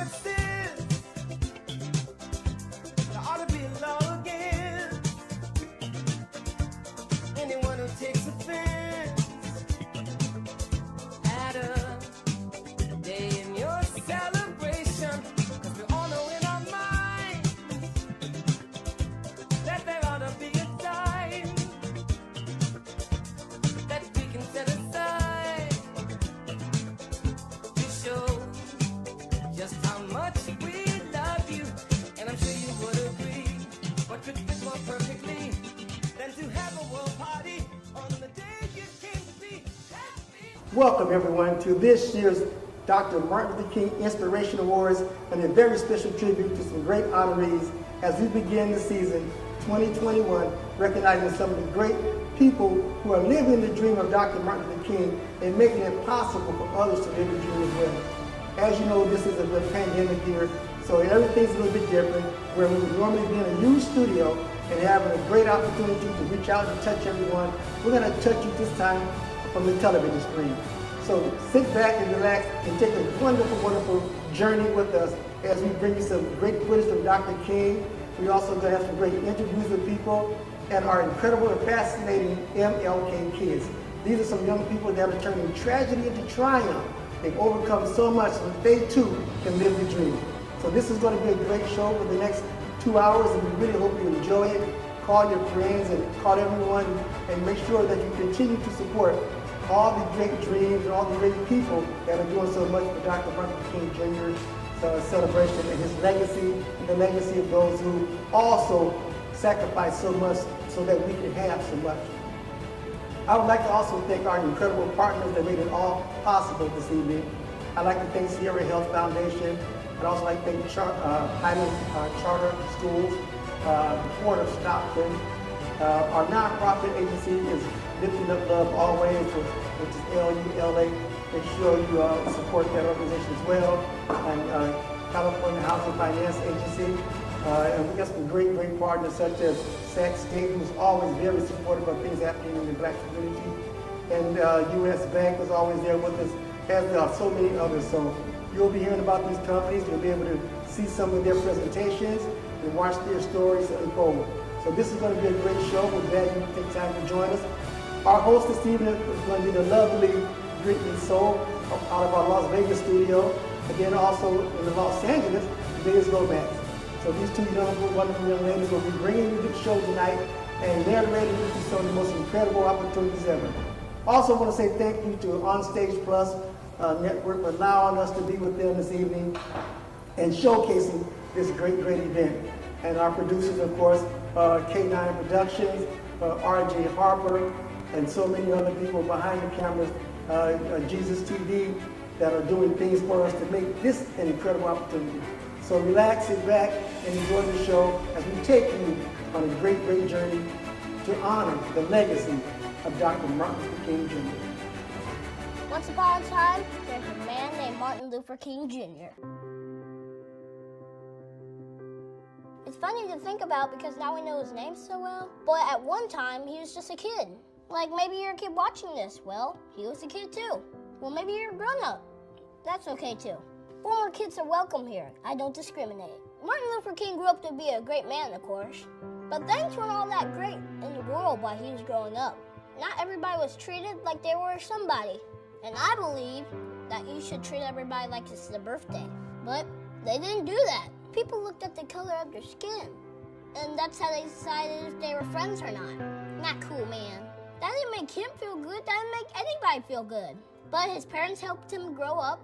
much sense. There ought to be law again. Anyone who takes offense at a day in your celebration, 'cause we all know in our minds that there ought to be a time that we can set aside to show just how much we love you. And I'm sure you would agree, what could fit more perfectly than to have a world party on the day you came to be happy. Welcome everyone to this year's Dr. Martin Luther King Inspiration Awards, and a very special tribute to some great honorees as we begin the season 2021, recognizing some of the great people who are living the dream of Dr. Martin Luther King and making it possible for others to live the dream as well. As you know, this is a pandemic year, so everything's a little bit different, where we would normally be in a huge studio and having a great opportunity to reach out and touch everyone. We're going to touch you this time from the television screen. So sit back and relax and take a wonderful, wonderful journey with us as we bring you some great footage from Dr. King. We also going to have some great interviews with people and our incredible and fascinating MLK kids. These are some young people that are turning tragedy into triumph. They've overcome so much so that they too can live the dream. So this is going to be a great show for the next 2 hours, and we really hope you enjoy it. Call your friends and call everyone, and make sure that you continue to support all the great dreams and all the great people that are doing so much for Dr. Martin Luther King Jr.'s celebration and his legacy, and the legacy of those who also sacrificed so much so that we could have so much. I would like to also thank our incredible partners that made it all possible this evening. I'd like to thank Sierra Health Foundation. I'd also like to thank Highland Charter Schools, the Port of Stockton. Our nonprofit agency is Lifting Up Love Always, which is LULA. Make sure you support that organization as well. And California Housing Finance Agency. And we got some great partners such as Sac State, who's always very supportive of things happening in the Black community. And U.S. Bank is always there with us, as there are so many others. So you'll be hearing about these companies. You'll be able to see some of their presentations and watch their stories unfold. So this is going to be a great show. We're glad you take time to join us. Our host this evening is going to be the lovely Brittany Soul out of our Las Vegas studio. Again, also in the Los Angeles, Liz Lomax. So these two wonderful young ladies will be bringing you the show tonight and narrating with you some of the most incredible opportunities ever. Also want to say thank you to OnStage Plus Network for allowing us to be with them this evening and showcasing this great event. And our producers, of course, K9 Productions, RJ Harper, and so many other people behind the cameras, Jesus TV, that are doing things for us to make this an incredible opportunity. So relax, sit back, and enjoy the show as we take you on a great journey to honor the legacy of Dr. Martin Luther King Jr. Once upon a time, there's a man named Martin Luther King Jr. It's funny to think about because now we know his name so well, but at one time he was just a kid. Like maybe you're a kid watching this. Well, he was a kid too. Well, maybe you're a grown-up. That's okay too. Former kids are welcome here. I don't discriminate. Martin Luther King grew up to be a great man, of course, but things weren't all that great in the world while he was growing up. Not everybody was treated like they were somebody, and I believe that you should treat everybody like it's their birthday. But they didn't do that. People looked at the color of their skin, and that's how they decided if they were friends or not. Not cool, man. That didn't make him feel good. That didn't make anybody feel good. But his parents helped him grow up.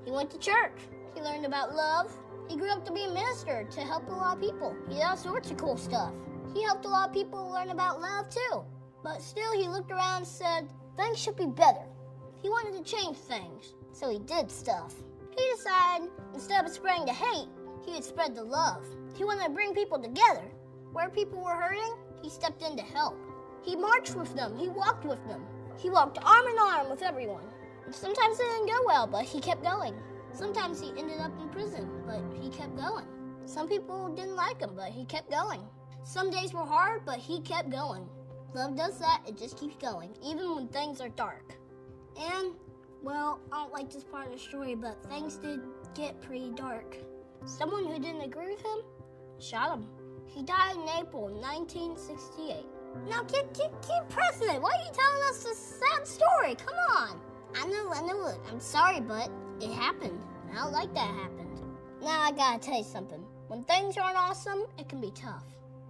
He went to church. He learned about love. He grew up to be a minister to help a lot of people. He did all sorts of cool stuff. He helped a lot of people learn about love too. But still, he looked around and said, things should be better. He wanted to change things, so he did stuff. He decided, instead of spreading the hate, he would spread the love. He wanted to bring people together. Where people were hurting, he stepped in to help. He marched with them. He walked with them. He walked arm in arm with everyone. Sometimes it didn't go well, but he kept going. Sometimes he ended up in prison, but he kept going. Some people didn't like him, but he kept going. Some days were hard, but he kept going. Love does that, it just keeps going, even when things are dark. And, well, I don't like this part of the story, but things did get pretty dark. Someone who didn't agree with him shot him. He died in April 1968. Now keep pressing it. Why are you telling us this sad story? Come on. I know it. I'm sorry, but it happened. I don't like that happened. Now I gotta tell you something. When things aren't awesome, it can be tough.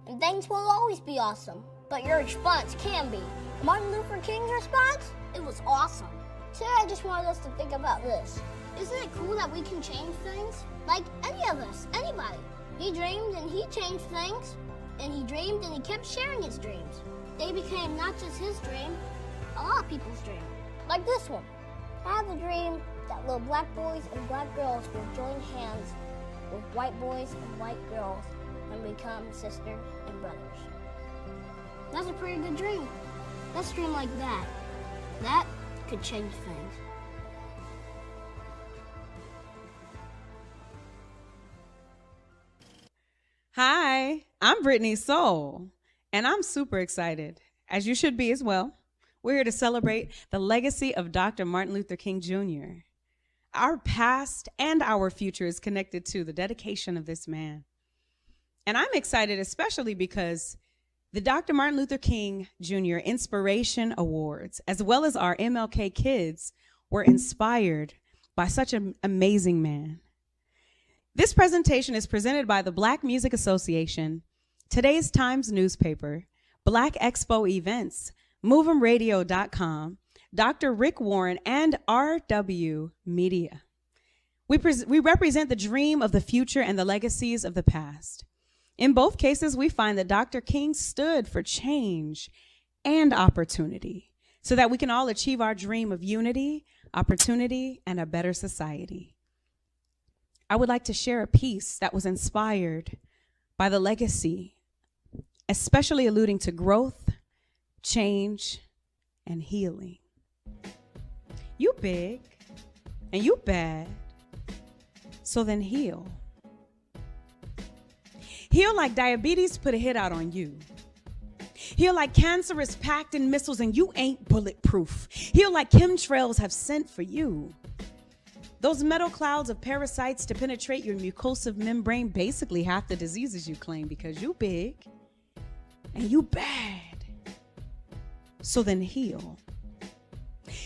And things won't always be awesome, but your response can be. Martin Luther King's response? It was awesome. Today I just wanted us to think about this. Isn't it cool that we can change things? Like any of us, anybody. He dreamed and he changed things. And he dreamed and he kept sharing his dreams. They became not just his dream, a lot of people's dream. Like this one. I have a dream that little black boys and black girls will join hands with white boys and white girls and become sisters and brothers. That's a pretty good dream. Let's dream like that. That could change things. Hi, I'm Brittany Soul, and I'm super excited, as you should be as well. We're here to celebrate the legacy of Dr. Martin Luther King Jr. Our past and our future is connected to the dedication of this man. And I'm excited especially because the Dr. Martin Luther King Jr. Inspiration Awards, as well as our MLK Kids, were inspired by such an amazing man. This presentation is presented by the Black Music Association, Today's Times newspaper, Black Expo Events, Move'emRadio.com, Dr. Rick Warren, and RW Media. We represent the dream of the future and the legacies of the past. In both cases, we find that Dr. King stood for change and opportunity so that we can all achieve our dream of unity, opportunity, and a better society. I would like to share a piece that was inspired by the legacy, especially alluding to growth, change, and healing. You big and you bad, so then heal. Heal like diabetes put a hit out on you. Heal like cancer is packed in missiles and you ain't bulletproof. Heal like chemtrails have sent for you. Those metal clouds of parasites to penetrate your mucosal membrane, basically half the diseases you claim because you big and you bad. So then heal.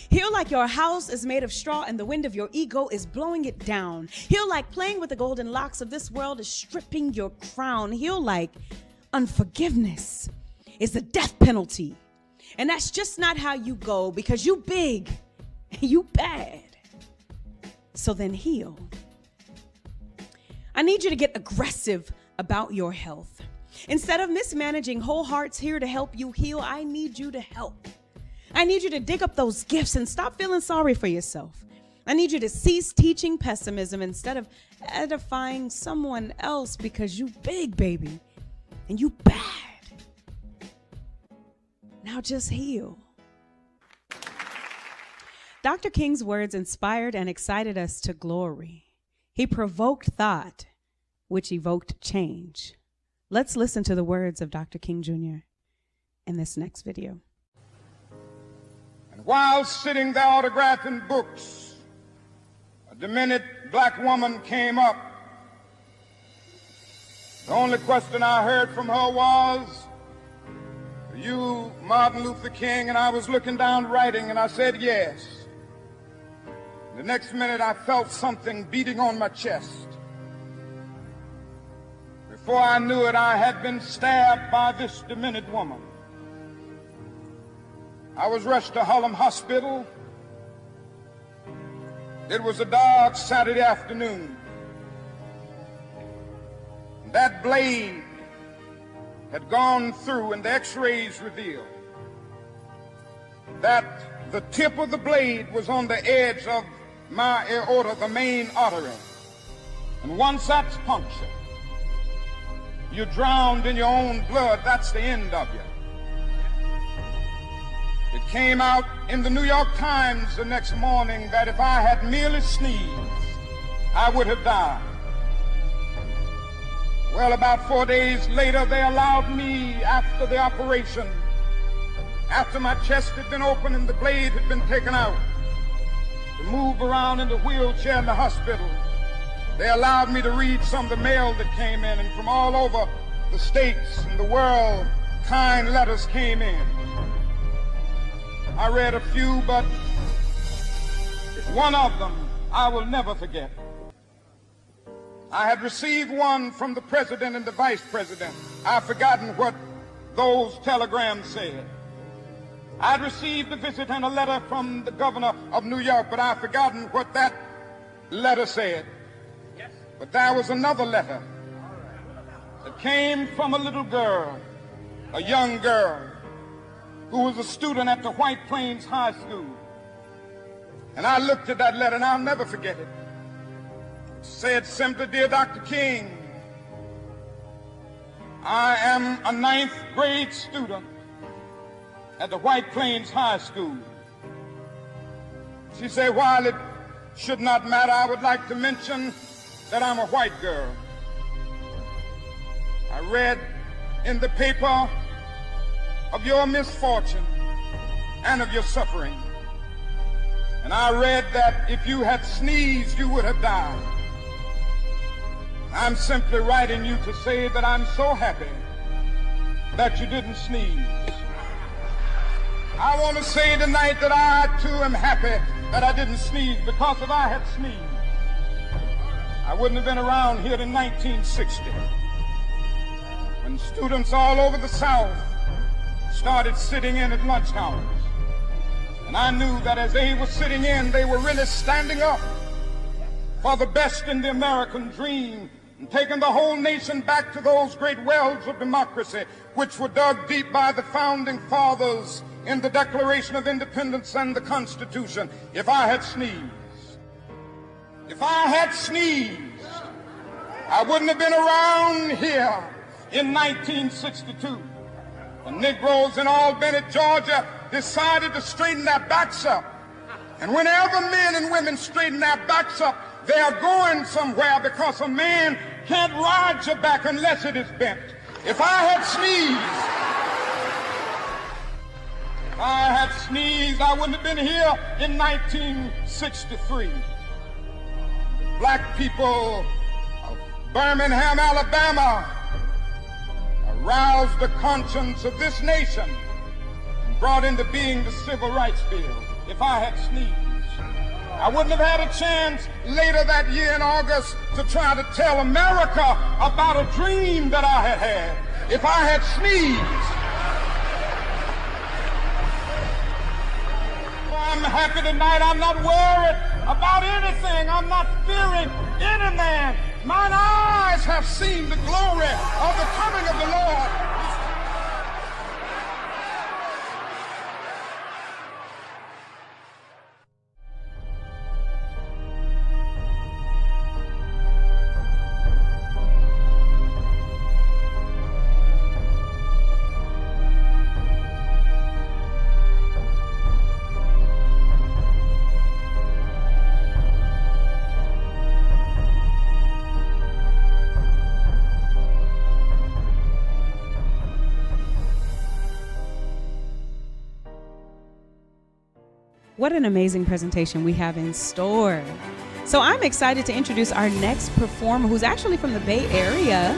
Heal like your house is made of straw and the wind of your ego is blowing it down. Heal like playing with the golden locks of this world is stripping your crown. Heal like unforgiveness is the death penalty. And that's just not how you go because you big and you bad. So then heal. I need you to get aggressive about your health. Instead of mismanaging whole hearts here to help you heal, I need you to help. I need you to dig up those gifts and stop feeling sorry for yourself. I need you to cease teaching pessimism instead of edifying someone else because you big, baby, and you bad. Now just heal. Dr. King's words inspired and excited us to glory. He provoked thought, which evoked change. Let's listen to the words of Dr. King Jr. in this next video. And while sitting there autographing books, a demented black woman came up. The only question I heard from her was, "Are you Martin Luther King?" And I was looking down writing and I said yes. The next minute I felt something beating on my chest. Before I knew it, I had been stabbed by this demented woman. I was rushed to Harlem Hospital. It was a dark Saturday afternoon. That blade had gone through and the x-rays revealed that the tip of the blade was on the edge of my aorta, the main artery. And once that's punctured, you're drowned in your own blood. That's the end of you. It came out in the New York Times the next morning that if I had merely sneezed, I would have died. Well, about 4 days later, they allowed me, after the operation, after my chest had been opened and the blade had been taken out, to move around in the wheelchair in the hospital. they allowed me to read some of the mail that came in, and from all over the states and the world, kind letters came in. I read a few, but one of them I will never forget. I had received one from the president and the vice president. I've forgotten what those telegrams said. I'd received a visit and a letter from the governor of New York, but I've forgotten what that letter said. But there was another letter that came from a little girl, a young girl, who was a student at the White Plains High School. And I looked at that letter, and I'll never forget it. It said simply, "Dear Dr. King, I am a 9th grade student at the White Plains High School." She said, "While it should not matter, I would like to mention that I'm a white girl. I read in the paper of your misfortune and of your suffering. And I read that if you had sneezed, you would have died. I'm simply writing you to say that I'm so happy that you didn't sneeze. I want to say tonight that I too am happy that I didn't sneeze, because if I had sneezed, I wouldn't have been around here in 1960, when students all over the South started sitting in at lunch hours. And I knew that as they were sitting in, they were really standing up for the best in the American dream, and taking the whole nation back to those great wells of democracy which were dug deep by the founding fathers in the Declaration of Independence and the Constitution. If I had sneezed, I wouldn't have been around here in 1962. The Negroes in Albany, Georgia, decided to straighten their backs up. And whenever men and women straighten their backs up, they are going somewhere, because a man can't ride your back unless it is bent. If I had sneezed, I wouldn't have been here in 1963. Black people of Birmingham, Alabama, aroused the conscience of this nation and brought into being the Civil Rights Bill. If I had sneezed, I wouldn't have had a chance later that year in August to try to tell America about a dream that I had had. If I had sneezed, I'm happy tonight. I'm not worried about anything. I'm not fearing any man. Mine eyes have seen the glory of the coming of the Lord. What an amazing presentation we have in store. So I'm excited to introduce our next performer, who's actually from the Bay Area,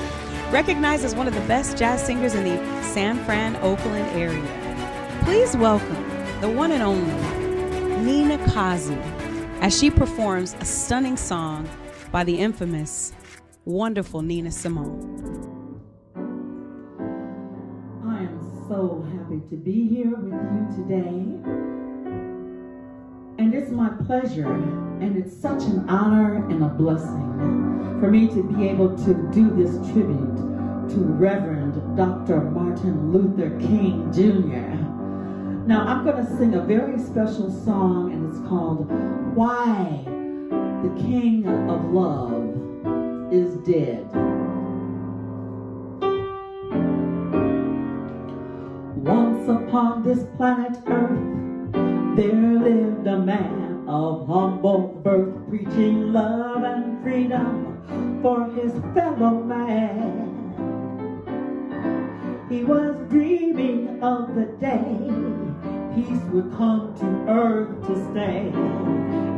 recognized as one of the best jazz singers in the San Fran, Oakland area. Please welcome the one and only Nina Kazu, as she performs a stunning song by the infamous, wonderful Nina Simone. I am so happy to be here with you today. And it's my pleasure, and it's such an honor and a blessing for me to be able to do this tribute to Reverend Dr. Martin Luther King Jr. Now, I'm going to sing a very special song, and it's called Why the King of Love is Dead. Once upon this planet Earth, there lived a man of humble birth, preaching love and freedom for his fellow man. He was dreaming of the day peace would come to earth to stay,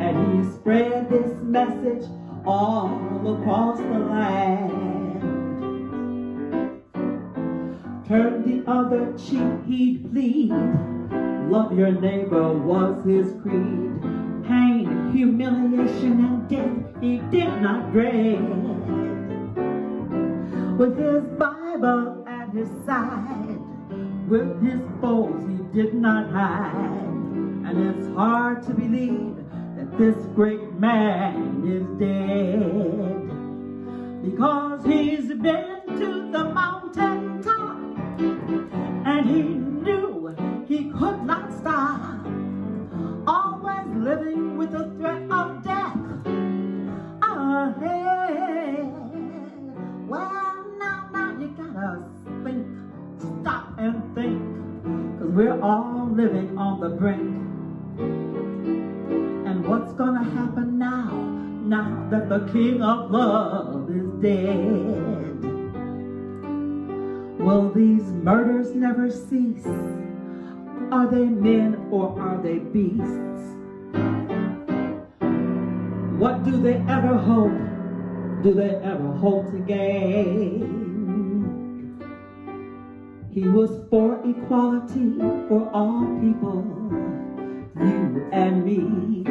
and he spread this message all across the land. Turn the other cheek, he'd plead. Love your neighbor was his creed. Pain, humiliation, and death he did not dread. With his Bible at his side, with his foes he did not hide. And it's hard to believe that this great man is dead, because he's been to the mountain top and he knew he could not stop, always living with the threat of death ahead. Well, now you gotta think, stop and think, 'cause we're all living on the brink. And what's gonna happen now that the King of Love is dead? Will these murders never cease? Are they men or are they beasts? What do they ever hope? Do they ever hope to gain? He was for equality for all people, you and me.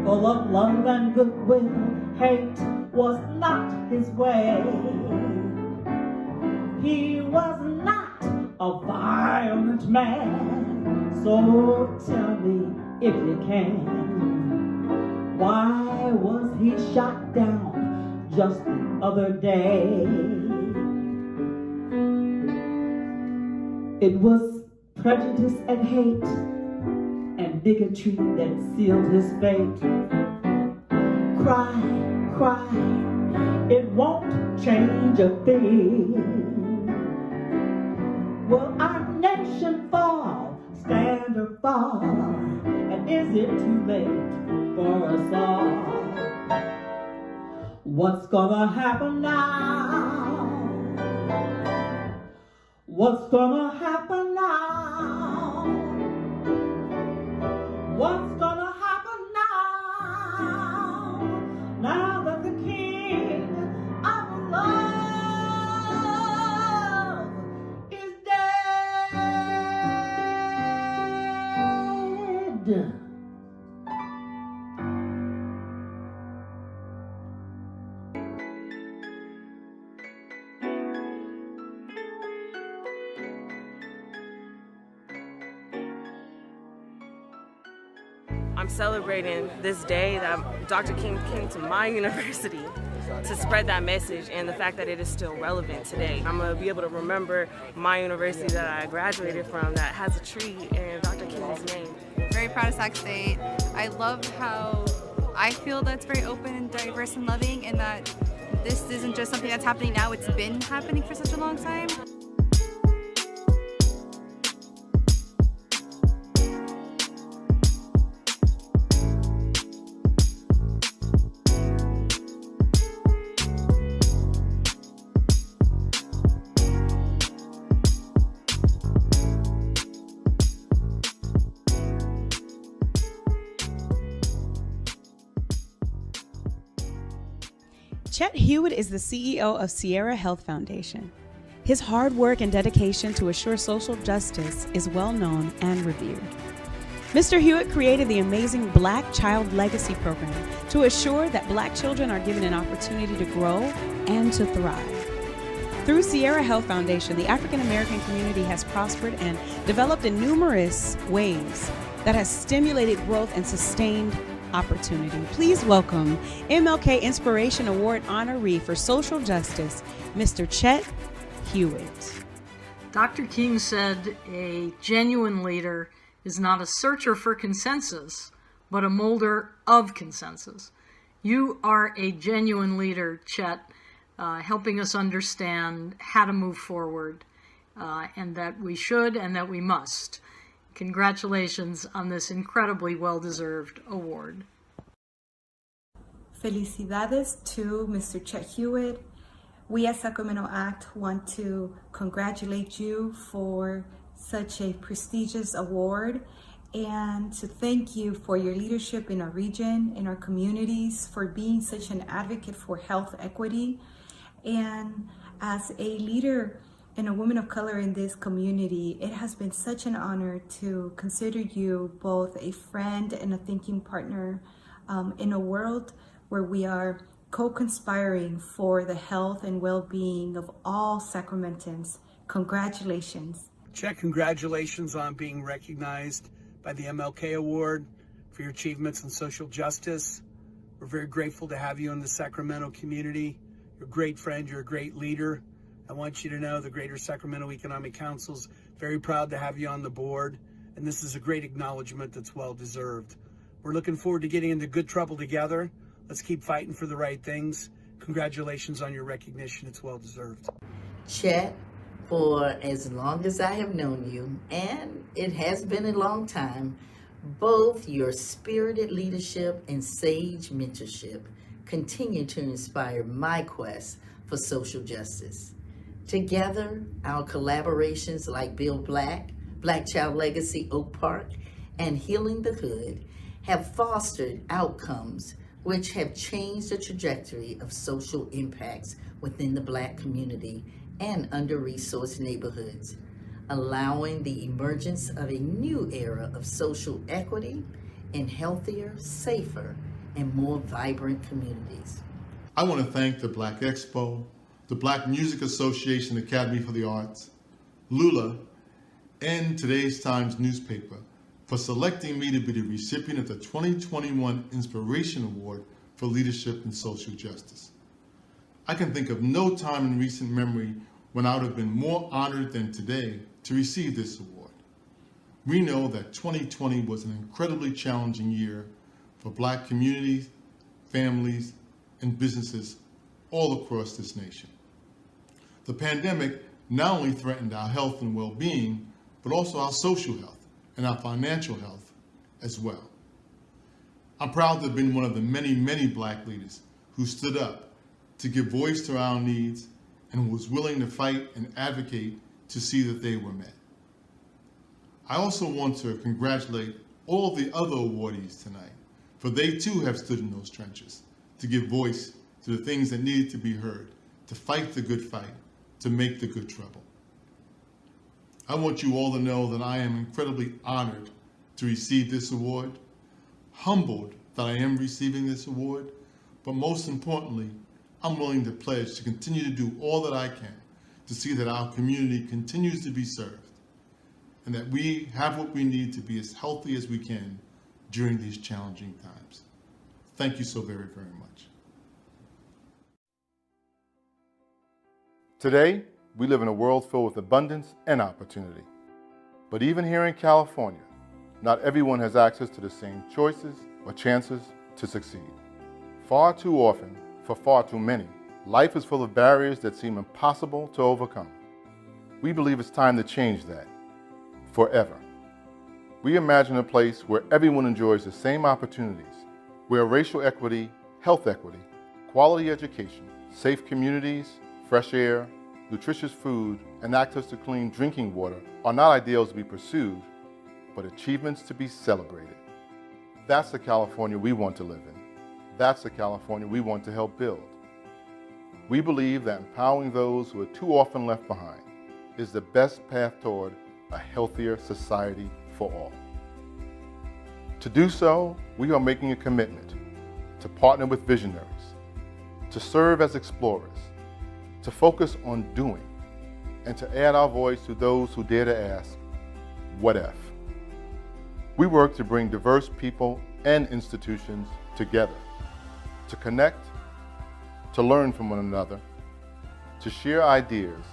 Full of love and goodwill, hate was not his way. He was not a violent man. So tell me if you can, why was he shot down just the other day? It was prejudice and hate and bigotry that sealed his fate. Cry, cry, it won't change a thing. Will our nation fall, stand or fall? And is it too late for us all? What's gonna happen now? What's gonna happen now? What's gonna happen now? Now that the King of Love is dead. I'm celebrating this day that Dr. King came to my university to spread that message, and the fact that it is still relevant today. I'm going to be able to remember my university that I graduated from that has a tree in Dr. King's name. Very proud of Sac State. I love how I feel that's very open and diverse and loving, and that this isn't just something that's happening now, it's been happening for such a long time. Chet Hewitt is the CEO of Sierra Health Foundation. His hard work and dedication to assure social justice is well known and revered. Mr. Hewitt created the amazing Black Child Legacy Program to assure that Black children are given an opportunity to grow and to thrive. Through Sierra Health Foundation, the African American community has prospered and developed in numerous ways that has stimulated growth and sustained opportunity. Please welcome MLK Inspiration Award honoree for social justice, Mr. Chet Hewitt. Dr. King said a genuine leader is not a searcher for consensus, but a molder of consensus. You are a genuine leader, Chet, helping us understand how to move forward, and that we should and that we must. Congratulations on this incredibly well-deserved award. Felicidades to Mr. Chet Hewitt. We at Sacramento Act want to congratulate you for such a prestigious award and to thank you for your leadership in our region, in our communities, for being such an advocate for health equity. And as a leader and a woman of color in this community, it has been such an honor to consider you both a friend and a thinking partner in a world where we are co-conspiring for the health and well-being of all Sacramentans. Congratulations. Chet, congratulations on being recognized by the MLK Award for your achievements in social justice. We're very grateful to have you in the Sacramento community. You're a great friend, you're a great leader. I want you to know the Greater Sacramento Economic Council's very proud to have you on the board, and this is a great acknowledgement that's well deserved. We're looking forward to getting into good trouble together. Let's keep fighting for the right things. Congratulations on your recognition, it's well deserved. Chet, for as long as I have known you, and it has been a long time, both your spirited leadership and sage mentorship continue to inspire my quest for social justice. Together, our collaborations like Build Black, Black Child Legacy Oak Park, and Healing the Hood have fostered outcomes which have changed the trajectory of social impacts within the Black community and under-resourced neighborhoods, allowing the emergence of a new era of social equity in healthier, safer, and more vibrant communities. I want to thank the Black Expo, the Black Music Association Academy for the Arts, Lula, and Today's Times newspaper for selecting me to be the recipient of the 2021 Inspiration Award for Leadership in Social Justice. I can think of no time in recent memory when I would have been more honored than today to receive this award. We know that 2020 was an incredibly challenging year for Black communities, families, and businesses all across this nation. The pandemic not only threatened our health and well-being, but also our social health and our financial health as well. I'm proud to have been one of the many, many Black leaders who stood up to give voice to our needs and was willing to fight and advocate to see that they were met. I also want to congratulate all the other awardees tonight, for they too have stood in those trenches to give voice to the things that needed to be heard, to fight the good fight, to make the good trouble. I want you all to know that I am incredibly honored to receive this award, humbled that I am receiving this award, but most importantly, I'm willing to pledge to continue to do all that I can to see that our community continues to be served and that we have what we need to be as healthy as we can during these challenging times. Thank you so very, very much. Today, we live in a world filled with abundance and opportunity. But even here in California, not everyone has access to the same choices or chances to succeed. Far too often, for far too many, life is full of barriers that seem impossible to overcome. We believe it's time to change that, forever. We imagine a place where everyone enjoys the same opportunities, where racial equity, health equity, quality education, safe communities, fresh air, nutritious food, and access to clean drinking water are not ideals to be pursued, but achievements to be celebrated. That's the California we want to live in. That's the California we want to help build. We believe that empowering those who are too often left behind is the best path toward a healthier society for all. To do so, we are making a commitment to partner with visionaries, to serve as explorers, to focus on doing, and to add our voice to those who dare to ask, what if? We work to bring diverse people and institutions together, to connect, to learn from one another, to share ideas,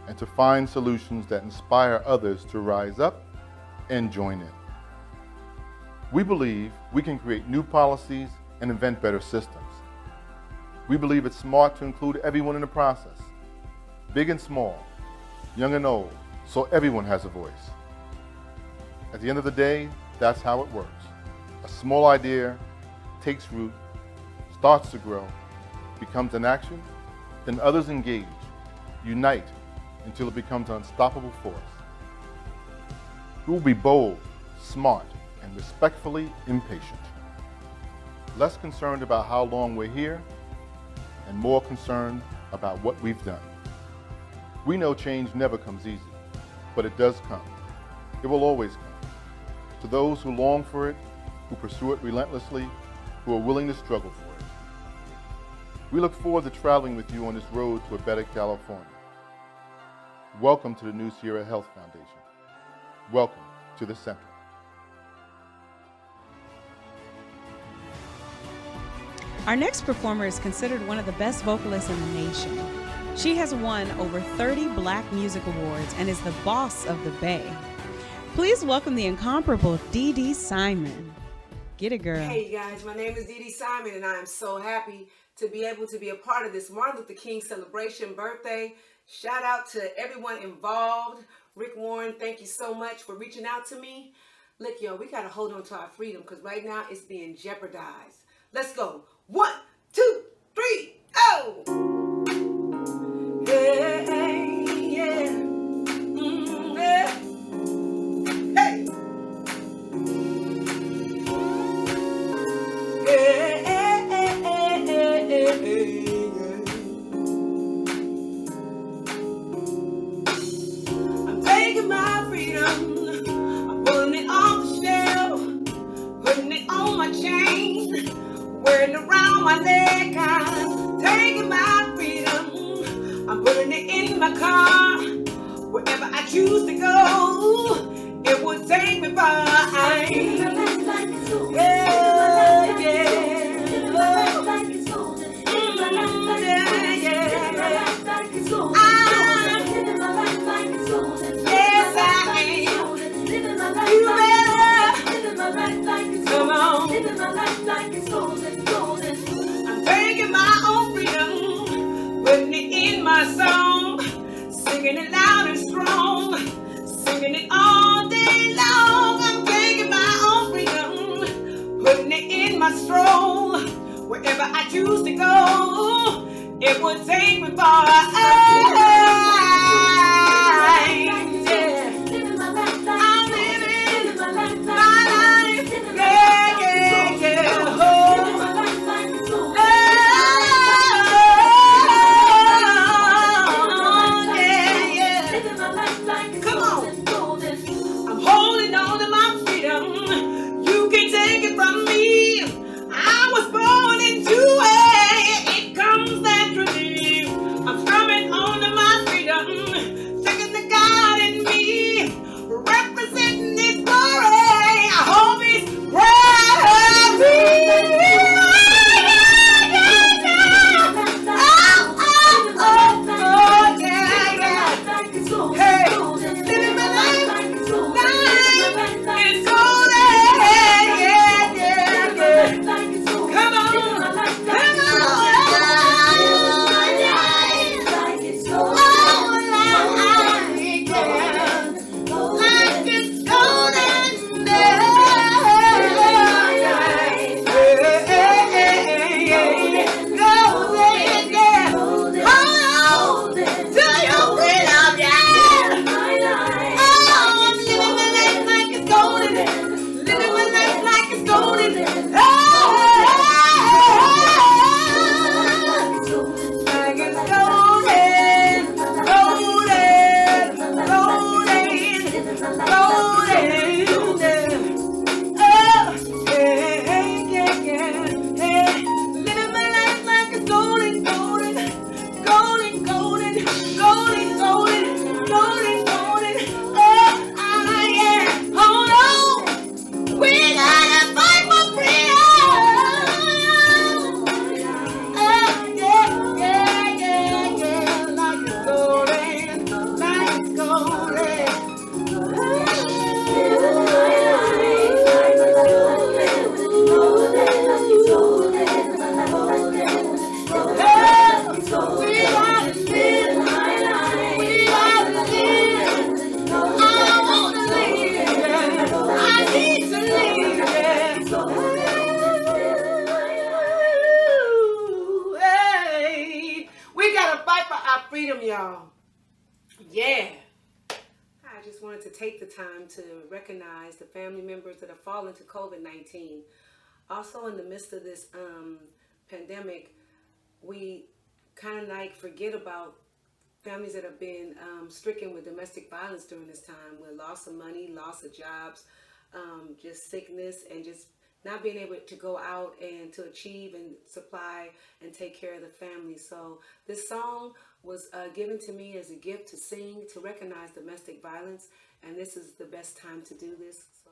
and to find solutions that inspire others to rise up and join in. We believe we can create new policies and invent better systems. We believe it's smart to include everyone in the process, big and small, young and old, so everyone has a voice. At the end of the day, that's how it works. A small idea takes root, starts to grow, becomes an action, then others engage, unite, until it becomes an unstoppable force. We will be bold, smart, and respectfully impatient. Less concerned about how long we're here, and more concerned about what we've done. We know change never comes easy, but it does come. It will always come. To those who long for it, who pursue it relentlessly, who are willing to struggle for it. We look forward to traveling with you on this road to a better California. Welcome to the New Sierra Health Foundation. Welcome to the center. Our next performer is considered one of the best vocalists in the nation. She has won over 30 Black Music Awards and is the boss of the Bay. Please welcome the incomparable Dee Dee Simon. Get it, girl. Hey, you guys. My name is Dee Dee Simon, and I am so happy to be able to be a part of this Martin Luther King celebration birthday. Shout out to everyone involved. Rick Warren, thank you so much for reaching out to me. Look, y'all, we got to hold on to our freedom because right now it's being jeopardized. Let's go. 1, 2, 3, go! Yeah, yeah. Yeah. Hey! I'm taking my freedom, I'm pulling it off the shelf, putting it on my chain, wearing it around my neck. I'm taking my freedom, I'm putting it in my car, wherever I choose to go, it will take me far. I'm taking my own freedom, putting it in my song, singing it loud and strong, singing it all day long. I'm taking my own freedom, putting it in my stroll, wherever I choose to go, it will take me far. just wanted to take the time to recognize the family members that have fallen to COVID-19. Also, in the midst of this pandemic, we kind of like forget about families that have been stricken with domestic violence during this time, with loss of money, loss of jobs, just sickness, and just not being able to go out and to achieve and supply and take care of the family. So this song was given to me as a gift to sing, to recognize domestic violence, and this is the best time to do this. So.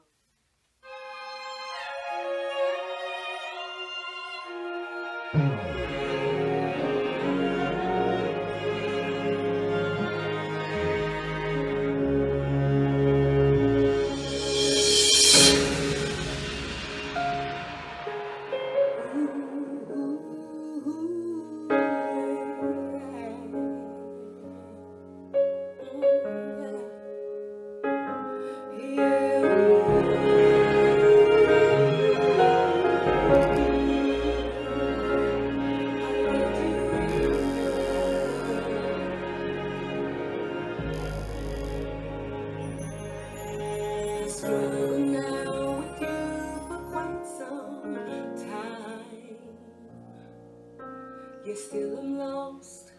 Yet still I'm lost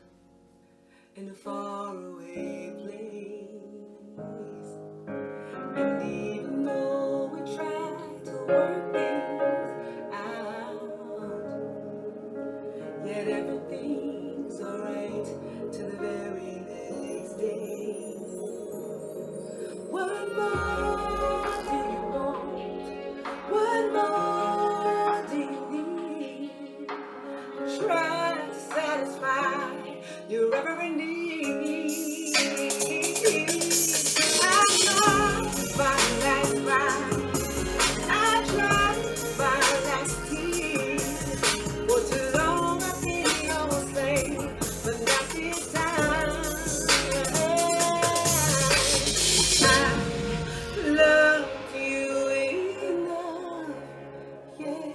in a faraway place. And even though we try to work things out, yet everything's alright till the very next day. What more do you want? What more do you need? Try to satisfy your every need. I tried to find last ride. I tried to find last tear. For too long I've been your slave, but not this time. I loved you enough, yeah.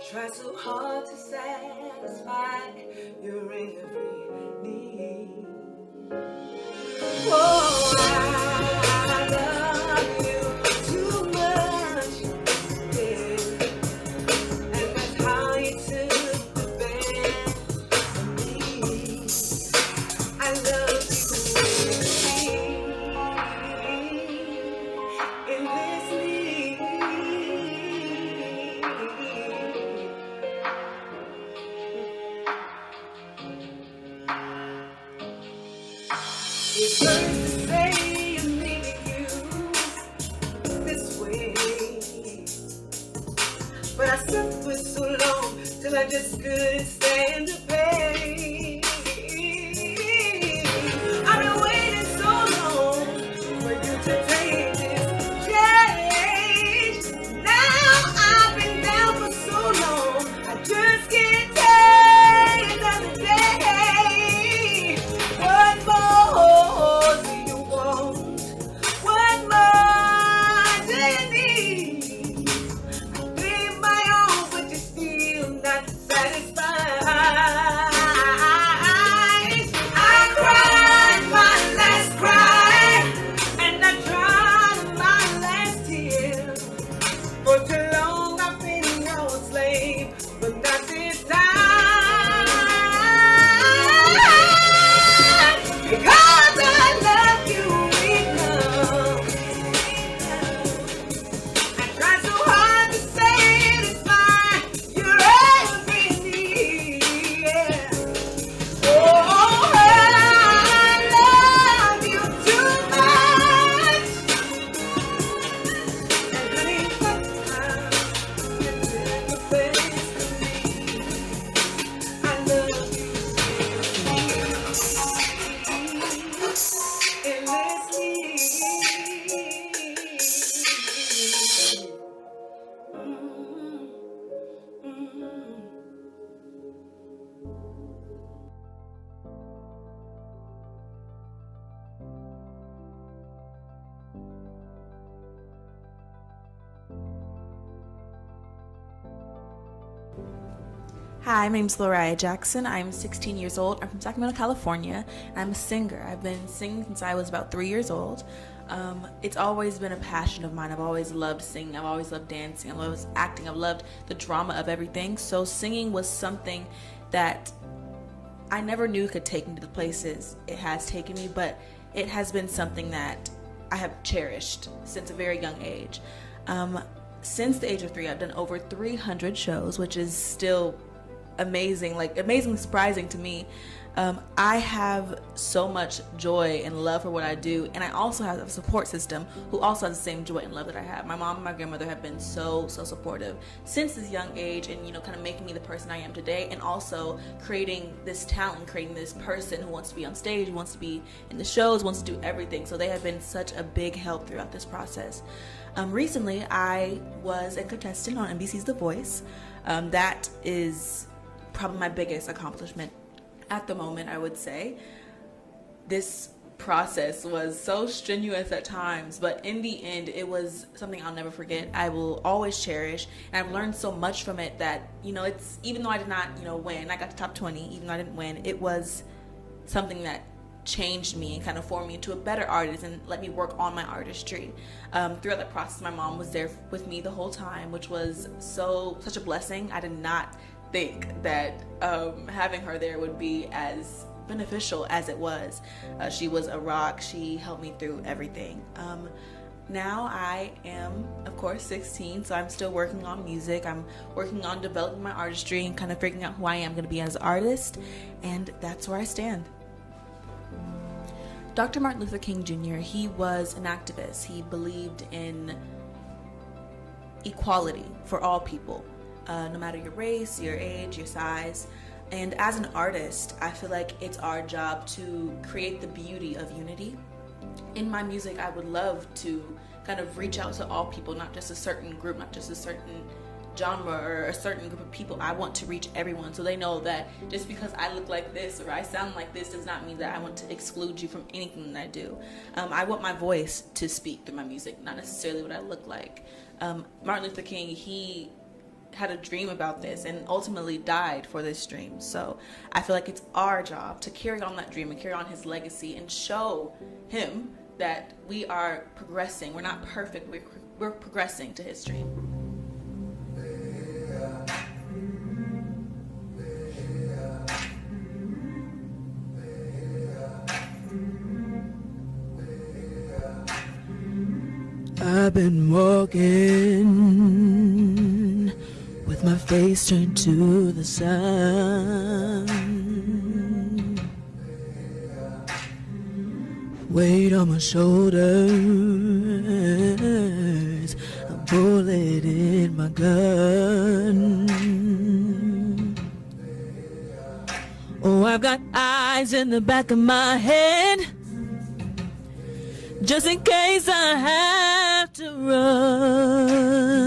Try so hard to satisfy your every need. Oh, I love you too much, yeah. And that's how you took the best of me. I love you endlessly. It hurts to say I'm leaving you this way, but I suffered so long till I just couldn't stand the pain. I've been waiting so long for you to take this change. Now I've been down for so long, I just can't take another day. What more do you want? What more do you need? I gave my all, but you're still not satisfied. I cried my last cry, and I dried my last tear. For too long I've been your slave, but not this time. Because I love you enough. I try so hard to satisfy your every need. Yeah. Oh, I love you too much. And honey, sometimes it's in the face of me. I love you endlessly. Hi, my name's Loraya Jackson. I'm 16 years old. I'm from Sacramento, California. And I'm a singer. I've been singing since I was about 3 years old. It's always been a passion of mine. I've always loved singing. I've always loved dancing. I've always acting. I've loved the drama of everything. So singing was something that I never knew could take me to the places it has taken me, but it has been something that I have cherished since a very young age. Since the age of 3, I've done over 300 shows, which is still amazing, like amazingly surprising to me. I have so much joy and love for what I do, and I also have a support system who also has the same joy and love that I have. My mom and my grandmother have been so supportive since this young age, and kind of making me the person I am today, and also creating this talent, creating this person who wants to be on stage, who wants to be in the shows, wants to do everything. So they have been such a big help throughout this process. Recently, I was a contestant on NBC's The Voice. That is probably my biggest accomplishment at the moment, I would say. This process was so strenuous at times, but in the end, it was something I'll never forget. I will always cherish, and I've learned so much from it that, it's, even though I did not, win, I got to top 20, even though I didn't win, it was something that changed me and kind of formed me into a better artist and let me work on my artistry. Throughout that process, my mom was there with me the whole time, which was such a blessing. I did not think that having her there would be as beneficial as it was. She was a rock. She helped me through everything. Now I am, of course, 16, so I'm still working on music. I'm working on developing my artistry and kind of figuring out who I am going to be as an artist, and that's where I stand. Dr. Martin Luther King Jr., he was an activist. He believed in equality for all people. No matter your race, your age, your size. And as an artist, I feel like it's our job to create the beauty of unity. In my music, I would love to kind of reach out to all people, not just a certain group, not just a certain genre or a certain group of people. I want to reach everyone so they know that just because I look like this or I sound like this does not mean that I want to exclude you from anything that I do. I want my voice to speak through my music, not necessarily what I look like. Martin Luther King, he had a dream about this and ultimately died for this dream. So I feel like it's our job to carry on that dream and carry on his legacy and show him that we are progressing. We're not perfect, we're progressing to his dream. I've been walking with my face turned to the sun, weight on my shoulders, a bullet in my gun. Oh, I've got eyes in the back of my head, just in case I have to run.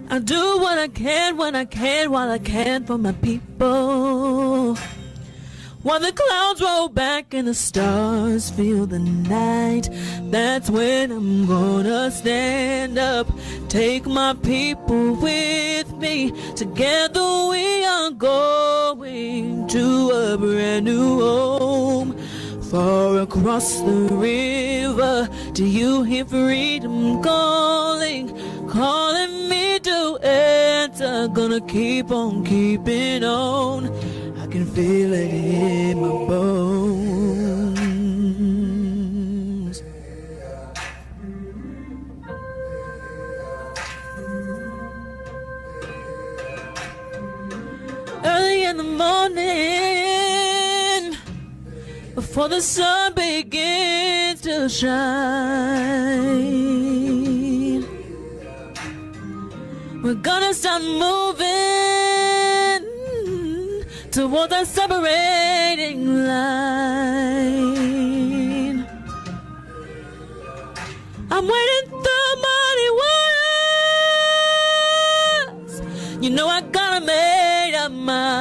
I do what I can when I can, while I can for my people. While the clouds roll back and the stars fill the night, that's when I'm gonna stand up, take my people with me. Together we are going to a brand new home, far across the river. Do you hear freedom calling, calling me to answer? Gonna keep on keeping on. I can feel it in my bones. Early in the morning, before the sun begins to shine, we're gonna start moving toward the separating line. I'm waiting through muddy waters. You know I gotta make up mine.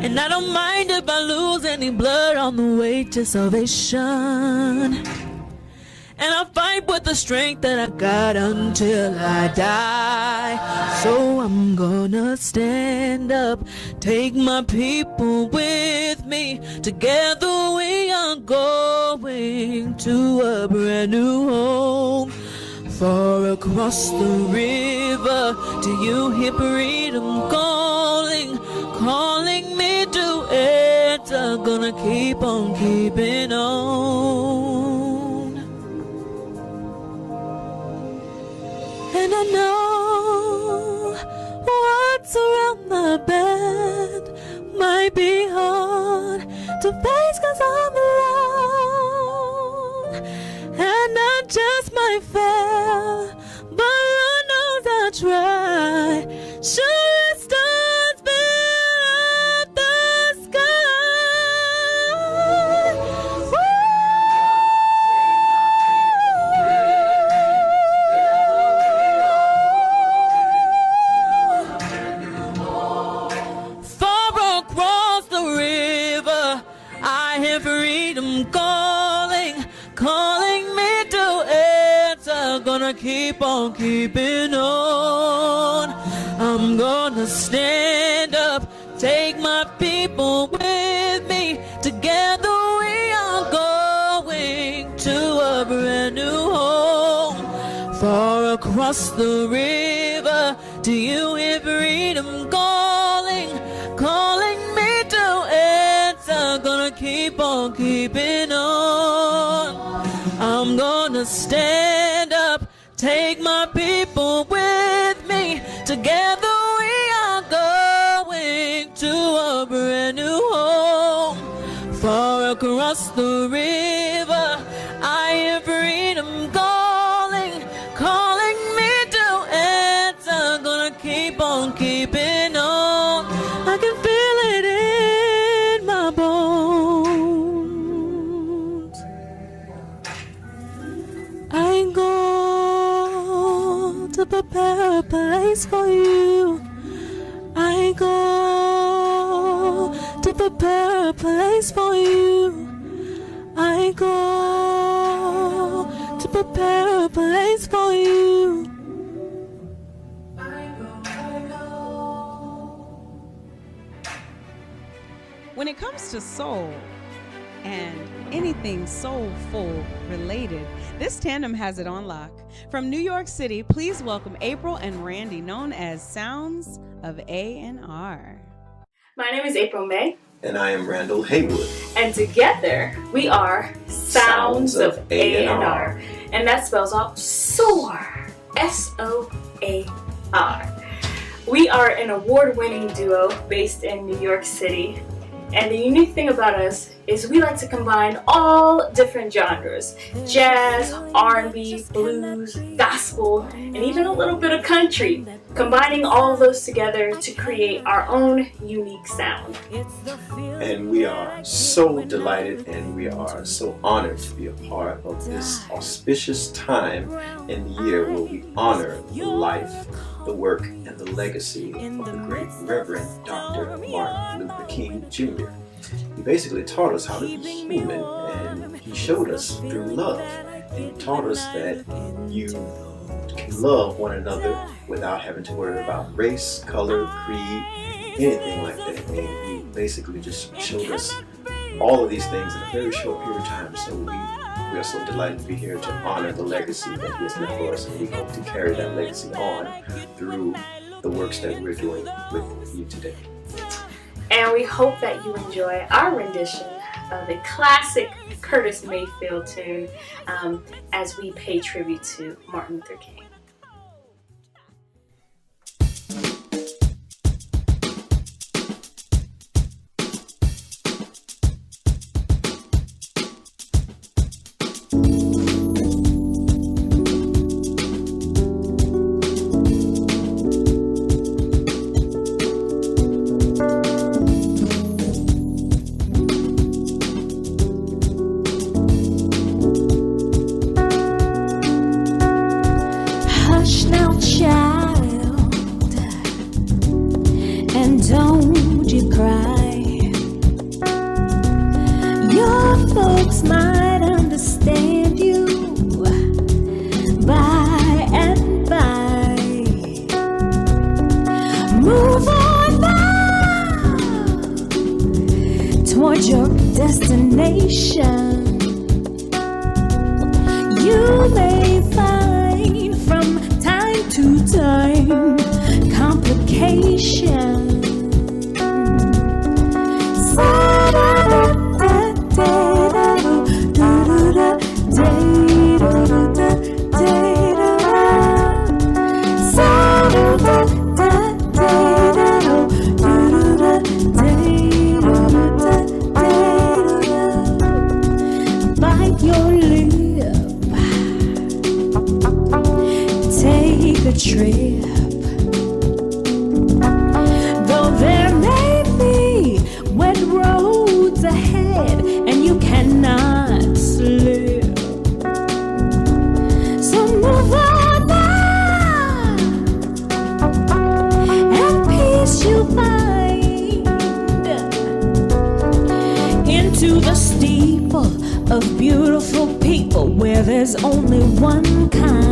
And I don't mind if I lose any blood on the way to salvation. and I fight with the strength that I got until I die. So I'm gonna stand up, take my people with me. Together we are going to a brand new home. Far across the river, do you hear freedom calling, calling me to it? I'm gonna keep on keeping on. And I know what's around the bend might be hard to face, 'cause I'm alone. And I just might fail, but Lord knows I'll try. Sure as stars fill up the sky. Far across the river, I hear freedom calling, calling me to answer. Gonna keep on keeping on. I'm gonna stand up, take my people with me. Together we are going to a brand new home. Far across the river, do you hear freedom calling, calling me to answer? Gonna keep on keeping on. I'm gonna stand up, take my people with me. Together we are going to a brand new home. Far across the river, I hear freedom calling, calling me to answer. Gonna keep on keeping on. I can feel it in my bones. I go to prepare a place for you. I go to prepare a place for you. I go to prepare a place for you. When it comes to soul and anything soulful related, this tandem has it on lock. From New York City, please welcome April and Randy, known as Sounds of A&R. My name is April May. And I am Randall Haywood. And together we are Sounds of A&R. And that spells out SOAR. S-O-A-R. We are an award-winning duo based in New York City. And the unique thing about us is we like to combine all different genres. Jazz, R&B, blues, gospel, and even a little bit of country. Combining all of those together to create our own unique sound. And we are so delighted and we are so honored to be a part of this auspicious time in the year where we honor the life, the work, and the legacy of the great Reverend Dr. Martin Luther King Jr. He basically taught us how to be human, and he showed us through love. He taught us that you can love one another without having to worry about race, color, creed, anything like that. And he basically just showed us all of these things in a very short period of time. So we are so delighted to be here to honor the legacy that he has left for us, and we hope to carry that legacy on through the works that we're doing with you today. And we hope that you enjoy our rendition of the classic Curtis Mayfield tune as we pay tribute to Martin Luther King. may find from time to time complications. Bite your lip, take a trip. Though there may be wet roads ahead and you cannot slip, so move on now, and peace you'll find into the steeple of beautiful people where there's only one kind.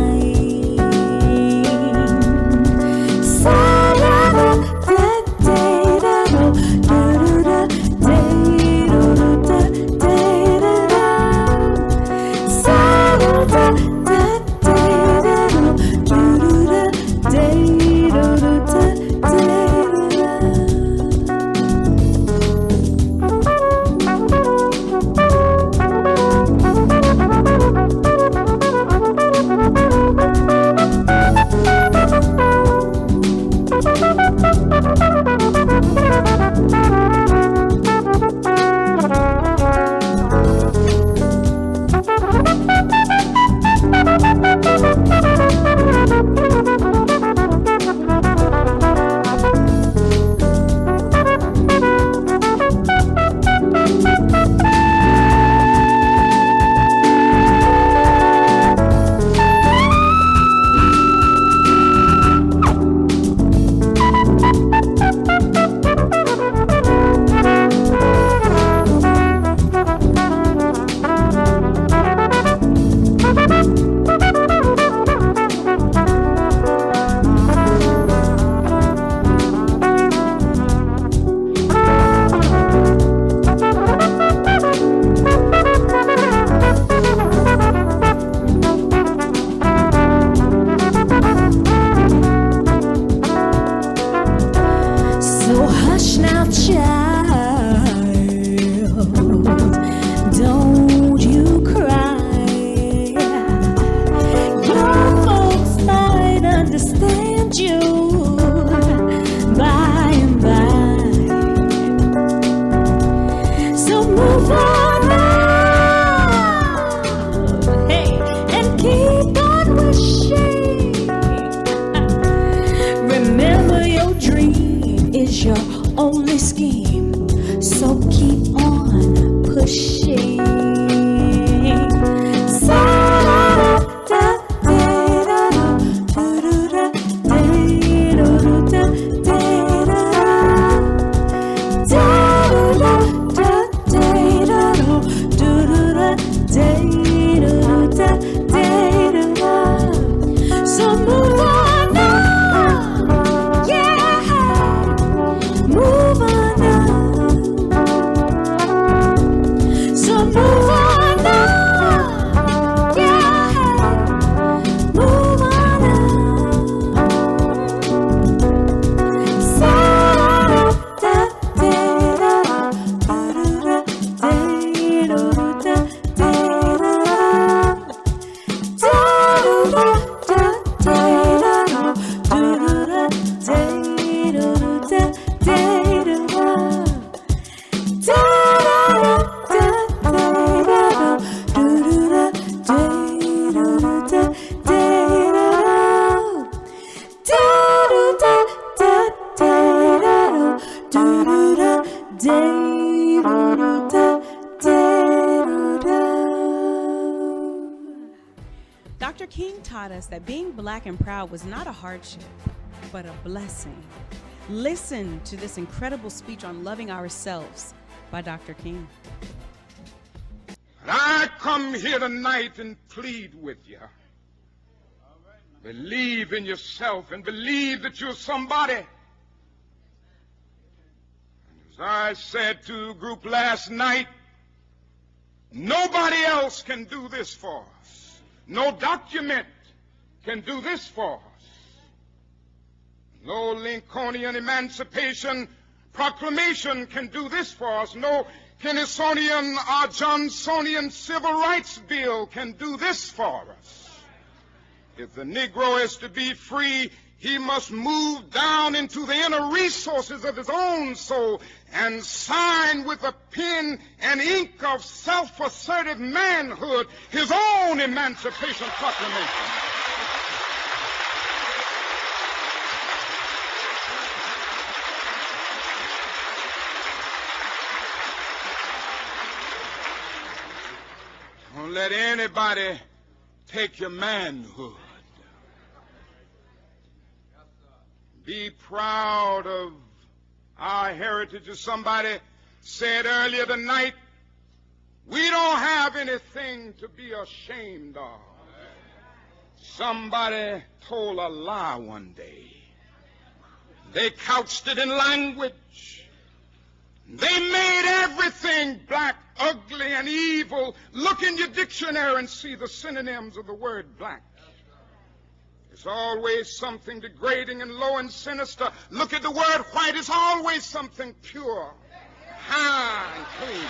Dr. King taught us that being black and proud was not a hardship, but a blessing. Listen to this incredible speech on loving ourselves by Dr. King. And I come here tonight and plead with you. Believe in yourself and believe that you're somebody. And as I said to the group last night, nobody else can do this for us. No document can do this for us. No Lincolnian Emancipation Proclamation can do this for us. No Kennysonian or Johnsonian Civil Rights Bill can do this for us. If the Negro is to be free, he must move down into the inner resources of his own soul and sign with a pen and ink of self-assertive manhood his own Emancipation Proclamation. Don't let anybody take your manhood. Be proud of our heritage. As somebody said earlier tonight, we don't have anything to be ashamed of. Somebody told a lie one day. They couched it in language. They made everything black, ugly, and evil. Look in your dictionary and see the synonyms of the word black. There's always something degrading and low and sinister. Look at the word white. It's always something pure, high, and clean.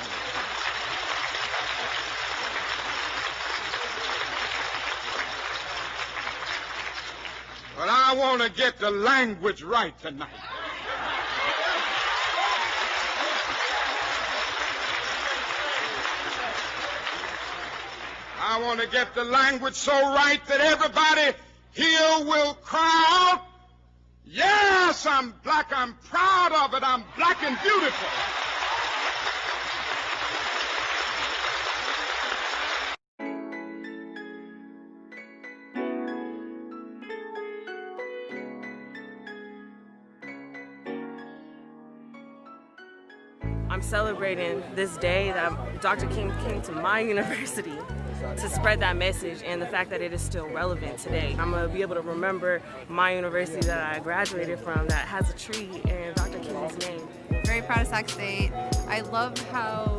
But I want to get the language right tonight. I want to get the language so right that everybody here will cry out, yes, I'm black, I'm proud of it, I'm black and beautiful. I'm celebrating this day that Dr. King came to my university to spread that message, and the fact that it is still relevant today. I'm going to be able to remember my university that I graduated from that has a tree in Dr. King's name. Very proud of Sac State. I love how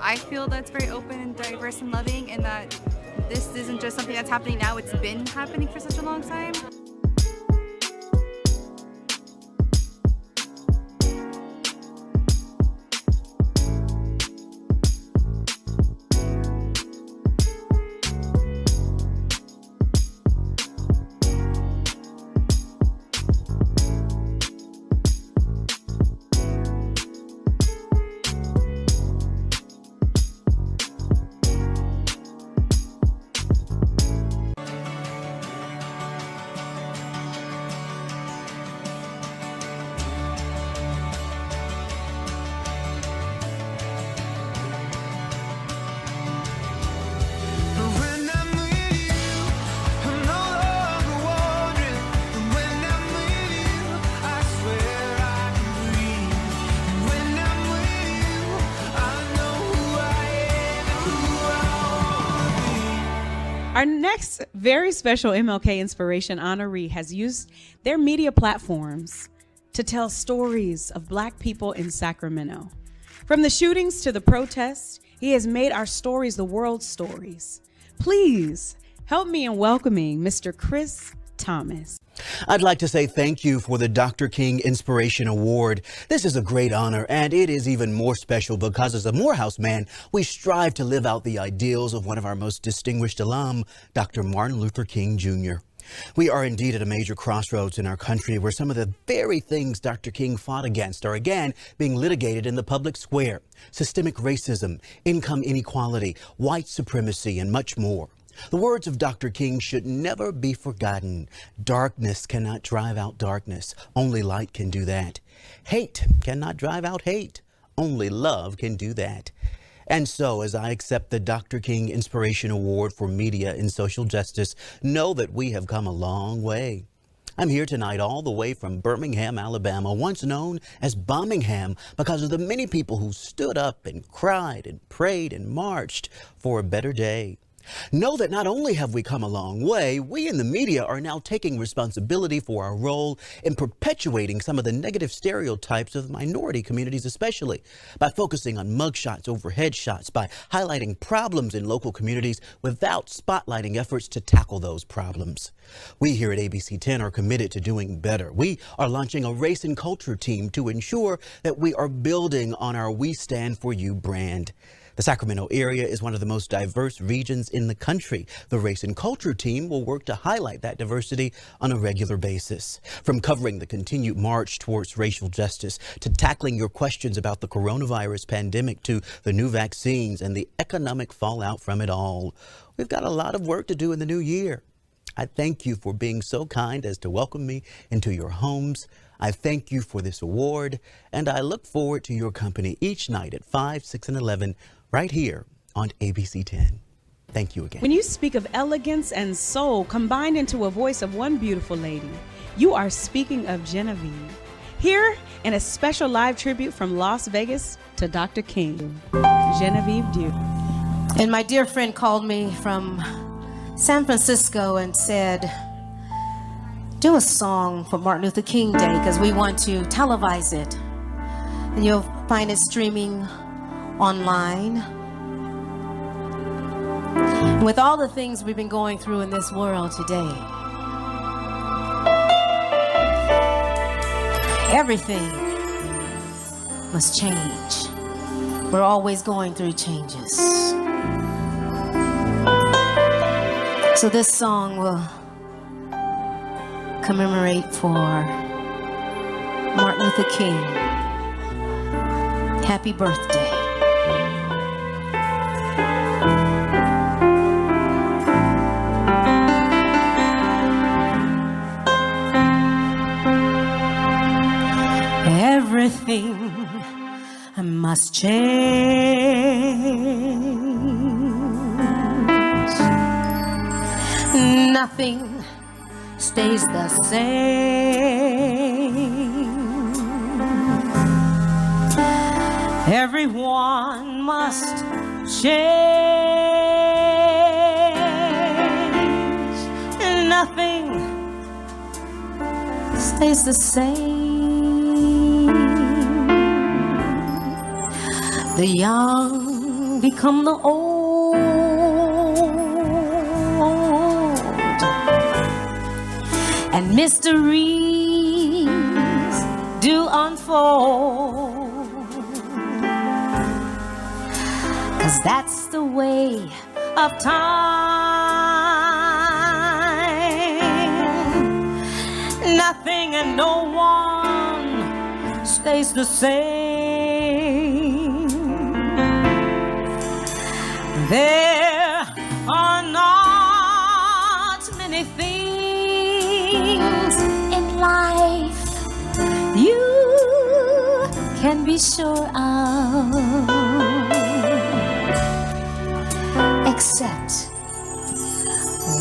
I feel that's very open and diverse and loving, and that this isn't just something that's happening now, it's been happening for such a long time. Our next very special MLK Inspiration honoree has used their media platforms to tell stories of Black people in Sacramento. From the shootings to the protests, he has made our stories the world's stories. Please help me in welcoming Mr. Chris Thomas. I'd like to say thank you for the Dr. King Inspiration Award. This is a great honor, and it is even more special because as a Morehouse man, we strive to live out the ideals of one of our most distinguished alum, Dr. Martin Luther King Jr. We are indeed at a major crossroads in our country where some of the very things Dr. King fought against are again being litigated in the public square. Systemic racism, income inequality, white supremacy, and much more. The words of Dr. King should never be forgotten. Darkness cannot drive out darkness. Only light can do that. Hate cannot drive out hate. Only love can do that. And so, as I accept the Dr. King Inspiration Award for Media and Social Justice, know that we have come a long way. I'm here tonight all the way from Birmingham, Alabama, once known as Bombingham, because of the many people who stood up and cried and prayed and marched for a better day. Know that not only have we come a long way, we in the media are now taking responsibility for our role in perpetuating some of the negative stereotypes of minority communities, especially by focusing on mugshots over headshots, by highlighting problems in local communities without spotlighting efforts to tackle those problems. We here at ABC 10 are committed to doing better. We are launching a race and culture team to ensure that we are building on our We Stand For You brand. The Sacramento area is one of the most diverse regions in the country. The Race and Culture team will work to highlight that diversity on a regular basis. From covering the continued march towards racial justice, to tackling your questions about the coronavirus pandemic, to the new vaccines and the economic fallout from it all. We've got a lot of work to do in the new year. I thank you for being so kind as to welcome me into your homes. I thank you for this award, and I look forward to your company each night at 5, 6, and 11 right here on ABC 10. Thank you again. When you speak of elegance and soul combined into a voice of one beautiful lady, you are speaking of Genevieve. Here in a special live tribute from Las Vegas to Dr. King, Genevieve Dew. And my dear friend called me from San Francisco and said, do a song for Martin Luther King Day because we want to televise it. And you'll find it streaming online. With all the things we've been going through in this world today, everything must change. We're always going through changes. So this song will commemorate for Martin Luther King. Happy birthday. Everything must change. Nothing stays the same. Everyone must change. Nothing stays the same. The young become the old, and mysteries do unfold, 'cause that's the way of time. Nothing and no one stays the same. There are not many things in life you can be sure of, except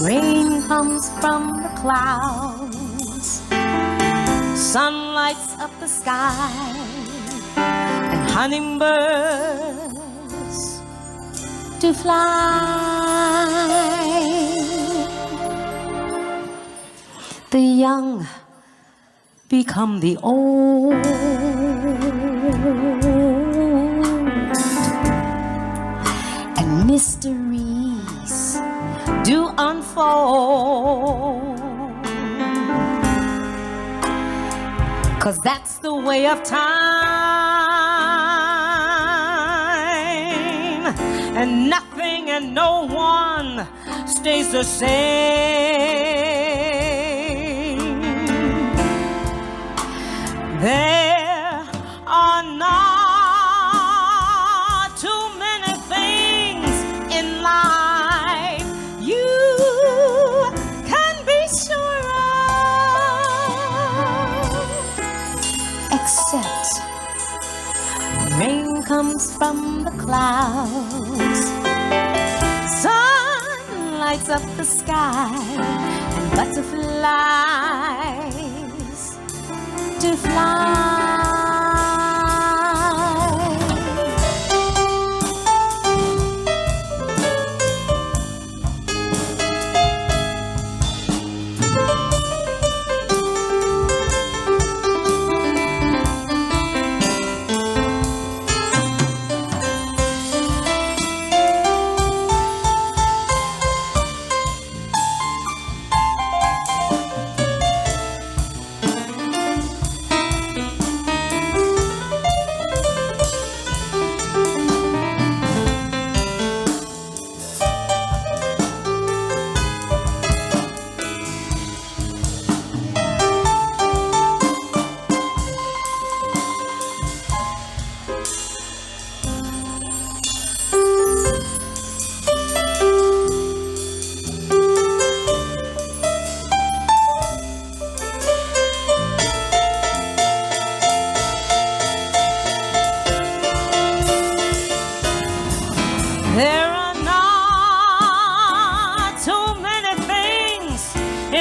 rain comes from the clouds, sun lights up the sky, and hummingbirds to fly. The young become the old, and mysteries do unfold, 'cause that's the way of time, and nothing and no one stays the same. There are not too many things in life you can be sure of, except rain comes from the clouds, sun lights up the sky, and butterflies to fly.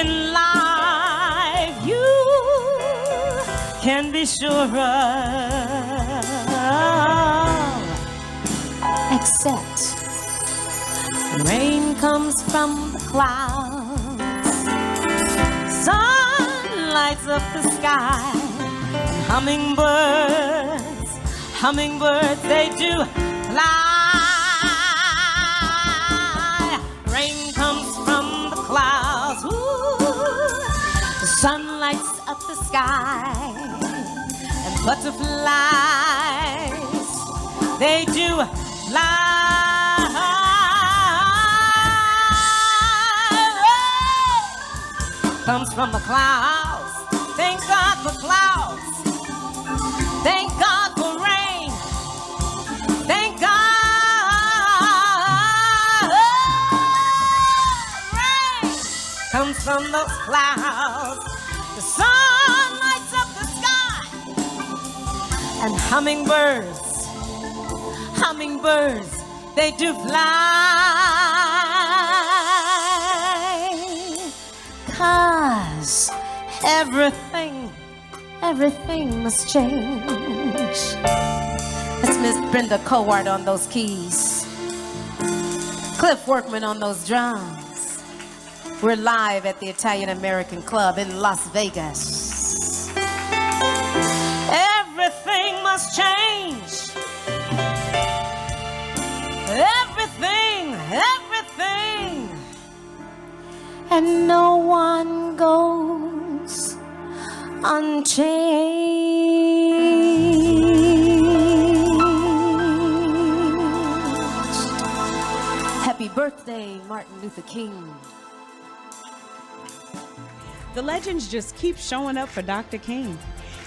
in life you can be sure of, Except rain comes from the clouds, sun lights up the sky, and hummingbirds, they do fly. Rain comes from the clouds, ooh, the sun lights up the sky, and butterflies, they do fly. Comes from the clouds. Thank God for clouds. Thank God for rain. Thank God. Rain comes from those clouds. The sun lights up the sky. And hummingbirds, they do fly. 'Cause everything must change. That's Miss Brenda Coward on those keys, Cliff Workman on those drums. We're live at the Italian American Club in Las Vegas. Everything must change. Everything. And no one goes unchanged. Happy birthday, Martin Luther King. The legends just keep showing up for Dr. King.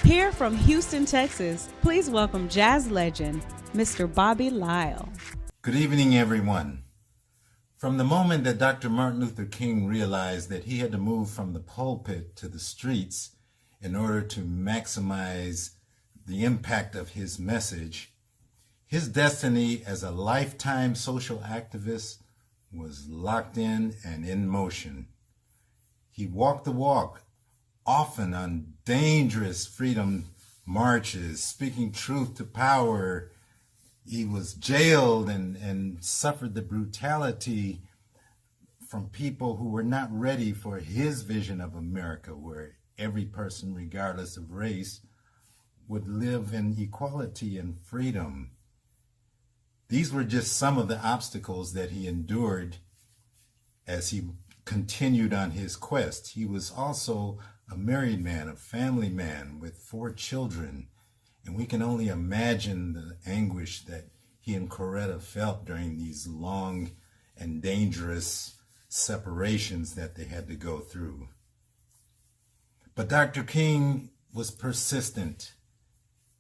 Here from Houston, Texas, please welcome jazz legend, Mr. Bobby Lyle. Good evening, everyone. From the moment that Dr. Martin Luther King realized that he had to move from the pulpit to the streets in order to maximize the impact of his message, his destiny as a lifetime social activist was locked in and in motion. He walked the walk, often on dangerous freedom marches, speaking truth to power. He was jailed and suffered the brutality from people who were not ready for his vision of America, where every person, regardless of race, would live in equality and freedom. These were just some of the obstacles that he endured as he continued on his quest. He was also a married man, a family man with 4 children. And we can only imagine the anguish that he and Coretta felt during these long and dangerous separations that they had to go through. But Dr. King was persistent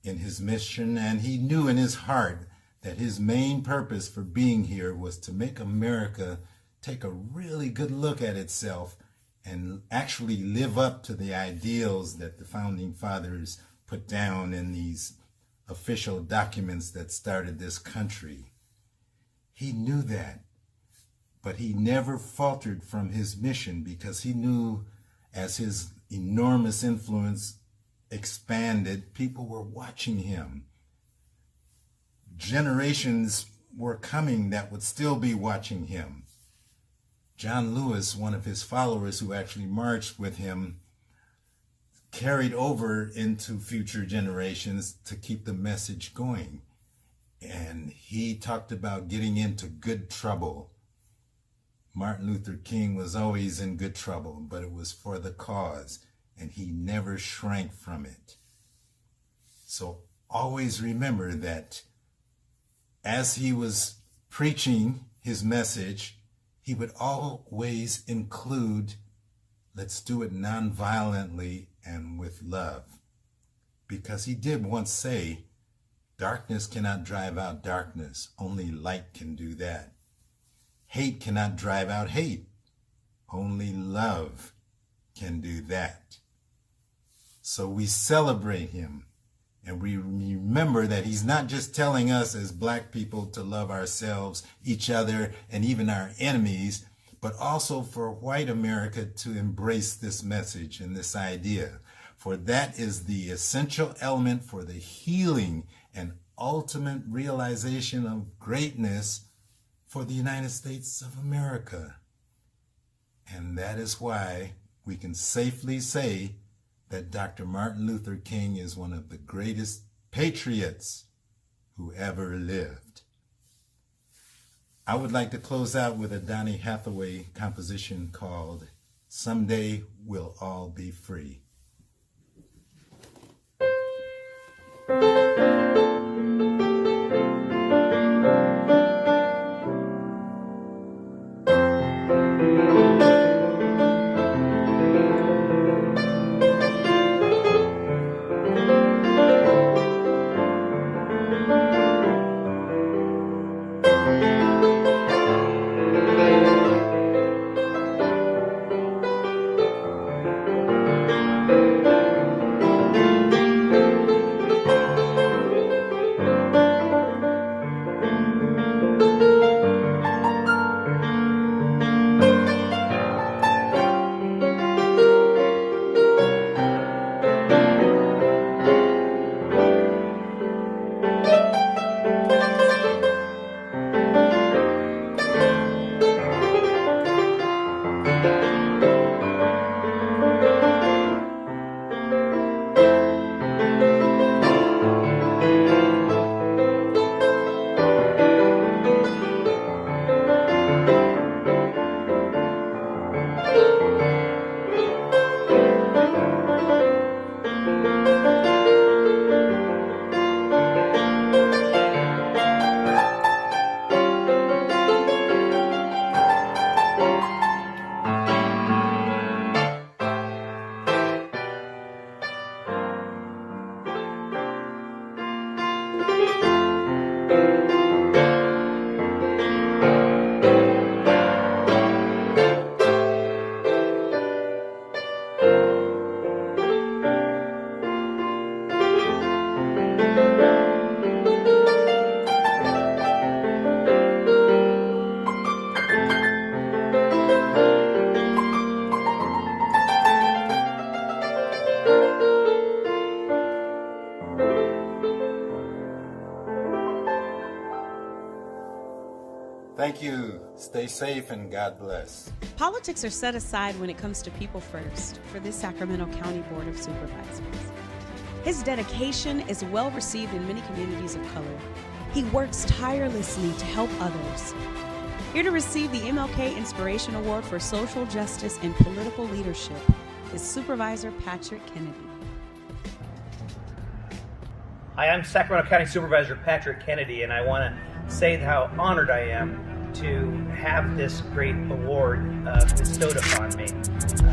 in his mission, and he knew in his heart that his main purpose for being here was to make America take a really good look at itself and actually live up to the ideals that the founding fathers put down in these official documents that started this country. He knew that, but he never faltered from his mission because he knew as his enormous influence expanded, people were watching him. Generations were coming that would still be watching him. John Lewis, one of his followers who actually marched with him, carried over into future generations to keep the message going. And he talked about getting into good trouble. Martin Luther King was always in good trouble, but it was for the cause, and he never shrank from it. So always remember that as he was preaching his message, he would always include, let's do it nonviolently and with love. Because he did once say, darkness cannot drive out darkness, only light can do that. Hate cannot drive out hate, only love can do that. So we celebrate him, and we remember that he's not just telling us as Black people to love ourselves, each other, and even our enemies, but also for white America to embrace this message and this idea, for that is the essential element for the healing and ultimate realization of greatness for the United States of America. And that is why we can safely say that Dr. Martin Luther King is one of the greatest patriots who ever lived. I would like to close out with a Donny Hathaway composition called Someday We'll All Be Free. Thank you. Stay safe and God bless. Politics are set aside when it comes to people first for this Sacramento County Board of Supervisors. His dedication is well received in many communities of color. He works tirelessly to help others. Here to receive the MLK Inspiration Award for Social Justice and Political Leadership is Supervisor Patrick Kennedy. Hi, I'm Sacramento County Supervisor Patrick Kennedy, and I want to say how honored I am to have this great award bestowed upon me.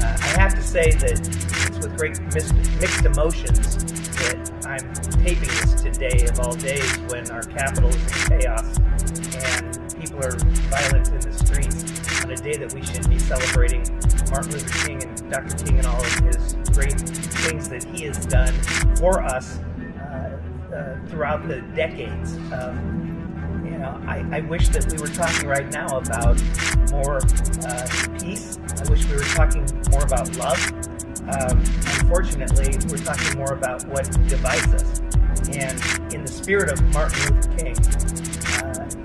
I have to say that it's with great mixed emotions that I'm taping this today of all days when our capital is in chaos and people are violent in the streets on a day that we should be celebrating Martin Luther King and Dr. King and all of his great things that he has done for us throughout the decades. I wish that we were talking right now about more peace. I wish we were talking more about love. Unfortunately, we're talking more about what divides us. And in the spirit of Martin Luther King,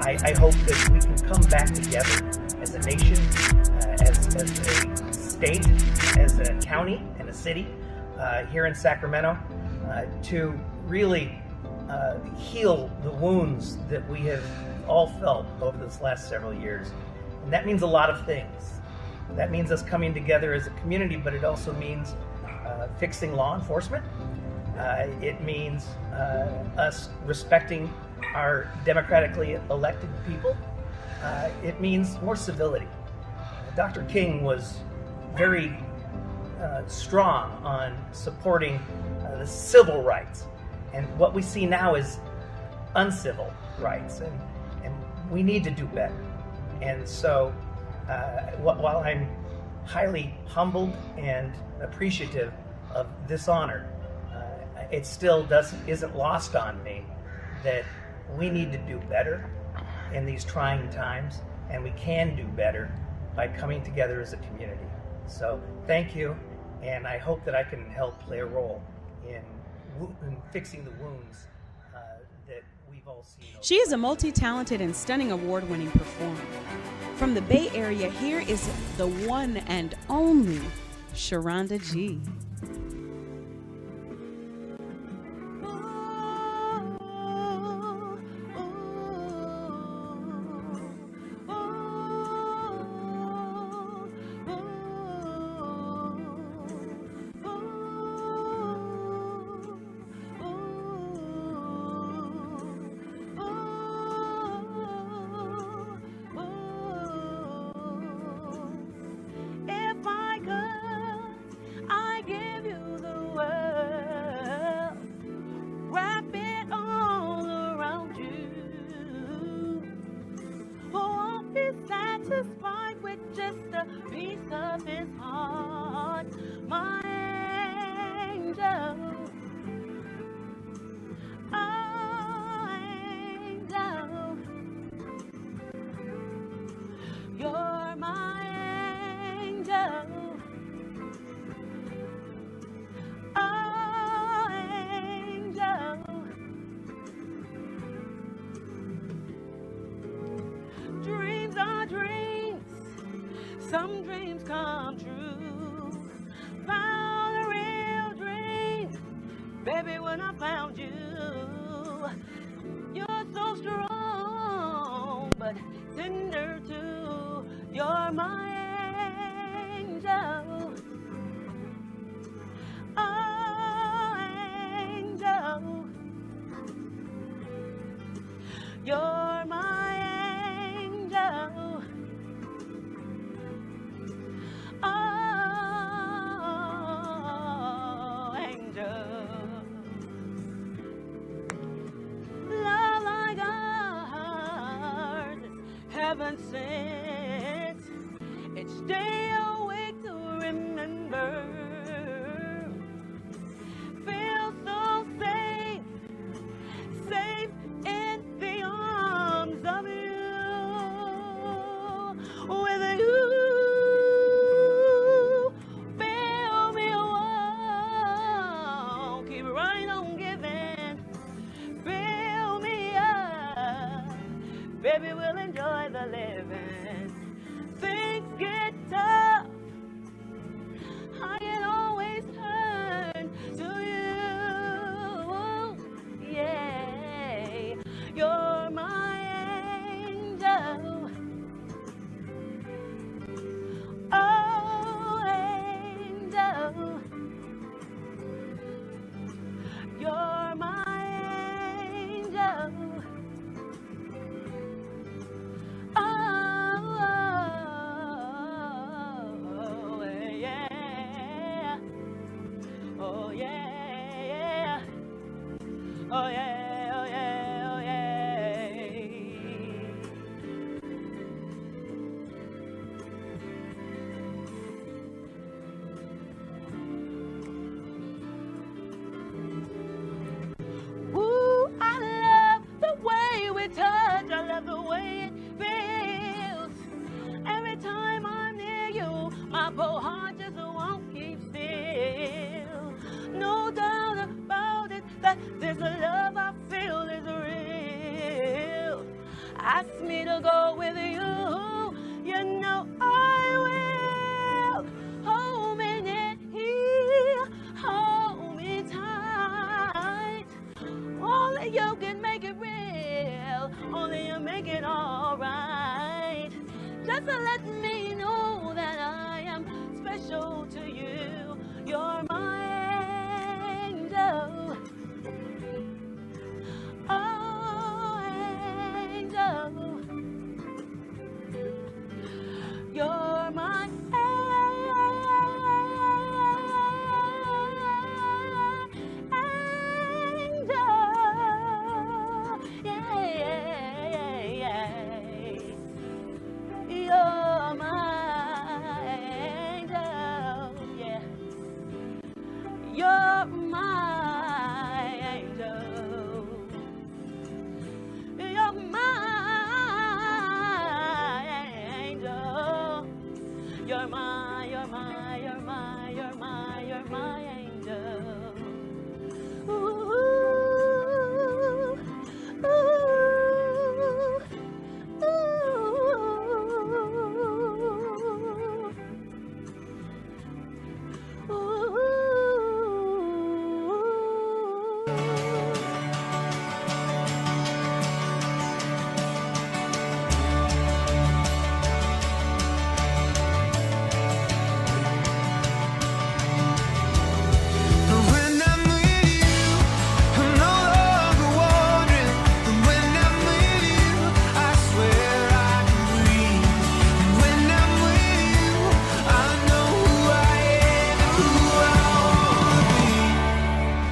I hope that we can come back together as a nation, as a state, as a county and a city here in Sacramento to really heal the wounds that we have all felt over this last several years. And that means a lot of things. That means us coming together as a community, but it also means fixing law enforcement. It means us respecting our democratically elected people. It means more civility. Dr. King was very strong on supporting the civil rights. And what we see now is uncivil rights, and we need to do better. And so while I'm highly humbled and appreciative of this honor, it still isn't lost on me that we need to do better in these trying times, and we can do better by coming together as a community. So thank you, and I hope that I can help play a role in fixing the wounds that we've all seen. She is a multi-talented and stunning award-winning performer. From the Bay Area, here is the one and only Sharonda G. Satisfied with just a piece of his heart, my angel, oh angel, you're my angel, oh angel, dreams are dreams. Some dreams come true. Found a real dream, baby, when I found you. You're so strong, but tender too. You're my angel. Oh, angel. You're my angel. Oh, angel. Love like ours is heaven sent. Each day awake to remember. Feel so safe, safe in the arms of you. With you. Baby, we'll enjoy the living. Things get tough, I can always turn to you. Yeah, you're my angel. Oh, angel. You're my angel. Oh, yeah. Oh, yeah. Oh, yeah, oh, yeah, oh, yeah. Ooh, I love the way we touch. I love the way it feels. Every time I'm near you, my poor heart just won't keep still. No doubt about it that this love I feel is real. Ask me to go with you, you know I will. Hold me near, hold me tight. Only you can make it real. Only you make it alright. Just to let me know that I am special to you. You're my angel. Oh, angel. You're my you're my angel, yeah. You're my angel. You're my angel. you're my, you're my, you're my, you're my, you're my angel. Ooh, ooh, ooh, ooh.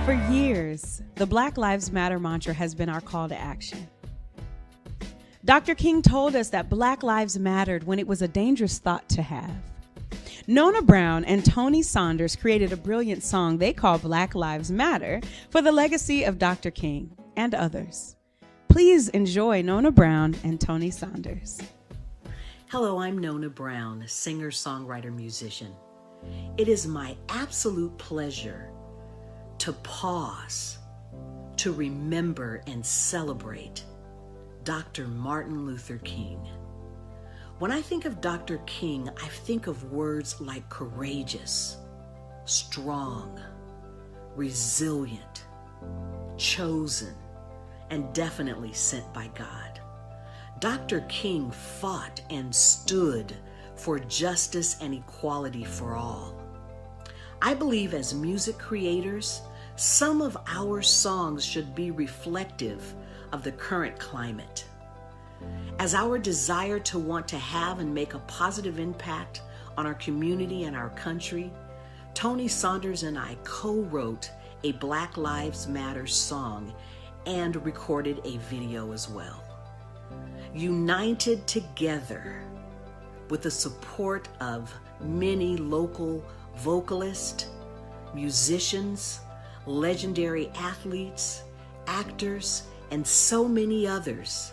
For years, the Black Lives Matter mantra has been our call to action. Dr. King told us that Black lives mattered when it was a dangerous thought to have. Nona Brown and Tony Saunders created a brilliant song they call Black Lives Matter for the legacy of Dr. King and others. Please enjoy Nona Brown and Tony Saunders. Hello, I'm Nona Brown, singer, songwriter, musician. It is my absolute pleasure to pause, to remember and celebrate Dr. Martin Luther King. When I think of Dr. King, I think of words like courageous, strong, resilient, chosen, and definitely sent by God. Dr. King fought and stood for justice and equality for all. I believe as music creators, some of our songs should be reflective of the current climate. As our desire to want to have and make a positive impact on our community and our country, Tony Saunders and I co-wrote a Black Lives Matter song and recorded a video as well. United together with the support of many local vocalists, musicians, legendary athletes, actors, and so many others,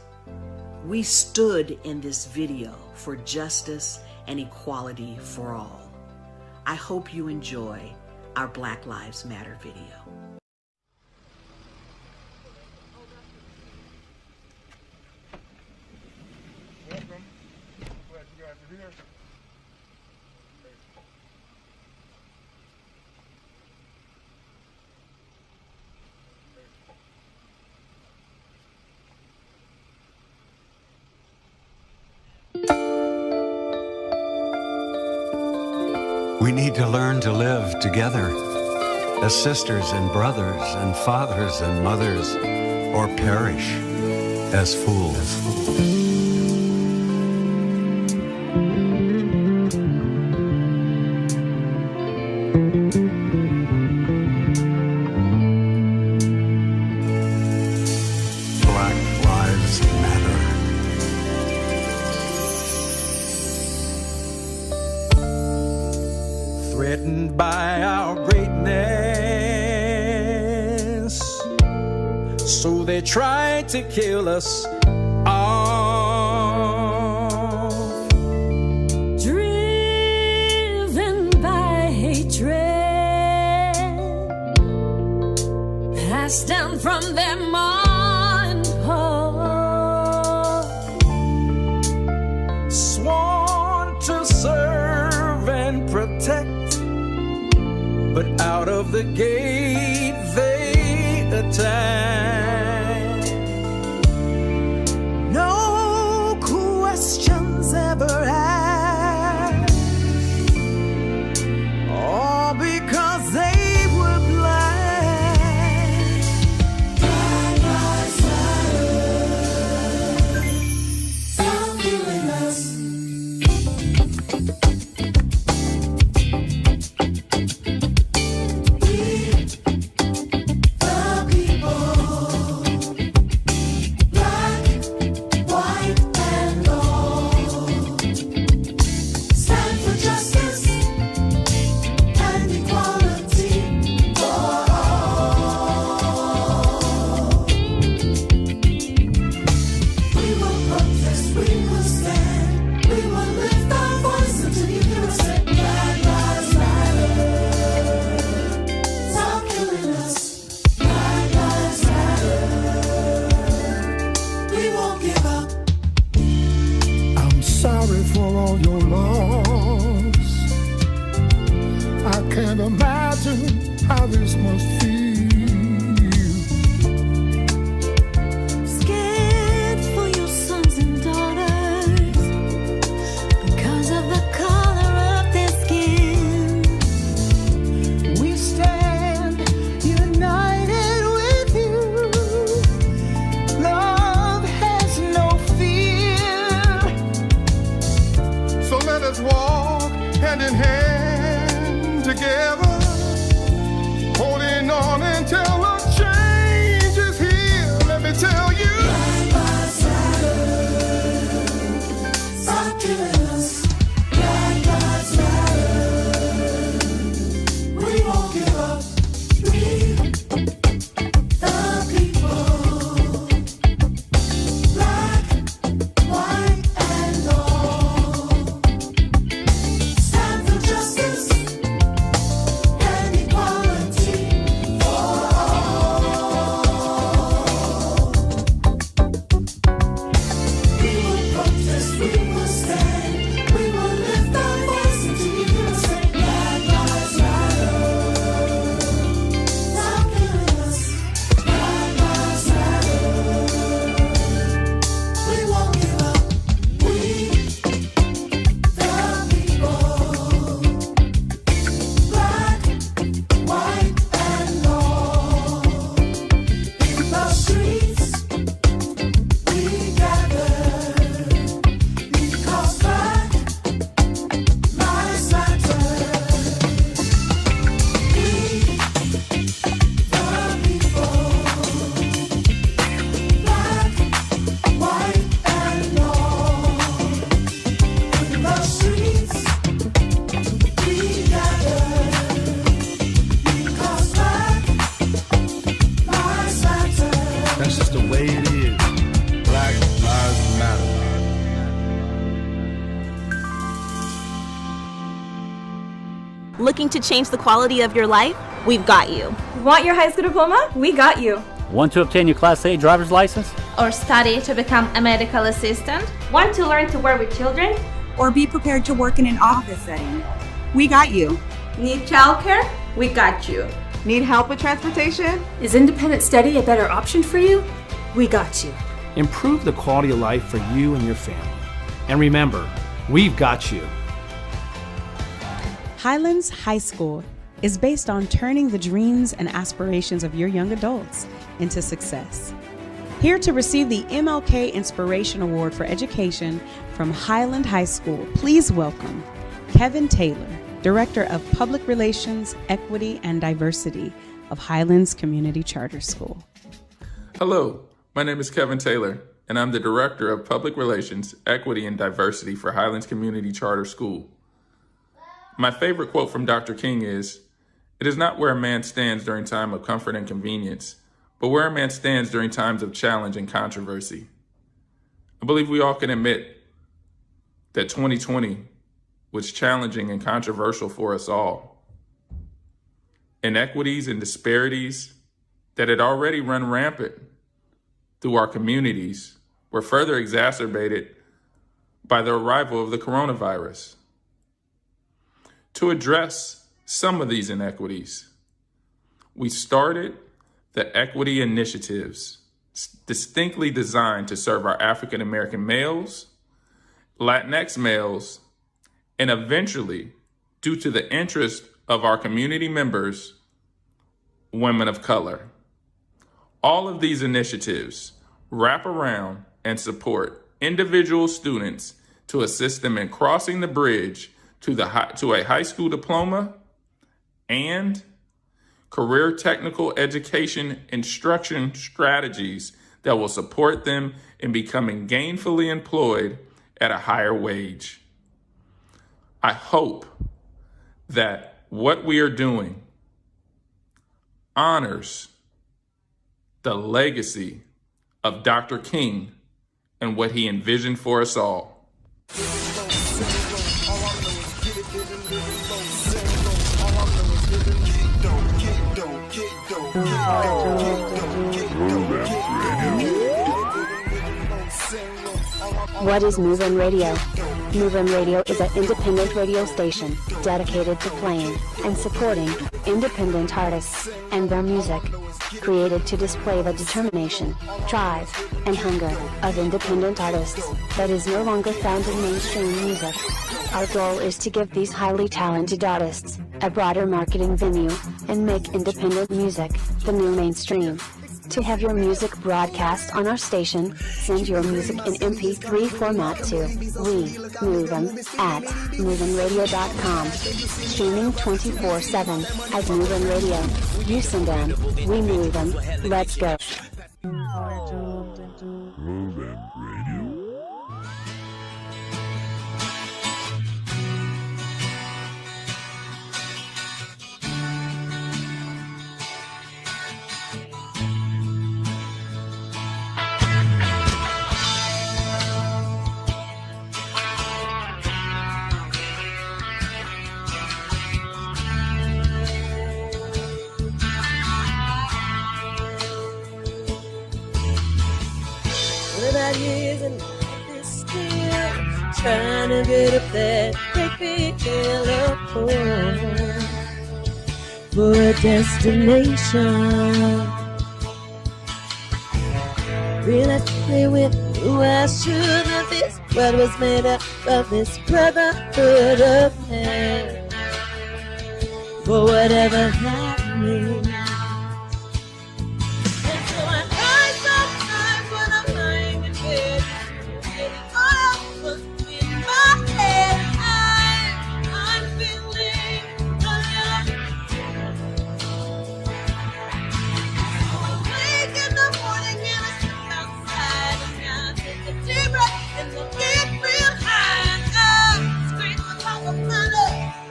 we stood in this video for justice and equality for all. I hope you enjoy our Black Lives Matter video. We need to learn to live together as sisters and brothers and fathers and mothers, or perish as fools. Black Lives Matter. Threatened by our greatness, so they tried to kill us off. Driven by hatred, passed down from their mind Sworn to serve and protect, but out of the gate they attack. No questions ever asked, all because they were black. Black Lives Matter. Stop killing us. can't imagine how this must feel. Scared for your sons and daughters because of the color of their skin. We stand united with you. Love has no fear. So let us walk hand in hand together, holding on until a change is here. Let me tell you. Black lives matter. Stop killing us. Black lives matter. We won't give up. We, the people. Black, white, and all. Stand for justice and equality for all. We will protest, we will stand, we will lift our voice into unison. Black lives matter. Stop killing us. Black lives matter. We won't give up. We, the people. Black, white, and all. In the streets we gather because Black lives matter. We, the people. Black, white, and all. In the streets we gather because Black lives matter. That's just the way it is. Black lives matter. Looking to change the quality of your life? We've got you. Want your high school diploma? We got you. Want to obtain your Class A driver's license? Or study to become a medical assistant? Want to learn to work with children? Or be prepared to work in an office setting. We got you. Need childcare? We got you. Need help with transportation? Is independent study a better option for you? We got you. Improve the quality of life for you and your family. And remember, we've got you. Highlands High School is based on turning the dreams and aspirations of your young adults into success. Here to receive the MLK Inspiration Award for Education from Highland High School, please welcome Kevin Taylor, Director of Public Relations, Equity, and Diversity of Highlands Community Charter School. Hello, my name is Kevin Taylor, and I'm the Director of Public Relations, Equity, and Diversity for Highlands Community Charter School. My favorite quote from Dr. King is, "It is not where a man stands during time of comfort and convenience, but where a man stands during times of challenge and controversy." I believe we all can admit that 2020 was challenging and controversial for us all. Inequities and disparities that had already run rampant through our communities were further exacerbated by the arrival of the coronavirus. To address some of these inequities, we started the equity initiatives distinctly designed to serve our African American males, Latinx males, and eventually, due to the interest of our community members, women of color. All of these initiatives wrap around and support individual students to assist them in crossing the bridge to a high school diploma and career technical education instruction strategies that will support them in becoming gainfully employed at a higher wage. I hope that what we are doing honors the legacy of Dr. King and what he envisioned for us all. Movem Radio. What is Movem Radio? Movem Radio is an independent radio station dedicated to playing and supporting independent artists and their music, created to display the determination, drive, and hunger of independent artists that is no longer found in mainstream music. Our goal is to give these highly talented artists a broader marketing venue and make independent music the new mainstream. To have your music broadcast on our station, send your music in MP3 format to Movem at movemradio.com. Streaming 24/7 as Movem Radio. You send them, we move them. Let's go. Movem Radio. About years and life is still trying to get up that great big hill of hope for a destination. Realistically, with who I should have this world was made up of this brotherhood of man. For whatever happened.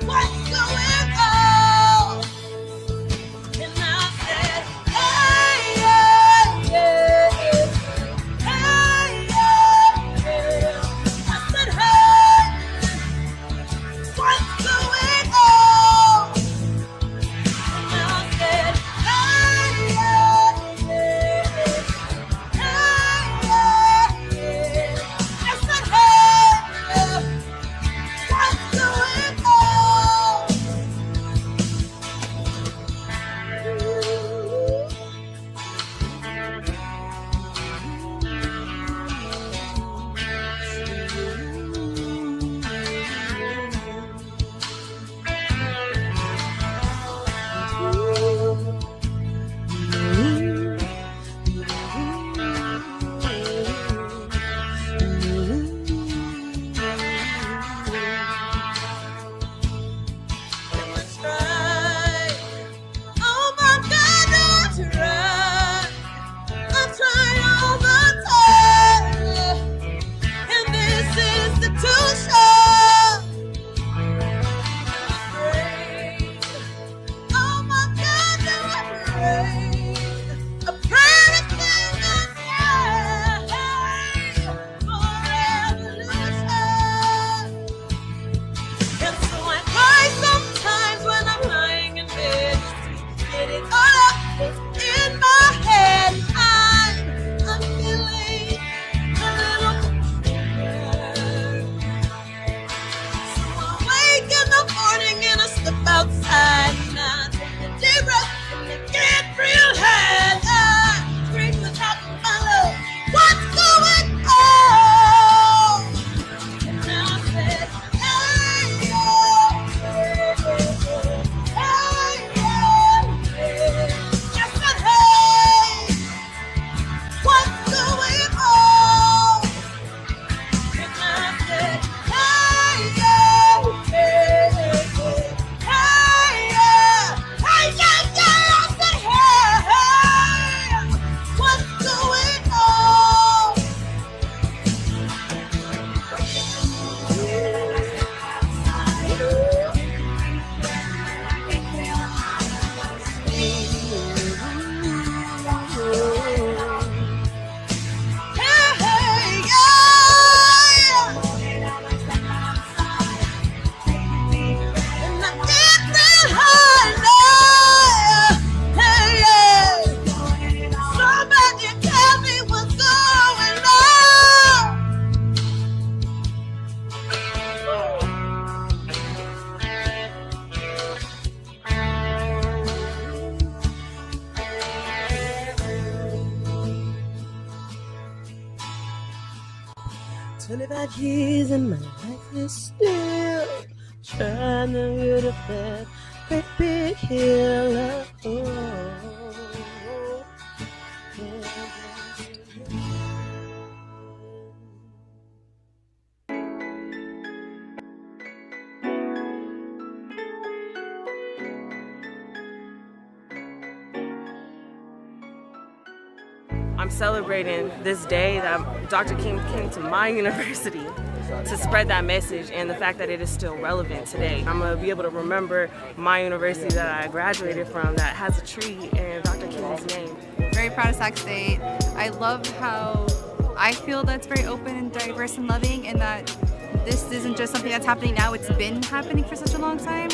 What's going on? 25 years and my life is still trying to get up that great big hill. I'm celebrating this day that Dr. King came to my university to spread that message, and the fact that it is still relevant today. I'm going to be able to remember my university that I graduated from that has a tree and Dr. King's name. Very proud of Sac State. I love how I feel that's very open and diverse and loving, and that this isn't just something that's happening now, it's been happening for such a long time.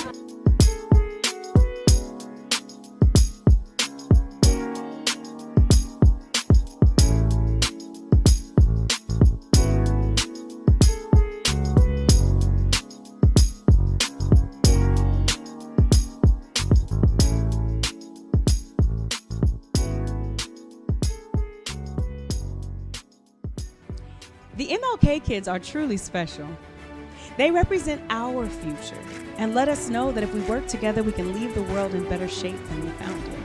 The MLK kids are truly special. They represent our future and let us know that if we work together, we can leave the world in better shape than we found it.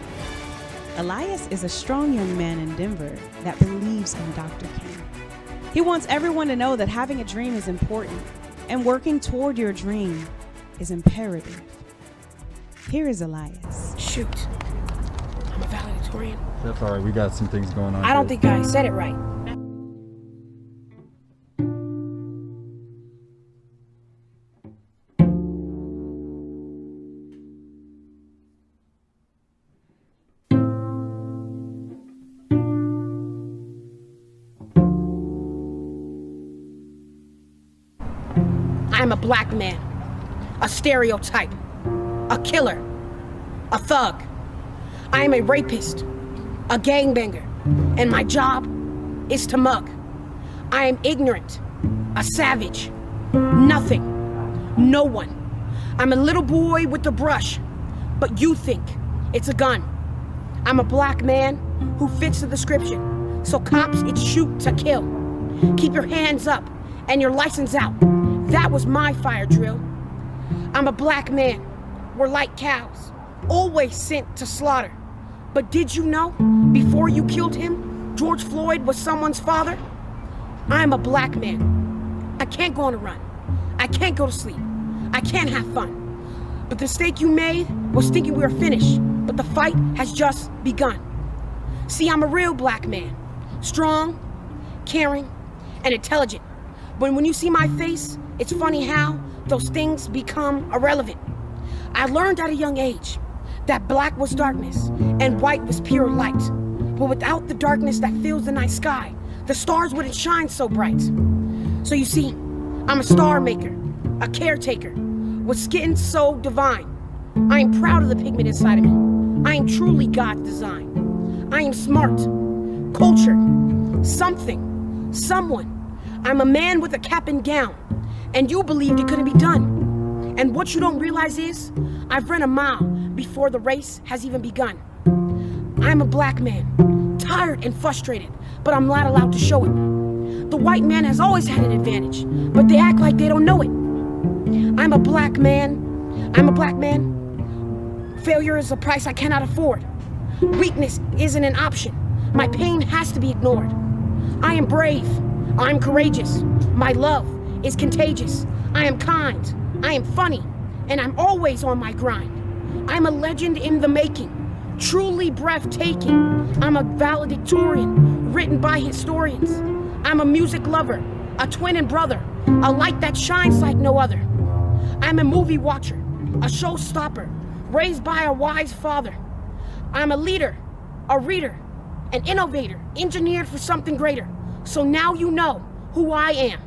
Elias is a strong young man in Denver that believes in Dr. King. He wants everyone to know that having a dream is important and working toward your dream is imperative. Here is Elias. Shoot. I'm a valedictorian. That's all right. We got some things going on. I don't think I said it right. I'm a black man, a stereotype, a killer, a thug. I am a rapist, a gangbanger, and my job is to mug. I am ignorant, a savage, nothing, no one. I'm a little boy with a brush, but you think it's a gun. I'm a black man who fits the description, so cops, it's shoot to kill. Keep your hands up and your license out. That was my fire drill. I'm a black man. We're like cows, always sent to slaughter. But did you know, before you killed him, George Floyd was someone's father? I'm a black man. I can't go on a run. I can't go to sleep. I can't have fun. But the mistake you made was thinking we were finished, but the fight has just begun. See, I'm a real black man. Strong, caring, and intelligent. But when you see my face, it's funny how those things become irrelevant. I learned at a young age that black was darkness and white was pure light. But without the darkness that fills the night sky, the stars wouldn't shine so bright. So you see, I'm a star maker, a caretaker, with skin so divine. I am proud of the pigment inside of me. I am truly God's design. I am smart, cultured, something, someone. I'm a man with a cap and gown, and you believed it couldn't be done. And what you don't realize is, I've run a mile before the race has even begun. I'm a black man, tired and frustrated, but I'm not allowed to show it. The white man has always had an advantage, but they act like they don't know it. I'm a black man. I'm a black man. Failure is a price I cannot afford. Weakness isn't an option. My pain has to be ignored. I am brave. I'm courageous. My love is contagious. I am kind. I am funny. And I'm always on my grind. I'm a legend in the making. Truly breathtaking. I'm a valedictorian written by historians. I'm a music lover, a twin and brother, a light that shines like no other. I'm a movie watcher, a showstopper, raised by a wise father. I'm a leader, a reader, an innovator, engineered for something greater. So now you know who I am.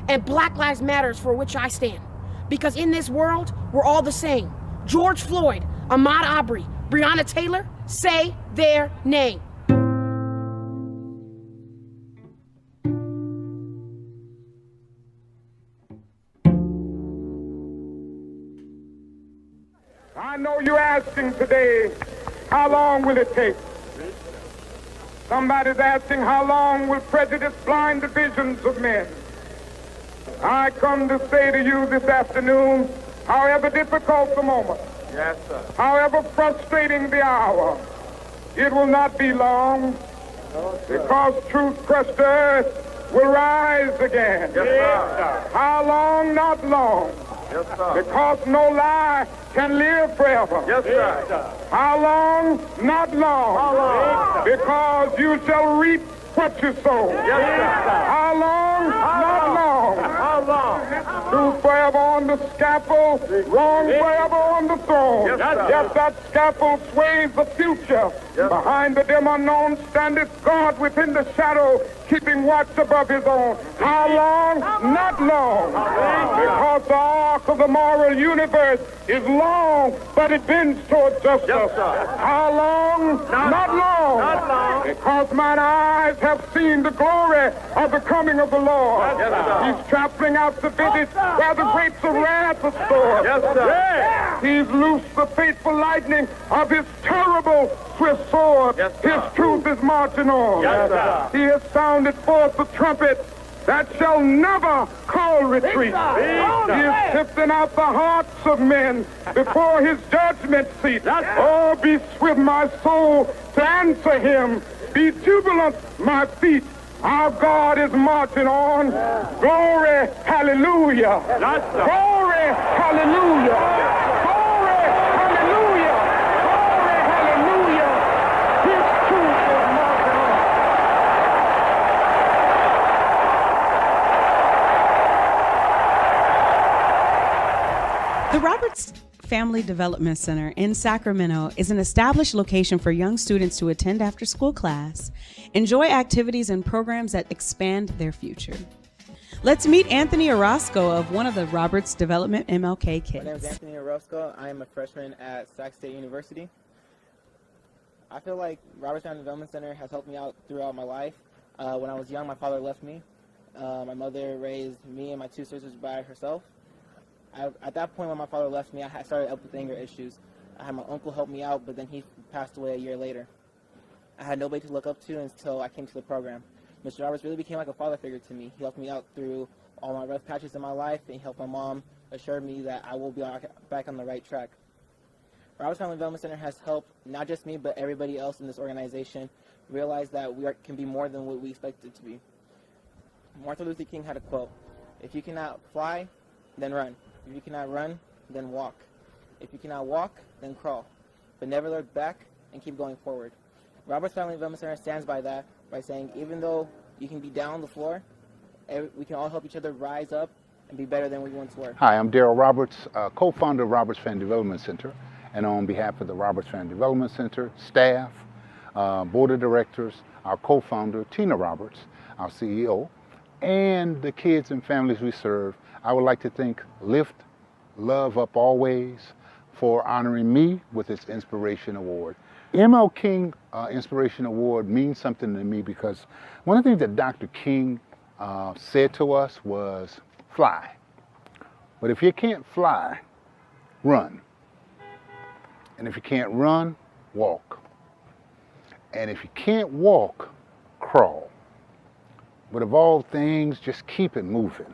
And Black Lives Matter, for which I stand. Because in this world, we're all the same. George Floyd, Ahmaud Arbery, Breonna Taylor, say their name. I know you're asking today, how long will it take? Somebody's asking, how long will prejudice blind the visions of men? I come to say to you this afternoon, however difficult the moment, Yes, sir. however frustrating the hour, it will not be long, because truth crushed earth will rise again. Yes, sir. How long? Not long. Yes, sir. Because no lie can live forever. Yes, sir. How long? Not long. How long? Because you shall reap what you sow. Yes, sir. How long? Not long. How long? Truth forever on the scaffold, wrong forever on the throne. Yes, sir. Yes, that scaffold sways the future. Yes. Behind the dim unknown standeth God within the shadow, keeping watch above his own. How long? Not long. Because the arc of the moral universe is long, but it bends toward justice. Yes, sir. How long? Not long. Not long. Because mine eyes have seen the glory of the coming of the Lord. Yes, sir. He's trampling out the vintage where the grapes of wrath are stored. Yes, sir. He's loosed the fateful lightning of his terrible swift sword. Yes, sir. His truth is marching on. Yes, sir. He has sounded forth the trumpet that shall never call retreat. He is sifting out the hearts of men before his judgment seat. Oh, be swift, my soul, to answer him. Be jubilant, my feet. Our God is marching on. Glory, hallelujah. Glory, hallelujah. Glory, hallelujah. Glory, hallelujah. His truth is marching on. The Roberts Family Development Center in Sacramento is an established location for young students to attend after-school class, enjoy activities and programs that expand their future. Let's meet Anthony Orozco of one of the Roberts Development MLK kids. My name is Anthony Orozco. I am a freshman at Sac State University. I feel like Roberts Family Development Center has helped me out throughout my life. When I was young, my father left me. My mother raised me and my two sisters by herself. At that point when my father left me, I started up with anger issues. I had my uncle help me out, but then he passed away a year later. I had nobody to look up to until I came to the program. Mr. Roberts really became like a father figure to me. He helped me out through all my rough patches in my life, and he helped my mom assure me that I will be back on the right track. Roberts Family Development Center has helped not just me, but everybody else in this organization realize that we can be more than what we expected to be. Martin Luther King had a quote: "If you cannot fly, then run. If you cannot run, then walk. If you cannot walk, then crawl. But never look back and keep going forward." Roberts Family Development Center stands by that by saying even though you can be down on the floor, we can all help each other rise up and be better than we once were. Hi, I'm Daryl Roberts, co-founder of Roberts Family Development Center. And on behalf of the Roberts Family Development Center staff, board of directors, our co-founder, Tina Roberts, our CEO, and the kids and families we serve, I would like to thank Lift Love Up Always for honoring me with its Inspiration Award. ML King Inspiration Award means something to me because one of the things that Dr. King said to us was fly. But if you can't fly, run. And if you can't run, walk. And if you can't walk, crawl. But of all things, just keep it moving.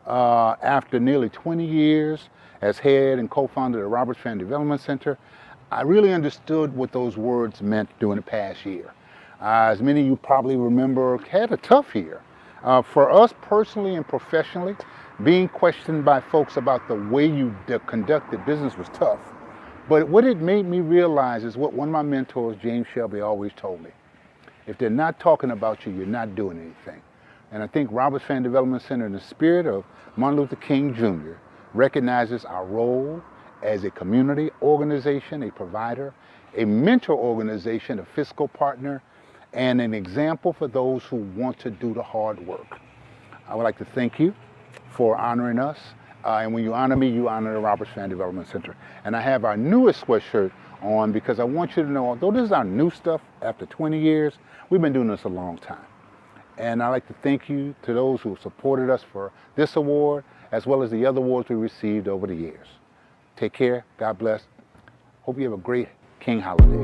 After nearly 20 years as head and co-founder of the Roberts Family Development Center, I really understood what those words meant during the past year. As many of you probably remember, had a tough year. For us personally and professionally, being questioned by folks about the way you conducted business was tough. But what it made me realize is what one of my mentors, James Shelby, always told me. If they're not talking about you, you're not doing anything. And I think Roberts Family Development Center, in the spirit of Martin Luther King Jr., recognizes our role as a community organization, a provider, a mentor organization, a fiscal partner, and an example for those who want to do the hard work. I would like to thank you for honoring us. And when you honor me, you honor the Roberts Family Development Center. And I have our newest sweatshirt on because I want you to know, although this is our new stuff after 20 years, we've been doing this a long time. And I'd like to thank you to those who supported us for this award, as well as the other awards we received over the years. Take care. God bless. Hope you have a great King holiday.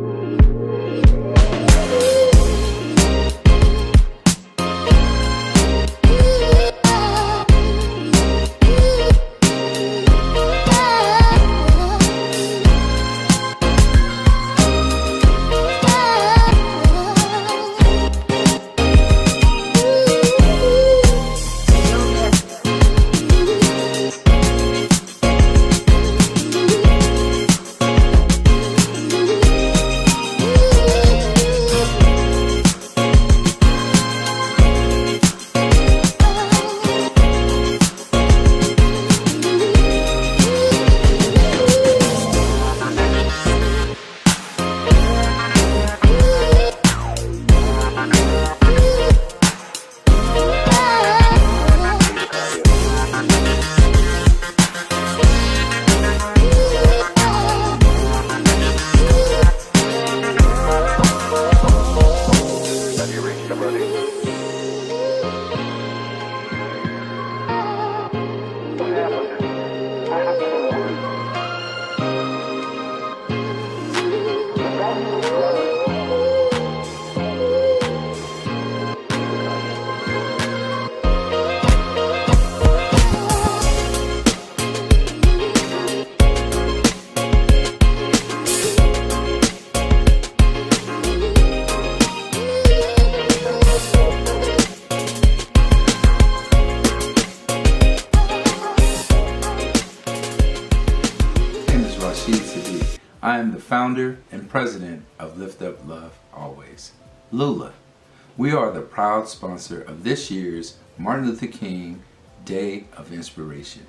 Rashid Sadiq. I am the founder and president of Lift Up Love Always. Lula. We are the proud sponsor of this year's Martin Luther King Day of Inspiration.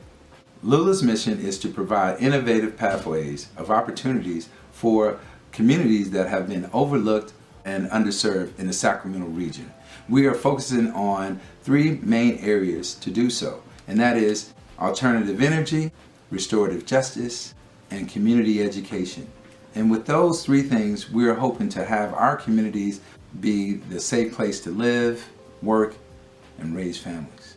Lula's mission is to provide innovative pathways of opportunities for communities that have been overlooked and underserved in the Sacramento region. We are focusing on 3 main areas to do so, and that is alternative energy, restorative justice, and community education. And with those 3 things, we are hoping to have our communities be the safe place to live, work, and raise families.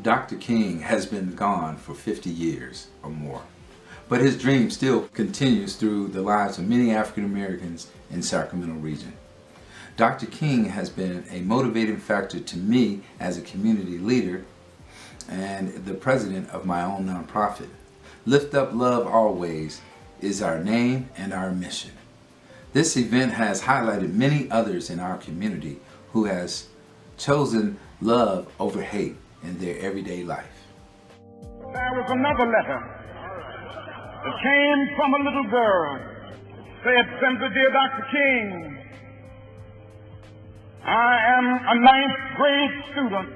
Dr. King has been gone for 50 years or more, but his dream still continues through the lives of many African Americans in the Sacramento region. Dr. King has been a motivating factor to me as a community leader and the president of my own nonprofit. Lift Up Love Always is our name and our mission. This event has highlighted many others in our community who has chosen love over hate in their everyday life. There was another letter that came from a little girl. Said simply, "Dear Dr. King, I am a 9th grade student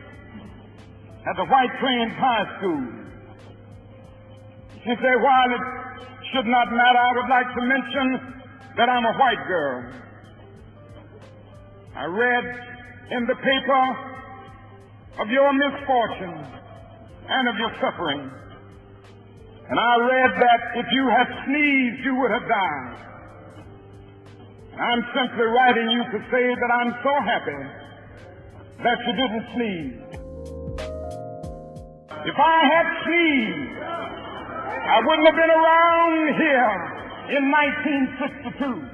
at the White Plains High School." She said, "While it should not matter, I would like to mention that I'm a white girl. I read in the paper of your misfortune and of your suffering. And I read that if you had sneezed, you would have died. And I'm simply writing you to say that I'm so happy that you didn't sneeze. If I had sneezed, I wouldn't have been around here in 1962.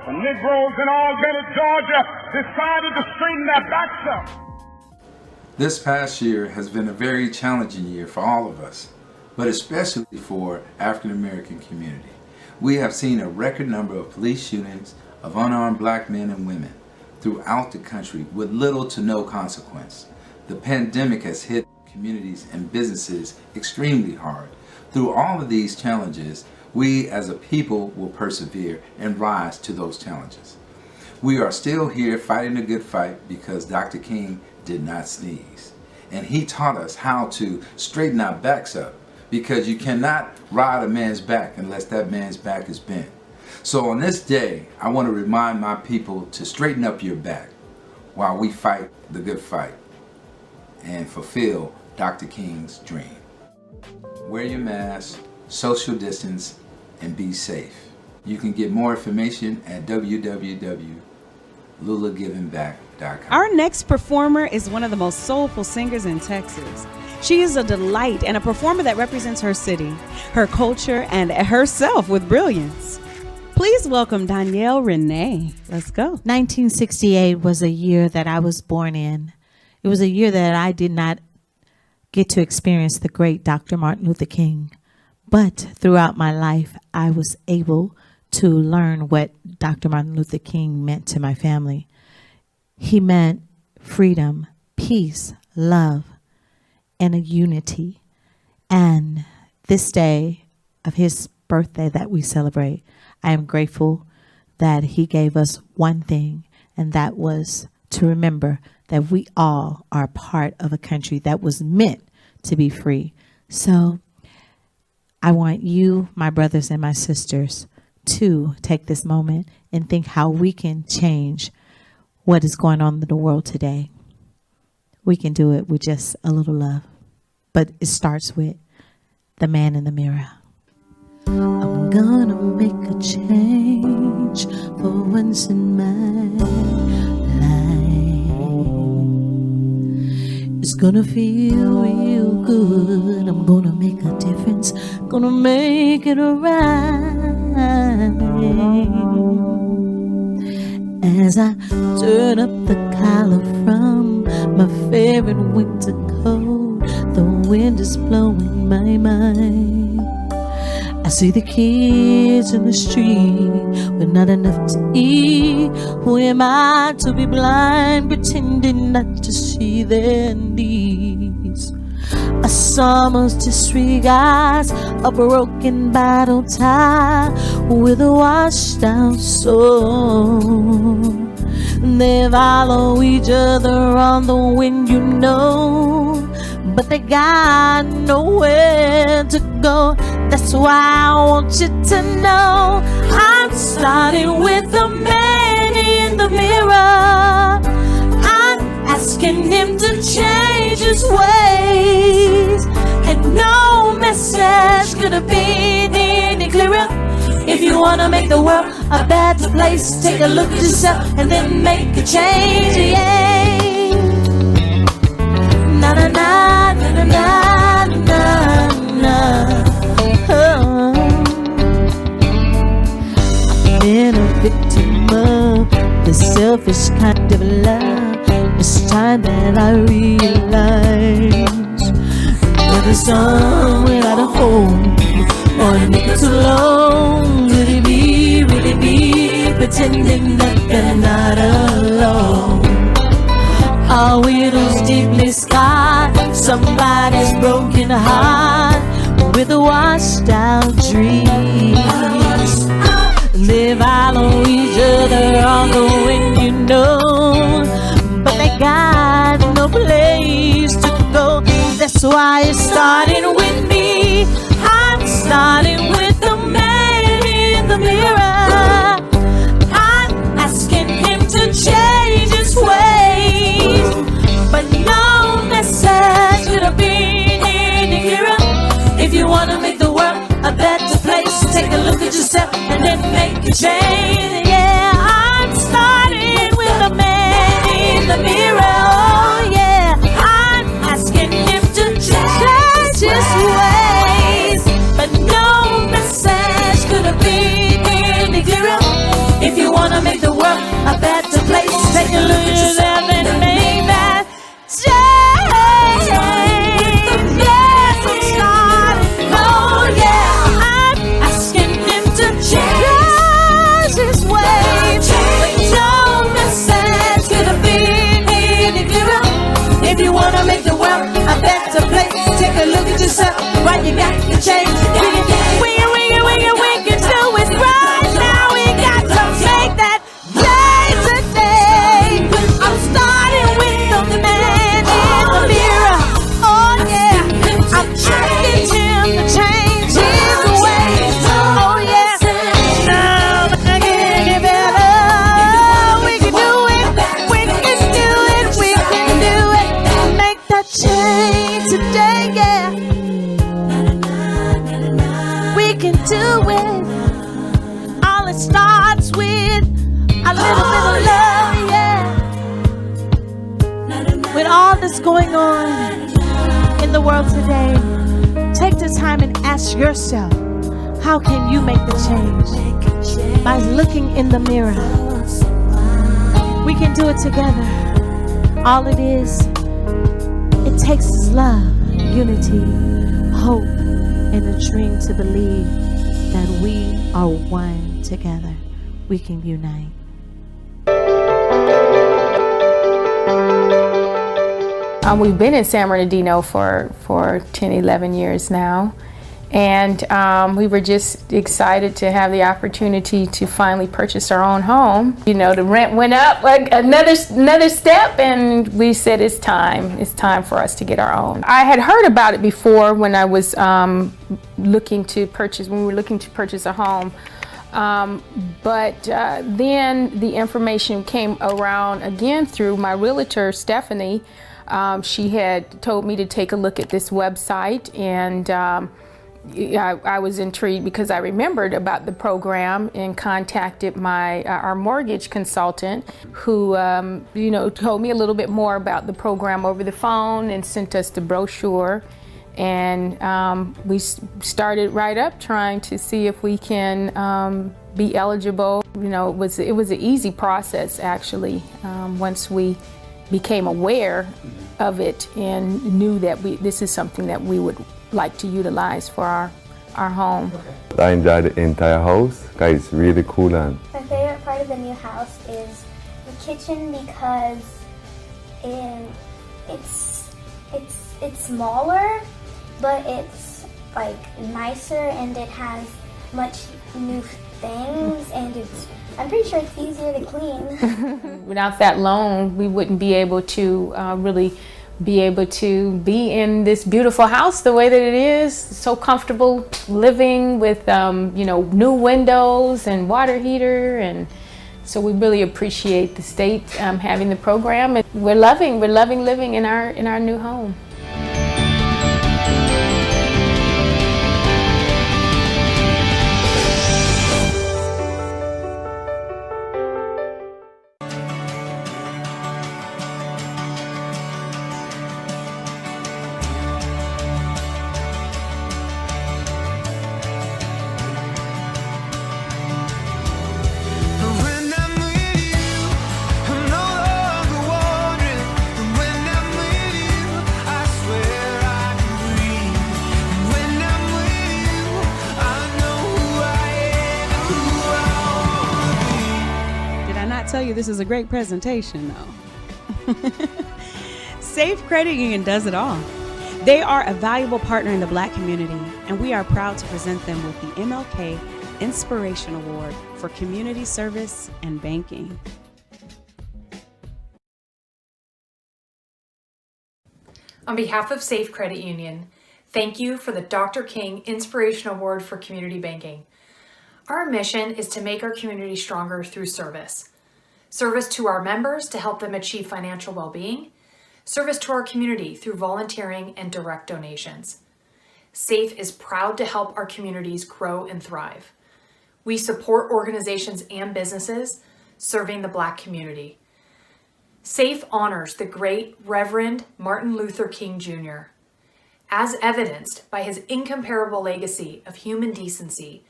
The Negroes in Albany, Georgia decided to straighten their backs up." This past year has been a very challenging year for all of us, but especially for African American community. We have seen a record number of police shootings of unarmed black men and women throughout the country with little to no consequence. The pandemic has hit communities and businesses extremely hard. Through all of these challenges, we as a people will persevere and rise to those challenges. We are still here fighting a good fight because Dr. King did not sneeze. And he taught us how to straighten our backs up, because you cannot ride a man's back unless that man's back is bent. So on this day, I want to remind my people to straighten up your back while we fight the good fight and fulfill Dr. King's dream. Wear your mask, social distance, and be safe. You can get more information at www.lulagivingback.com. Our next performer is one of the most soulful singers in Texas. She is a delight and a performer that represents her city, her culture, and herself with brilliance. Please welcome Danielle Renee. Let's go. 1968 was a year that I was born in. It was a year that I did not get to experience the great Dr. Martin Luther King. But throughout my life, I was able to learn what Dr. Martin Luther King meant to my family. He meant freedom, peace, love, and a unity. And this day of his birthday that we celebrate, I am grateful that he gave us one thing, and that was to remember that we all are part of a country that was meant to be free. So I want you, my brothers and my sisters, to take this moment and think how we can change what is going on in the world today. We can do it with just a little love. But it starts with the man in the mirror. I'm gonna make a change for once in my life. It's gonna feel real good. I'm gonna make a difference. Gonna make it right. As I turn up the collar from my favorite winter coat, the wind is blowing my mind. I see the kids in the street with not enough to eat. Who am I to be blind, pretending not to see their needs? a summer's disregards, a broken battle tie with a washed out soul. They follow each other on the wind, you know, but they got nowhere to go. That's why I want you to know I'm starting with the man in the mirror. I'm asking him to change his ways, and no message could have been any clearer. If you wanna make the world a better place, take a look at yourself and then make a change. Yeah. Na na na na na na na. Oh. I've been a victim of the selfish kind of love. It's time that I realize that the sun without a home or a nickel too long. Really be pretending that they're not alone. Our widows deeply scarred, somebody's broken heart with a washed out dream. They follow each other on the wind, you know, but they got no place to go. That's why it's starting with me. I'm starting with the man in the mirror. I'm asking him to change his ways, but no message could have been any clearer. If you wanna make the world a better place, take a look at yourself and then make a change. Yeah, I'm starting with the man in the mirror. Oh yeah, I'm asking him to change his ways, but no message could have been any clearer. If you wanna make the world a better place, take a look at yourself and make that change. Yes, I'm starting. Oh yeah, I'm asking him to change his ways, but no message could have been any clearer. If you wanna make the world a better place, take a look at yourself. Right, you got to change. We can do it right now. We got to make that change today. I'm starting with the man in the mirror. Oh yeah, I'm asking him to change his ways. Oh yeah, now I can get better. We can do it. We can do it. We can do it. Make that change today. Yeah. We can do it. All it starts with a little bit of love, yeah. With all that's going on in the world today, take the time and ask yourself, how can you make the change? By looking in the mirror. We can do it together. All it is, it takes is love, unity, hope, and a dream to believe that we are one together. We can unite. We've been in San Bernardino for 10, 11 years now. And we were just excited to have the opportunity to finally purchase our own home. You know, the rent went up like another step, and we said it's time for us to get our own. I had heard about it before when I was looking to purchase a home. But then the information came around again through my realtor, Stephanie. She had told me to take a look at this website, and I was intrigued because I remembered about the program and contacted our mortgage consultant, who told me a little bit more about the program over the phone and sent us the brochure. And we started right up trying to see if we can be eligible. You know, it was an easy process actually. Once we became aware of it and knew that this is something that we would like to utilize for our home. I enjoyed the entire house. It's really cool. And my favorite part of the new house is the kitchen because it's it's smaller, but it's like nicer and it has much new things, and I'm pretty sure it's easier to clean. Without that loan, we wouldn't be able to really be in this beautiful house the way that it is. So comfortable living with new windows and water heater, and so we really appreciate the state having the program. And we're loving living in our new home. Tell you this is a great presentation though. Safe Credit Union does it all. They are a valuable partner in the Black community, and we are proud to present them with the MLK Inspiration Award for Community Service and Banking. On behalf of Safe Credit Union, thank you for the Dr. King Inspiration Award for Community Banking. Our mission is to make our community stronger through service. Service to our members to help them achieve financial well-being, service to our community through volunteering and direct donations. SAFE is proud to help our communities grow and thrive. We support organizations and businesses serving the Black community. SAFE honors the great Reverend Martin Luther King Jr. As evidenced by his incomparable legacy of human decency,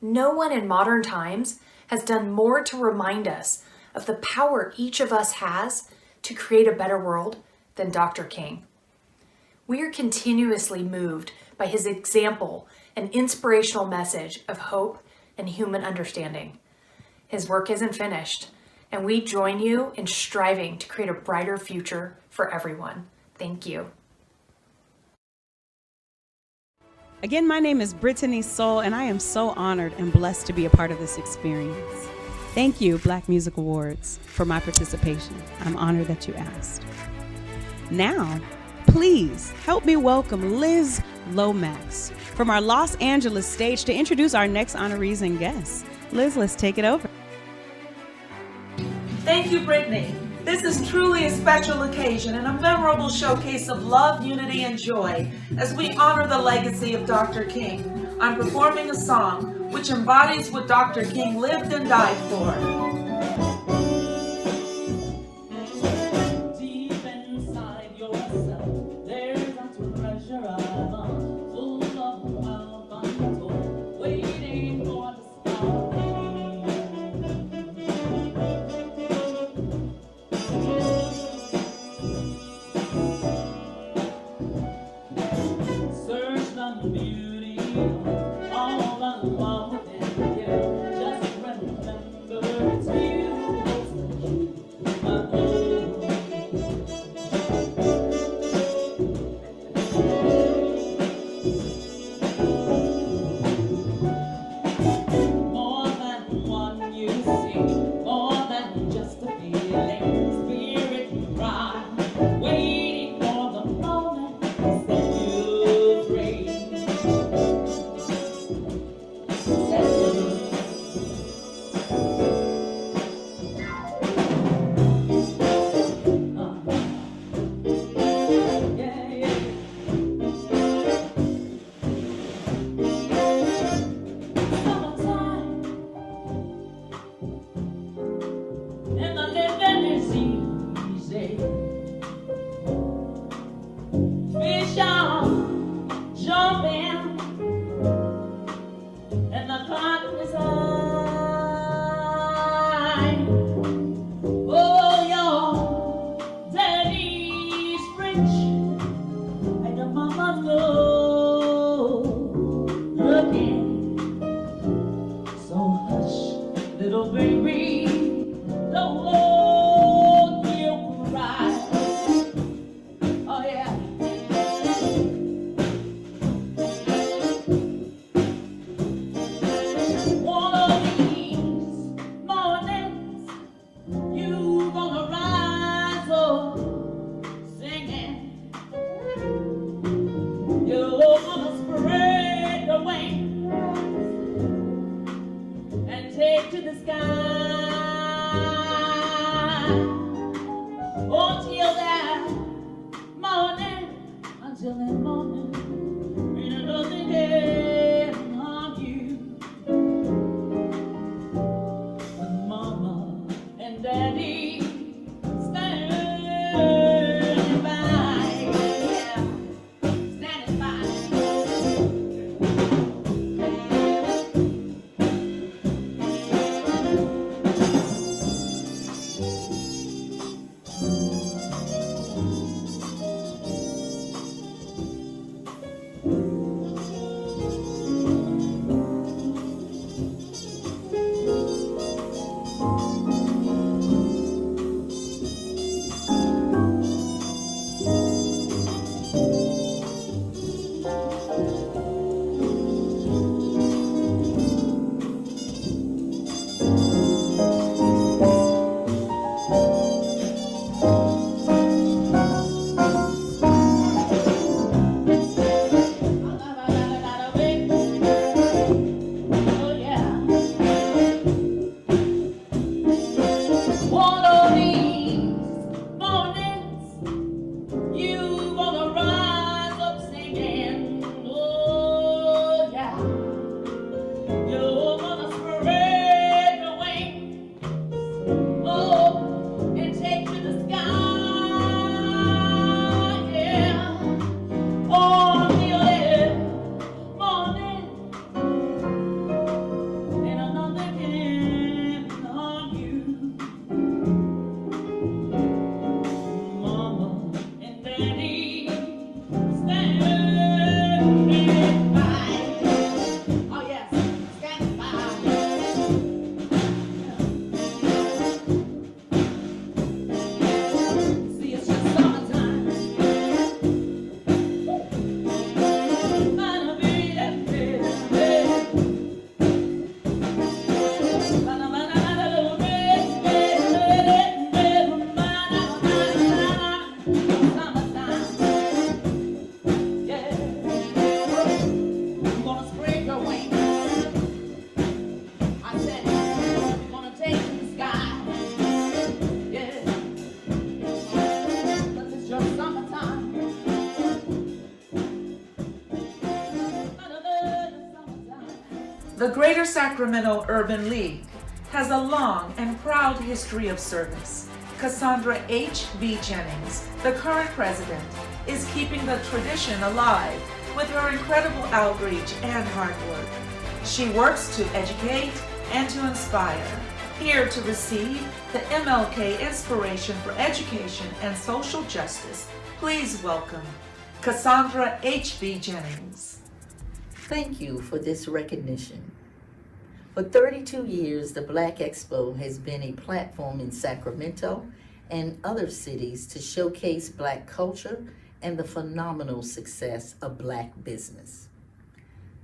no one in modern times has done more to remind us of the power each of us has to create a better world than Dr. King. We are continuously moved by his example and inspirational message of hope and human understanding. His work isn't finished, and we join you in striving to create a brighter future for everyone. Thank you. Again, my name is Brittany Soul, and I am so honored and blessed to be a part of this experience. Thank you, Black Music Awards, for my participation. I'm honored that you asked. Now, please help me welcome Liz Lomax from our Los Angeles stage to introduce our next honorees and guests. Liz, let's take it over. Thank you, Brittany. This is truly a special occasion and a memorable showcase of love, unity, and joy as we honor the legacy of Dr. King. I'm performing a song which embodies what Dr. King lived and died for. Deep inside yourself, there's a treasure full of wealth untold, waiting for search the beauty of all the love within you. Just remember it's you. More than one you see, more than just a feeling. Spirit can cry, waiting for the moment to set you free. And the living is easy. Fish on, jump in, and the climb take to the sky. Until that morning, until that morning, ain't nothing can harm you. But Mama and Daddy stand by, yeah, standing by. One of these mornings, you gonna rise up singing, oh yeah. You're gonna spread your wings, oh, and take to the sky, yeah. On the early morning, and another can harm you. Mama and Daddy standing by. Oh yes, standing by. See, it's just summertime. Gonna be happy. You're gonna spread your wings. I said, you're gonna take to the sky. Yeah. 'Cause it's just summertime. The Greater Sacramento Urban League has a long and proud history of service. Cassandra H.B. Jennings, the current president, is keeping the tradition alive with her incredible outreach and hard work. She works to educate and to inspire. Here to receive the MLK Inspiration for Education and Social Justice, please welcome Cassandra H.B. Jennings. Thank you for this recognition. For 32 years, the Black Expo has been a platform in Sacramento and other cities to showcase Black culture and the phenomenal success of Black business.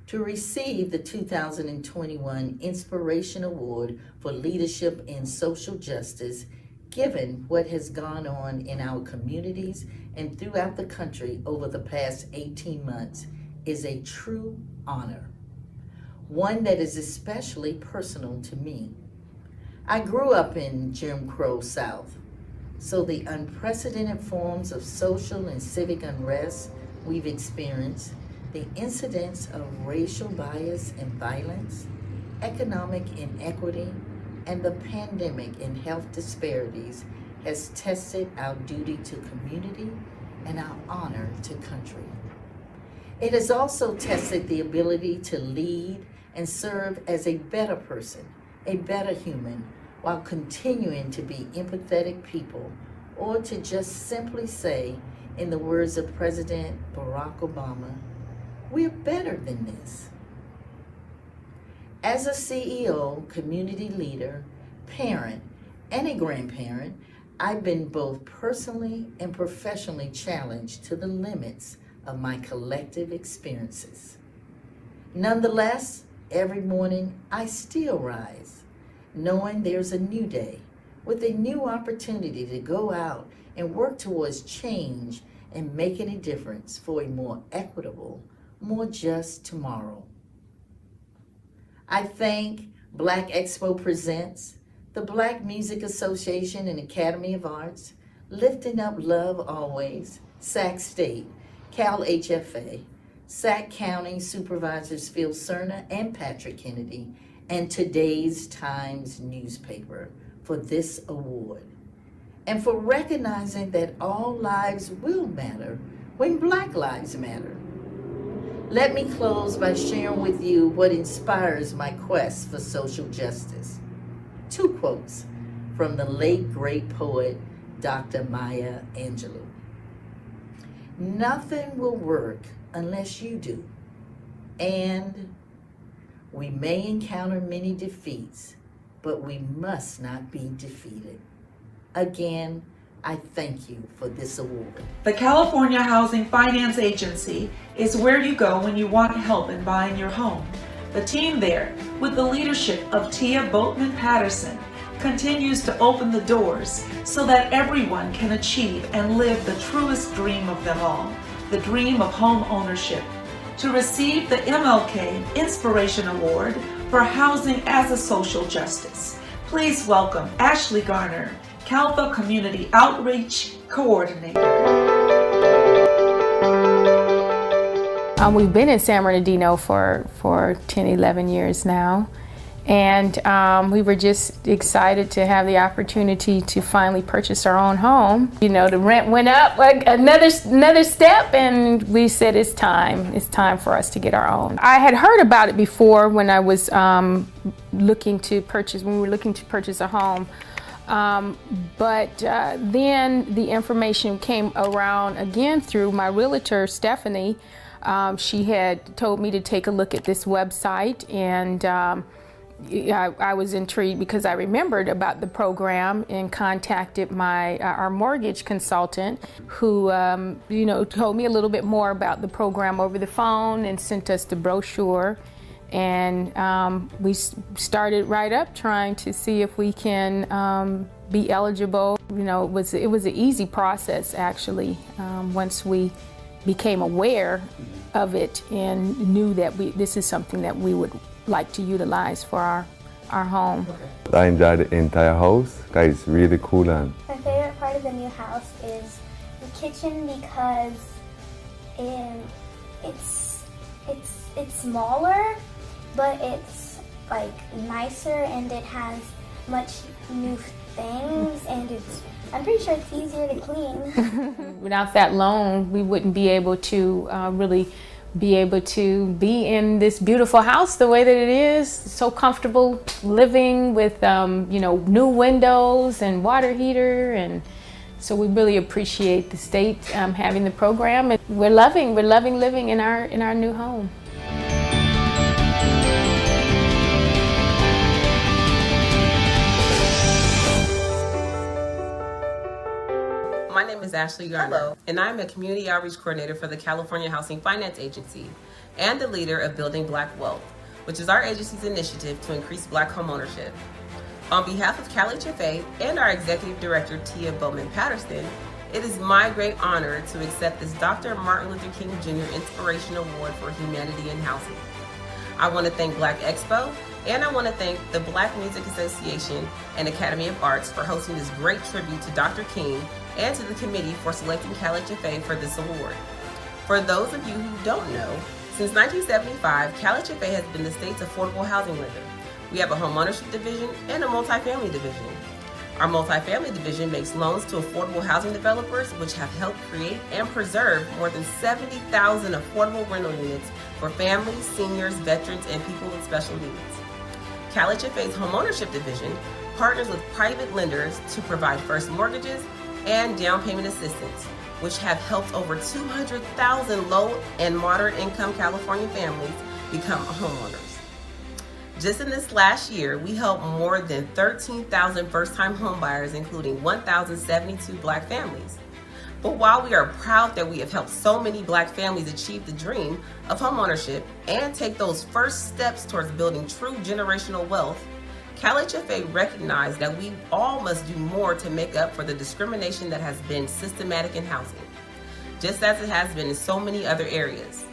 To receive the 2021 Inspiration Award for Leadership in Social Justice, given what has gone on in our communities and throughout the country over the past 18 months, is a true honor, one that is especially personal to me. I grew up in Jim Crow South, so the unprecedented forms of social and civic unrest we've experienced, the incidents of racial bias and violence, economic inequity, and the pandemic and health disparities has tested our duty to community and our honor to country. It has also tested the ability to lead and serve as a better person, a better human, while continuing to be empathetic people, or to just simply say, in the words of President Barack Obama, we're better than this. As a CEO, community leader, parent, and a grandparent, I've been both personally and professionally challenged to the limits of my collective experiences. Nonetheless, every morning I still rise, knowing there's a new day with a new opportunity to go out and work towards change and making a difference for a more equitable, more just tomorrow. I thank Black Expo presents the Black Music Association and Academy of Arts, Lifting Up Love Always, Sac State, Cal HFA, Sac County Supervisors Phil Cerna and Patrick Kennedy, and today's Times newspaper for this award, and for recognizing that all lives will matter when Black lives matter. Let me close by sharing with you what inspires my quest for social justice. 2 quotes from the late great poet, Dr. Maya Angelou. Nothing will work unless you do, and we may encounter many defeats, but we must not be defeated. Again, I thank you for this award. The California Housing Finance Agency is where you go when you want help in buying your home. The team there, with the leadership of Tia Boatman Patterson, continues to open the doors so that everyone can achieve and live the truest dream of them all, the dream of home ownership. To receive the MLK Inspiration Award for Housing as a Social Justice, please welcome Ashley Garner, Calva Community Outreach Coordinator. We've been in San Bernardino for 10, 11 years now. And we were just excited to have the opportunity to finally purchase our own home. You know, the rent went up like another step, and we said it's time for us to get our own. I had heard about it before when I was looking to purchase a home. But then the information came around again through my realtor, Stephanie. She had told me to take a look at this website, and I was intrigued because I remembered about the program and contacted our mortgage consultant, who told me a little bit more about the program over the phone and sent us the brochure. And we started right up trying to see if we can be eligible. You know, it was an easy process actually. Once we became aware of it and knew that this is something that we would like to utilize for our home. I enjoyed the entire house. Guys, it's really cool. And my favorite part of the new house is the kitchen because it's smaller, but it's like nicer, and it has much new things, and I'm pretty sure it's easier to clean. Without that loan, we wouldn't be able to really be able to be in this beautiful house the way that it is. So comfortable living with new windows and water heater, and so we really appreciate the state having the program. And we're loving living in our new home. My name is Ashley Garner, and I'm a Community Outreach Coordinator for the California Housing Finance Agency and the leader of Building Black Wealth, which is our agency's initiative to increase Black home ownership. On behalf of Cal HFA and our Executive Director, Tia Boatman Patterson, it is my great honor to accept this Dr. Martin Luther King Jr. Inspiration Award for Humanity in Housing. I want to thank Black Expo, and I want to thank the Black Music Association and Academy of Arts for hosting this great tribute to Dr. King, and to the committee for selecting Cal HFA for this award. For those of you who don't know, since 1975, Cal HFA has been the state's affordable housing lender. We have a homeownership division and a multifamily division. Our multifamily division makes loans to affordable housing developers, which have helped create and preserve more than 70,000 affordable rental units for families, seniors, veterans, and people with special needs. Cal HFA's homeownership division partners with private lenders to provide first mortgages and down payment assistance, which have helped over 200,000 low and moderate income California families become homeowners. Just in this last year, we helped more than 13,000 first-time homebuyers, including 1,072 Black families. But while we are proud that we have helped so many Black families achieve the dream of homeownership and take those first steps towards building true generational wealth, Cal HFA recognized that we all must do more to make up for the discrimination that has been systematic in housing, just as it has been in so many other areas.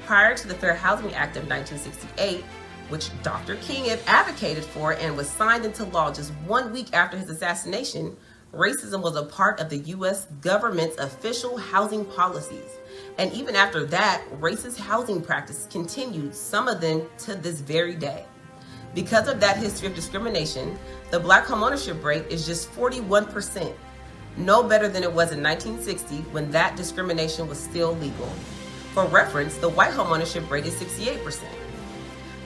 Prior to the Fair Housing Act of 1968, which Dr. King had advocated for and was signed into law just 1 week after his assassination, racism was a part of the U.S. government's official housing policies. And even after that, racist housing practices continued, some of them to this very day. Because of that history of discrimination, the Black homeownership rate is just 41%, no better than it was in 1960 when that discrimination was still legal. For reference, the white homeownership rate is 68%.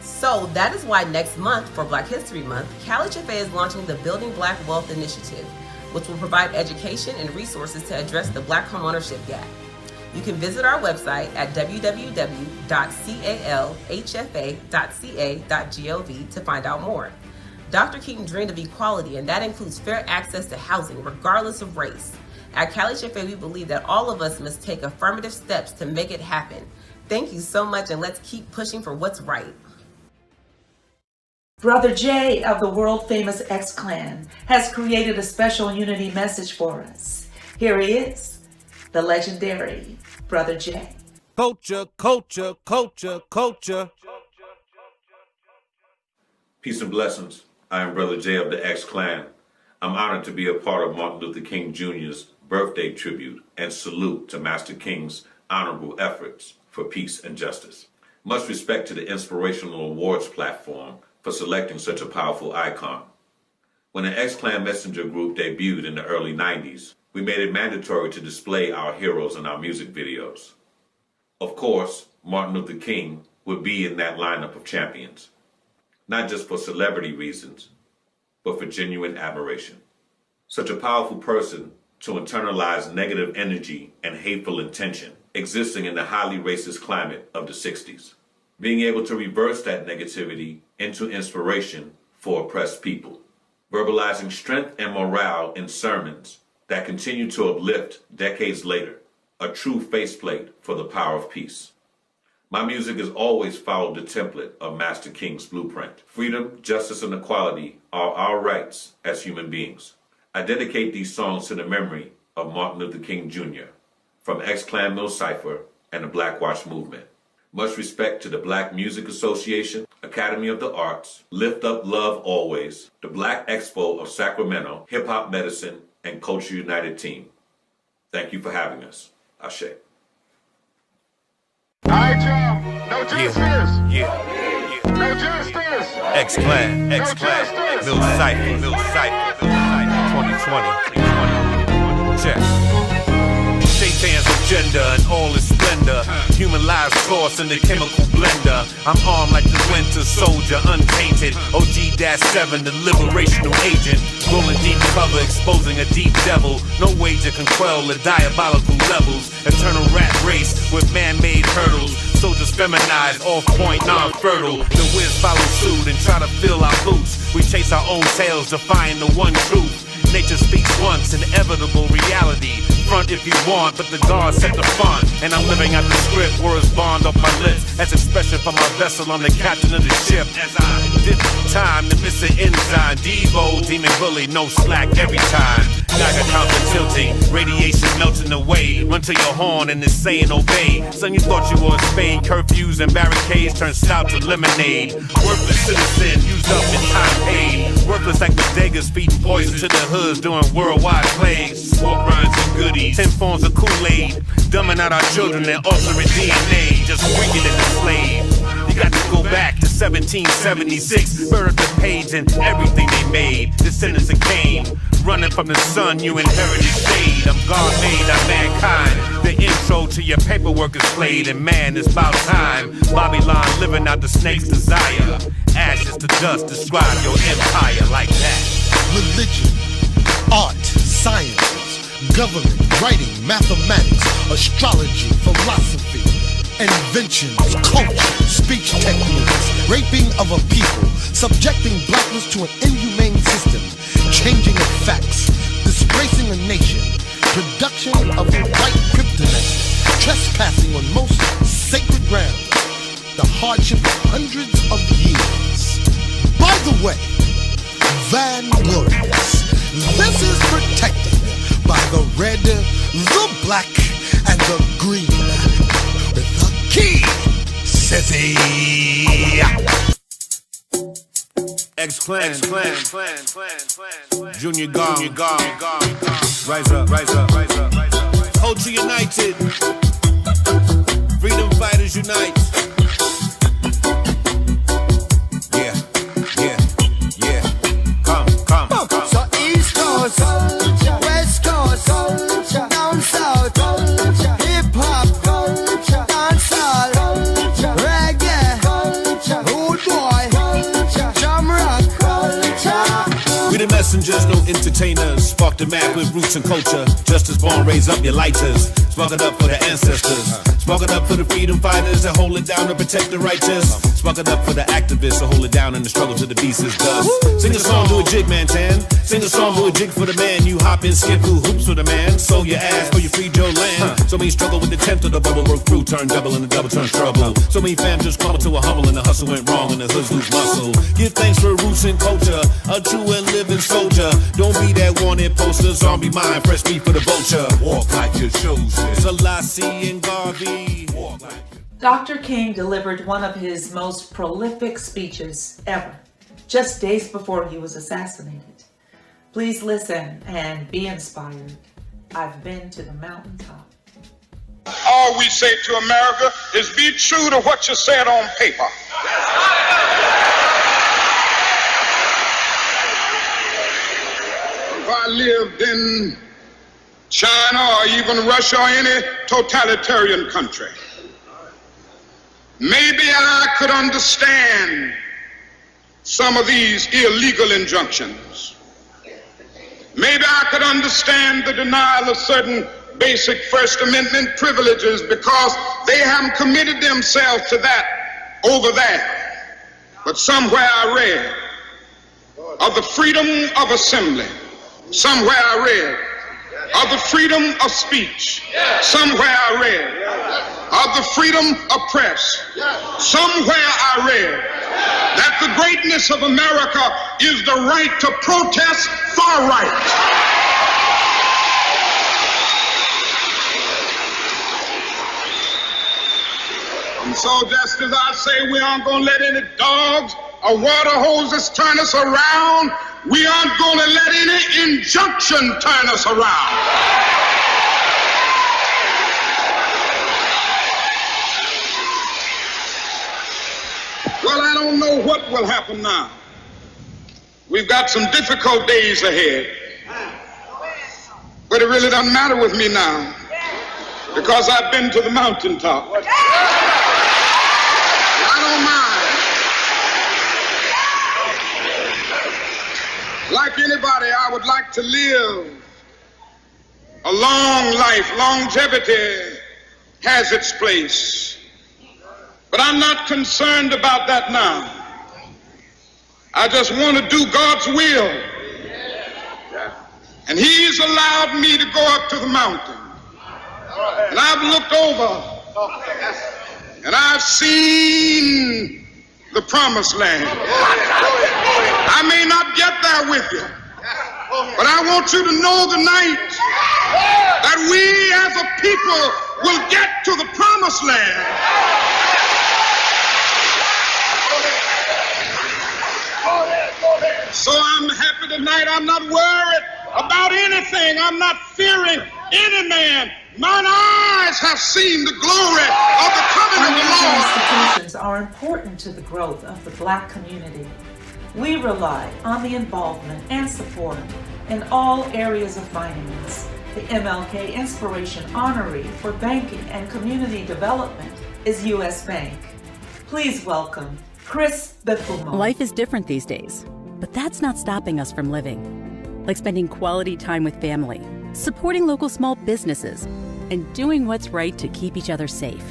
So that is why next month, for Black History Month, CalHFA is launching the Building Black Wealth Initiative, which will provide education and resources to address the Black homeownership gap. You can visit our website at www.calhfa.ca.gov to find out more. Dr. King dreamed of equality, and that includes fair access to housing, regardless of race. At CalHFA, we believe that all of us must take affirmative steps to make it happen. Thank you so much, and let's keep pushing for what's right. Brother Jay of the world-famous X-Clan has created a special unity message for us. Here he is, the legendary Brother Jay. Culture, culture, culture, culture. Peace and blessings. I am Brother Jay of the X-Clan. I'm honored to be a part of Martin Luther King Jr.'s birthday tribute and salute to Master King's honorable efforts for peace and justice. Much respect to the Inspirational Awards platform for selecting such a powerful icon. When the X-Clan Messenger group debuted in the early 90s, we made it mandatory to display our heroes in our music videos. Of course, Martin Luther King would be in that lineup of champions, not just for celebrity reasons, but for genuine admiration. Such a powerful person to internalize negative energy and hateful intention existing in the highly racist climate of the 60s. Being able to reverse that negativity into inspiration for oppressed people. Verbalizing strength and morale in sermons that continue to uplift decades later. A true faceplate for the power of peace. My music has always followed the template of Master King's blueprint. Freedom, justice, and equality are our rights as human beings. I dedicate these songs to the memory of Martin Luther King Jr. from X-Clan Mill Cypher and the Black Watch Movement. Much respect to the Black Music Association, Academy of the Arts, Lift Up Love Always, the Black Expo of Sacramento, Hip Hop Medicine, and Culture United team. Thank you for having us. Ashe. Alright, y'all. No justice. Yeah. No justice. X-Clan, X-Clan, Mill Cypher, 2020. Check. Satan's agenda and all its splendor. Human lives tossed in the chemical blender. I'm armed like the winter soldier, untainted. OG-7, the liberational agent. Rolling deep cover, exposing a deep devil. No wager can quell the diabolical levels. Eternal rat race with man-made hurdles. Soldiers feminized, off-point, non-fertile. The whiz follow suit and try to fill our boots. We chase our own tails, defying the one truth. Nature speaks once, inevitable reality. Front if you want, but the guards set the font. And I'm living out the script, words bond off my lips. As expression from my vessel, I'm the captain of the ship. As I did time to miss an enzyme. Devo, demon bully, no slack every time. Dagger counter tilting, radiation melting away. Run to your horn and it's saying obey. Son, you thought you were a spade. Curfews and barricades turn stout to lemonade. Worthless citizen, used up in time paid. Worthless like bodegas feeding poison to the hoods doing worldwide plagues. Smoke rinds and goodies, 10 forms of Kool-Aid. Dumbing out our children and altering DNA. Just weaken and enslaved. You got to go back to 1776. Burn up the page and everything they made. Descendants of Cain. Running from the sun, you inherited shade. I'm God made, I'm mankind. The intro to your paperwork is played, and man, it's about time. Babylon living out the snake's desire. Ashes to dust, describe your empire like that. Religion, art, sciences, government, writing, mathematics, astrology, philosophy, inventions, culture, speech techniques, raping of a people, subjecting blackness to an inhumane system, changing of facts, disgracing a nation, production of a white kryptonite, trespassing on most sacred ground, the hardship of hundreds of years. By the way, Vanglorious, this is protected by the red, the black, and the green, with the key, says he. X-Clan, Junior Gong, rise up, rise up, rise up, rise up. Culture united, freedom fighters unite. So East Coast, culture. West Coast, culture. Down South, culture. Hip Hop, culture. Dancehall, culture. Reggae, culture. Rude Boy, culture. Drum Rock, culture. We the messengers, no entertainers. Spark the map with roots and culture. Justice born, raise up your lighters. Spark it up for the ancestors. Spark it up for the freedom fighters that hold it down to protect the righteous. Spark it up for the activists that hold it down in the struggle to the beast is dust. Sing a song, do a jig, man, tan. Sing a song, do a jig for the man. You hop and skip through hoops for the man. Sold your ass for you freed your land. So many struggle with the tenth of the bubble. Work through, turn double and the double turns trouble. So many fam just crumble to a humble and the hustle went wrong and the hoods lose muscle. Give thanks for roots and culture. A true and living soldier. Don't be that wanted poster. Zombie mind, fresh meat for the vulture. Walk like you're chosen. Selassie and Garvey. Walk like Dr. King delivered one of his most prolific speeches ever, just days before he was assassinated. Please listen and be inspired. I've been to the mountaintop. All we say to America is be true to what you said on paper. If I lived in China or even Russia or any totalitarian country, maybe I could understand some of these illegal injunctions. Maybe I could understand the denial of certain basic First Amendment privileges because they haven't committed themselves to that over there. But somewhere I read of the freedom of assembly. Somewhere I read of the freedom of speech. Somewhere I read of the freedom of press. Somewhere I read that the greatness of America is the right to protest far right. And so just as I say we aren't going to let any dogs or water hoses turn us around, we aren't going to let any injunction turn us around. Well, I don't know what will happen now. We've got some difficult days ahead. But it really doesn't matter with me now because I've been to the mountaintop. I don't mind. Like anybody, I would like to live a long life. Longevity has its place. But I'm not concerned about that now. I just want to do God's will. And He's allowed me to go up to the mountain. And I've looked over and I've seen the promised land. I may not get there with you, but I want you to know tonight that we as a people will get to the promised land. So I'm happy tonight. I'm not worried about anything. I'm not fearing any man. Mine eyes have seen the glory of the coming of the Lord. Institutions are important to the growth of the Black community. We rely on the involvement and support in all areas of finance. The MLK Inspiration Honoree for Banking and Community Development is U.S. Bank. Please welcome Chris Befumo. Life is different these days, but that's not stopping us from living. Like spending quality time with family, supporting local small businesses, and doing what's right to keep each other safe.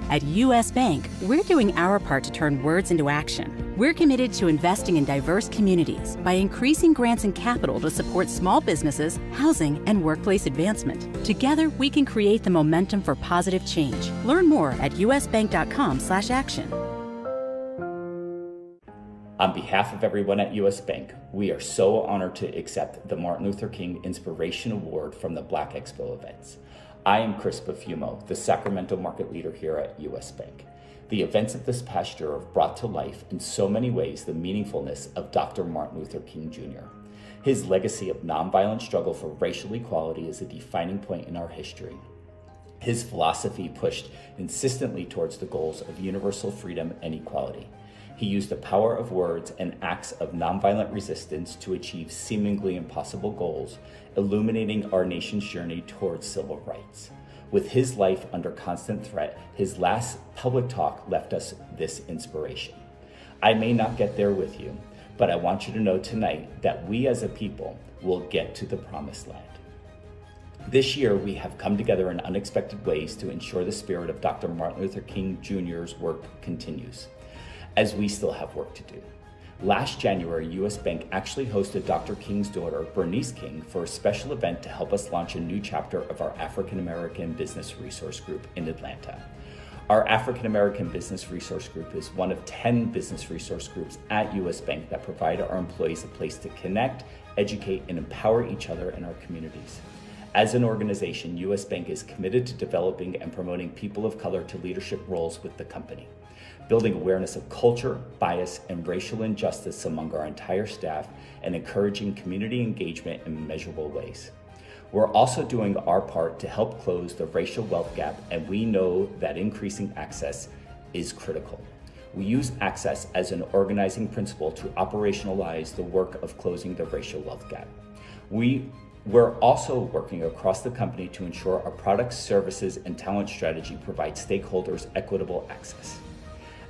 At U.S. Bank, we're doing our part to turn words into action. We're committed to investing in diverse communities by increasing grants and capital to support small businesses, housing, and workplace advancement. Together, we can create the momentum for positive change. Learn more at usbank.com/action. On behalf of everyone at U.S. Bank, we are so honored to accept the Martin Luther King Inspiration Award from the Black Expo events. I am Chris Befumo, the Sacramento market leader here at U.S. Bank. The events of this past year have brought to life in so many ways the meaningfulness of Dr. Martin Luther King Jr. His legacy of nonviolent struggle for racial equality is a defining point in our history. His philosophy pushed insistently towards the goals of universal freedom and equality. He used the power of words and acts of nonviolent resistance to achieve seemingly impossible goals, illuminating our nation's journey towards civil rights. With his life under constant threat, his last public talk left us this inspiration. I may not get there with you, but I want you to know tonight that we as a people will get to the promised land. This year, we have come together in unexpected ways to ensure the spirit of Dr. Martin Luther King Jr.'s work continues, as we still have work to do. Last January, U.S. Bank actually hosted Dr. King's daughter, Bernice King, for a special event to help us launch a new chapter of our African American Business Resource Group in Atlanta. Our African American Business Resource Group is one of 10 business resource groups at U.S. Bank that provide our employees a place to connect, educate, and empower each other in our communities. As an organization, U.S. Bank is committed to developing and promoting people of color to leadership roles with the company, building awareness of culture, bias, and racial injustice among our entire staff, and encouraging community engagement in measurable ways. We're also doing our part to help close the racial wealth gap, and we know that increasing access is critical. We use access as an organizing principle to operationalize the work of closing the racial wealth gap. We're also working across the company to ensure our products, services, and talent strategy provide stakeholders equitable access.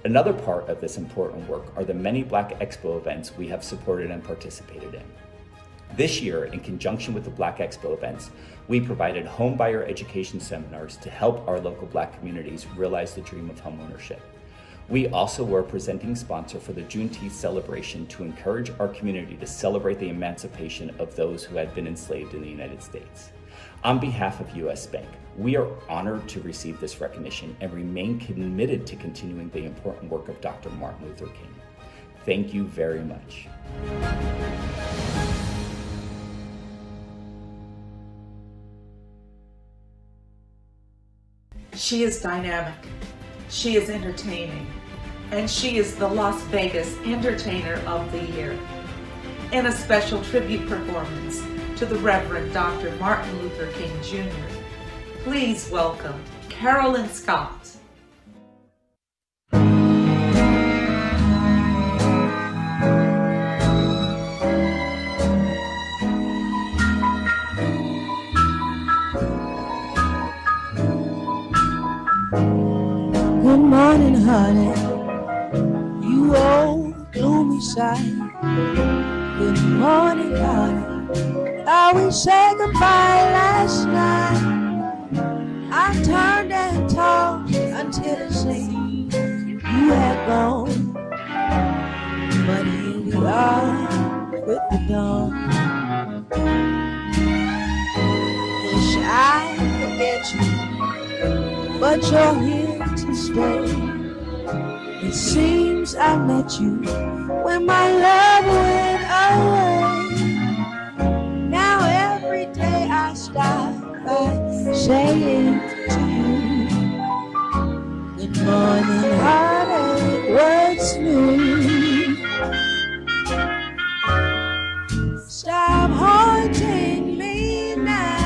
Another part of this important work are the many Black Expo events we have supported and participated in. This year, in conjunction with the Black Expo events, we provided home buyer education seminars to help our local Black communities realize the dream of homeownership. We also were a presenting sponsor for the Juneteenth celebration to encourage our community to celebrate the emancipation of those who had been enslaved in the United States. On behalf of U.S. Bank, we are honored to receive this recognition and remain committed to continuing the important work of Dr. Martin Luther King. Thank you very much. She is dynamic, she is entertaining, and she is the Las Vegas Entertainer of the Year. In a special tribute performance to the Reverend Dr. Martin Luther King Jr., please welcome Carolyn Scott. Good morning, honey, you old gloomy sight. Good morning, honey, thought we said goodbye last night. I turned and talked until it seemed you had gone, but here we are with the dawn. Wish I could forget you, but you're here to stay. It seems I met you when my love went away. Now every day I start by saying to you, good morning, heartache, what's new? Stop haunting me now.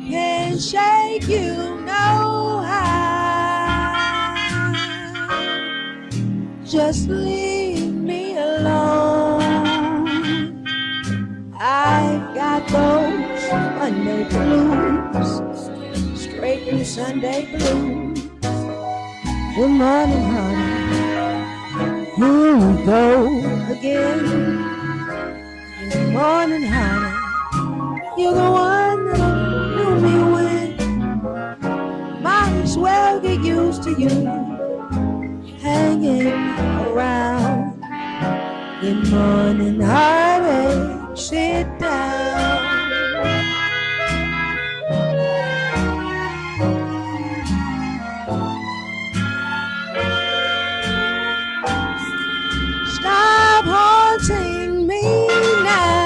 Can't shake you no how. Just leave me alone. I've got those Monday blues, straight through Sunday blues. Good morning, honey, here we go again. Good morning, honey, you're the one that knew me when. Might as well get used to you hanging around. Good morning, heartache, sit down. Stop haunting me now.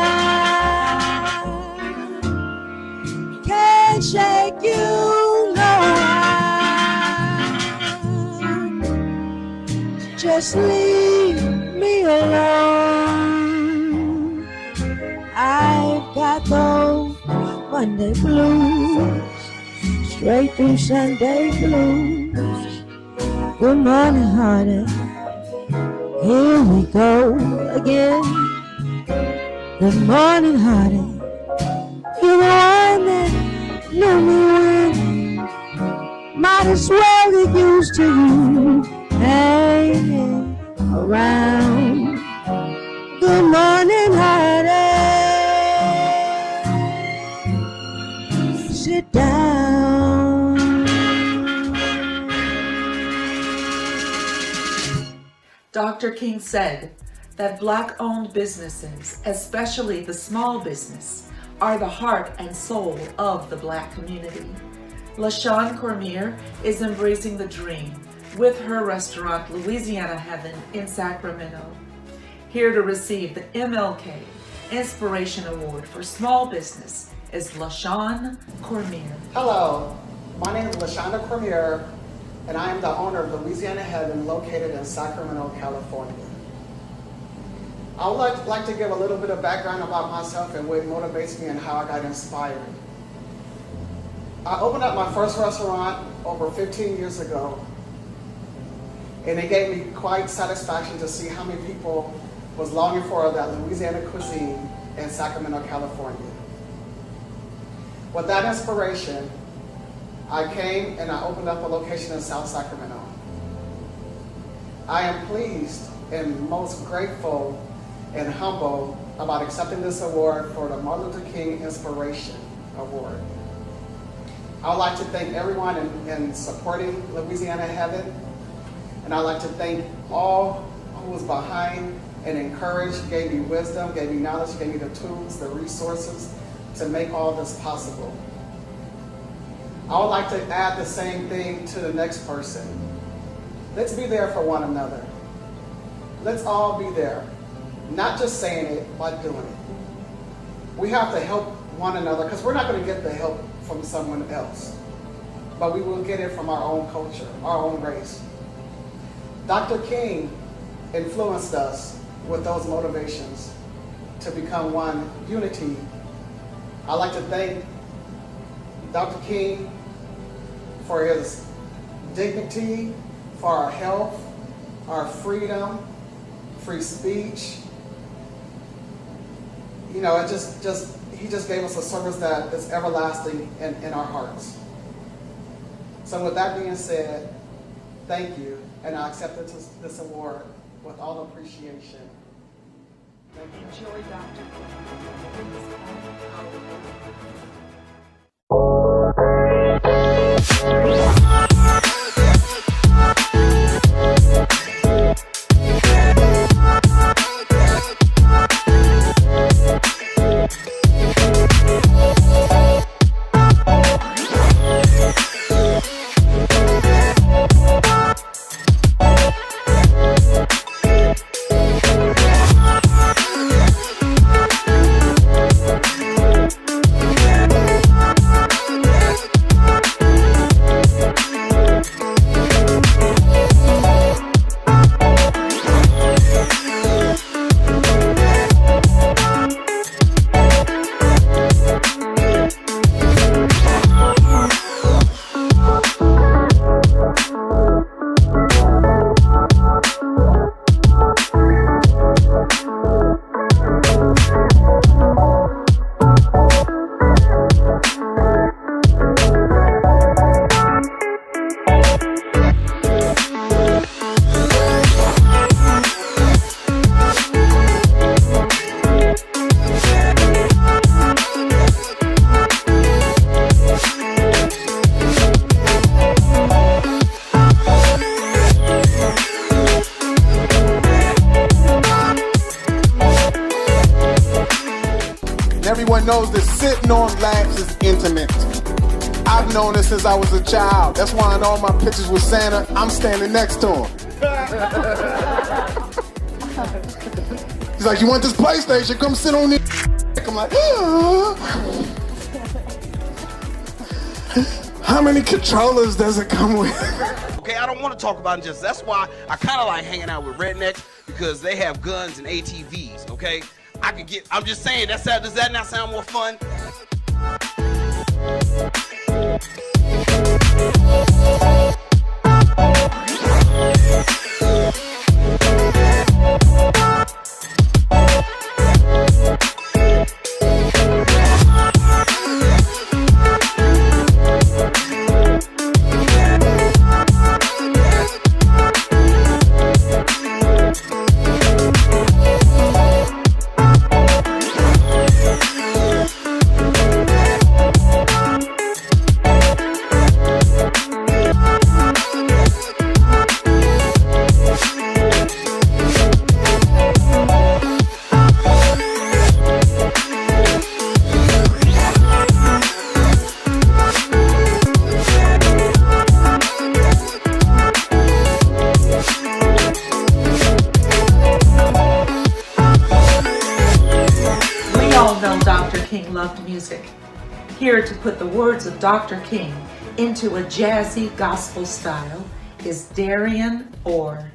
Can't shake you no how. just leave me alone. I've got those Monday blues, straight through Sunday blues. Good morning, honey. Here we go again. Good morning, honey. You're the one that knew me when. Might as well get used to you hanging around. Good morning, honey. Sit down. Dr. King said that Black-owned businesses, especially the small business, are the heart and soul of the Black community. LaShawn Cormier is embracing the dream with her restaurant Louisiana Heaven in Sacramento. Here to receive the MLK Inspiration Award for Small Business is LaShawn Cormier. Hello, my name is LaShawn Cormier, and I am the owner of Louisiana Heaven located in Sacramento, California. I would like to give a little bit of background about myself and what motivates me and how I got inspired. I opened up my first restaurant over 15 years ago, and it gave me quite satisfaction to see how many people was longing for that Louisiana cuisine in Sacramento, California. With that inspiration, I came and I opened up a location in South Sacramento. I am pleased and most grateful and humble about accepting this award for the Martin Luther King Inspiration Award. I would like to thank everyone in supporting Louisiana Heaven, and I'd like to thank all who was behind and encouraged, gave me wisdom, gave me knowledge, gave me the tools, the resources to make all this possible. I would like to add the same thing to the next person. Let's be there for one another. Let's all be there, not just saying it, but doing it. We have to help one another because we're not going to get the help from someone else, but we will get it from our own culture, our own race. Dr. King influenced us with those motivations to become one unity. I'd like to thank Dr. King for his dignity, for our health, our freedom, free speech. You know, he just gave us a service that is everlasting in our hearts. So with that being said, thank you, and I accept this award with all appreciation. Thank you. Enjoy, Dr. Everyone knows that sitting on laps is intimate. I've known it since I was a child. That's why in all my pictures with Santa, I'm standing next to him. He's like, you want this PlayStation? Come sit on it. I'm like, how many controllers does it come with? okay? I don't want to talk about injustice. That's why I kind of like hanging out with rednecks, because they have guns and ATVs, okay? I'm just saying, does that not sound more fun? Here to put the words of Dr. King into a jazzy gospel style is Darian Orr.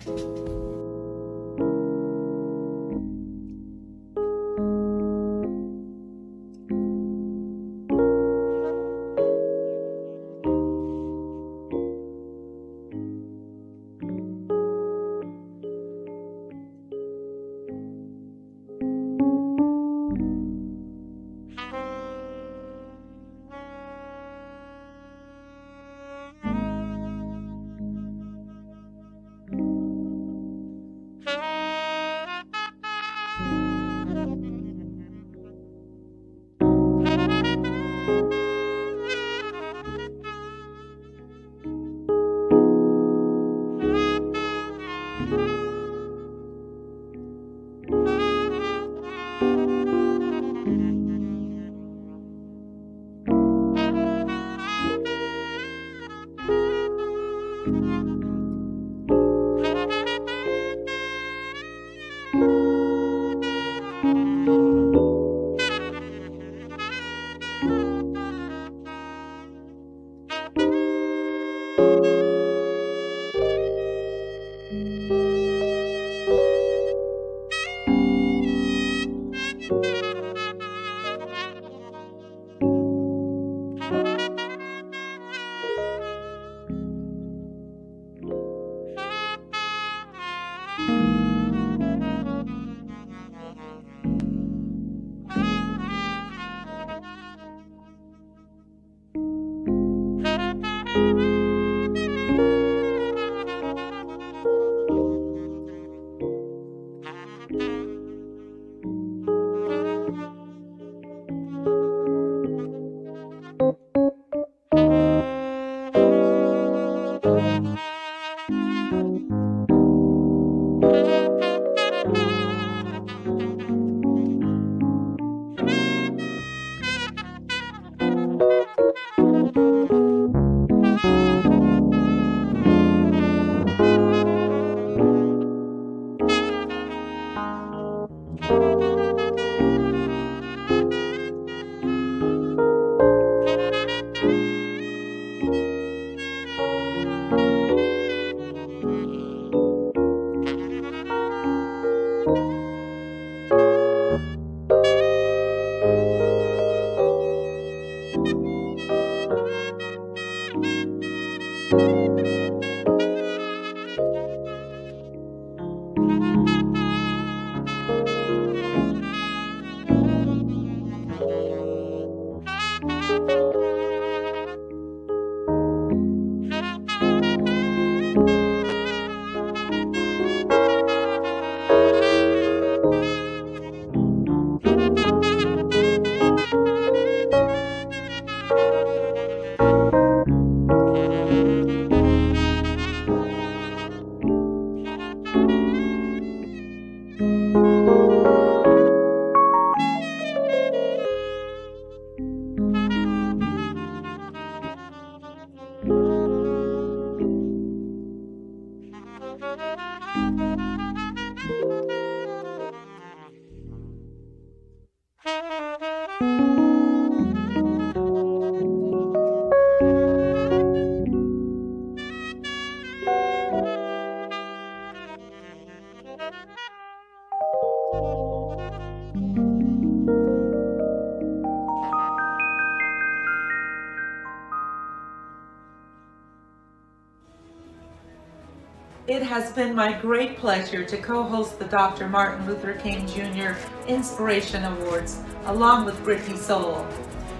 It has been my great pleasure to co-host the Dr. Martin Luther King Jr. Inspiration Awards along with Brittany Soul.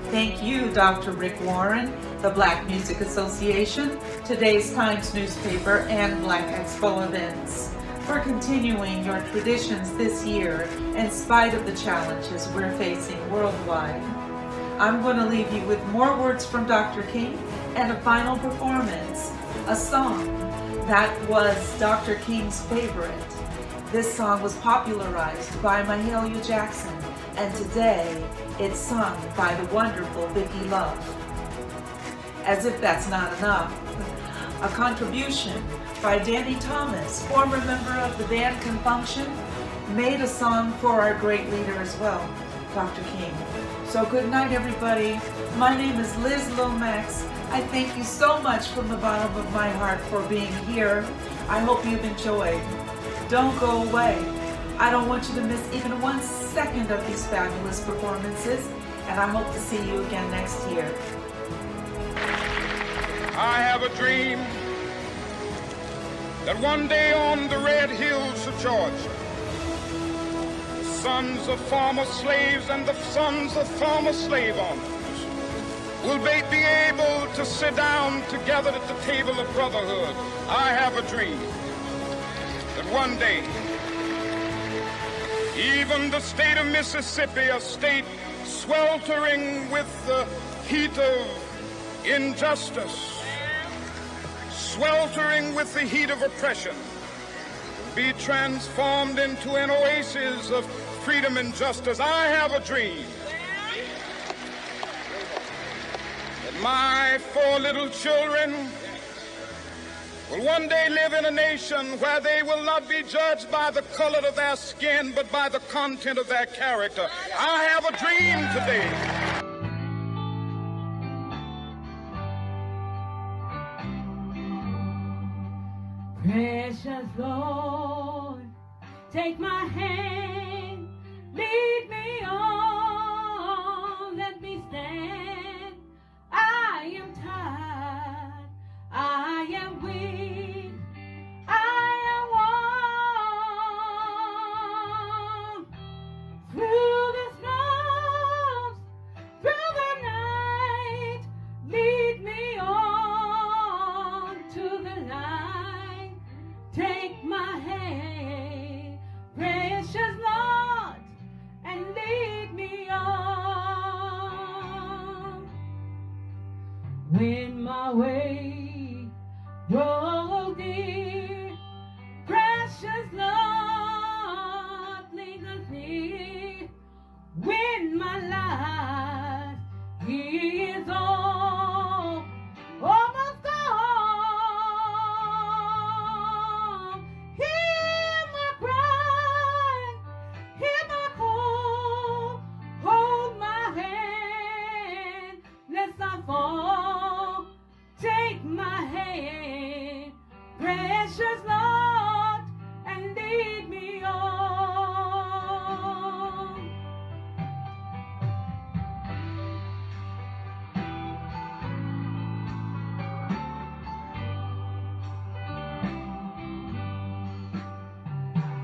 Thank you, Dr. Rick Warren, the Black Music Association, Today's Times newspaper, and Black Expo events for continuing your traditions this year in spite of the challenges we're facing worldwide. I'm going to leave you with more words from Dr. King and a final performance, a song that was Dr. King's favorite. This song was popularized by Mahalia Jackson, and today it's sung by the wonderful Vicki Love. As if that's not enough, a contribution by Danny Thomas, former member of the band Confunction, made a song for our great leader as well, Dr. King. So good night, everybody. My name is Liz Lomax. I thank you so much from the bottom of my heart for being here. I hope you've enjoyed. Don't go away. I don't want you to miss even 1 second of these fabulous performances, and I hope to see you again next year. I have a dream that one day on the red hills of Georgia, the sons of former slaves and the sons of former slave owners will be able to sit down together at the table of brotherhood. I have a dream that one day, even the state of Mississippi, a state sweltering with the heat of injustice, sweltering with the heat of oppression, will be transformed into an oasis of freedom and justice. I have a dream that my 4 little children will one day live in a nation where they will not be judged by the color of their skin, but by the content of their character. I have a dream today. Precious Lord, take my hand, lead me on, let me stand. I am tired, I am weak, I am worn. Through the storms, through the night, lead me on to the light. Take my hand, precious Lord, and lead me on. When my way grows dear, precious Lord, linger near. When my life is all almost gone, hear my cry, hear my call, hold my hand, lest I fall. Take my hand, precious Lord, and lead me on.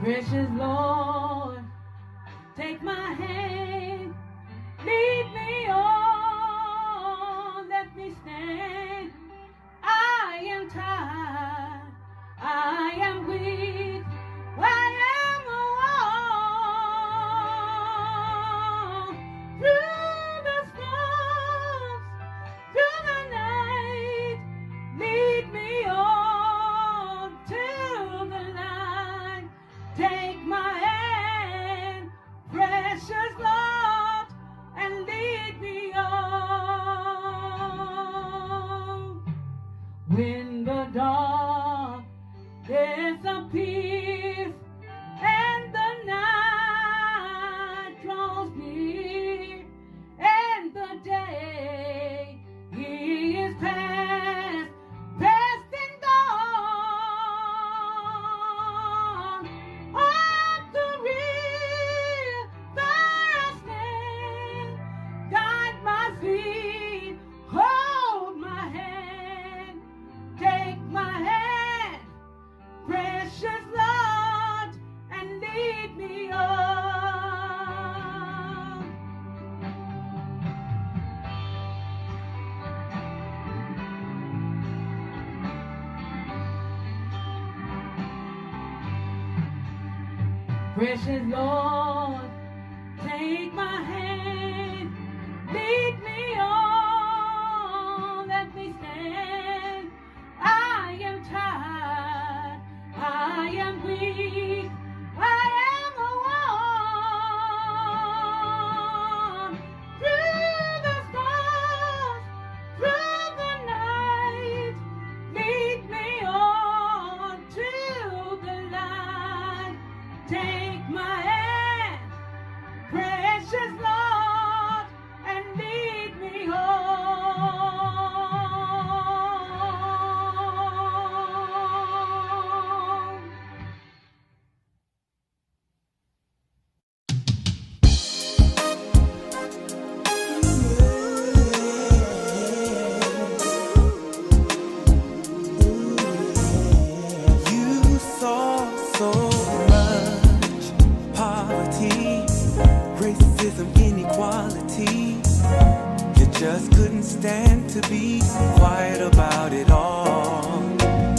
Precious Lord, take my hand, lead me on, let me stand. I am tired, I am weak, I am worn. Through the storms, through the night, lead me on to the light. Take my hand, precious Lord, and lead me on. When the dark disappears, Precious Lord, take my hand, lead me on, let me stand. I am tired, I am weak, I am a one. Through the stars, through the night, lead me on to the light. Take my hand, precious Lord, and lead me home. You saw so much poverty, racism, inequality. You just couldn't stand to be quiet about it all.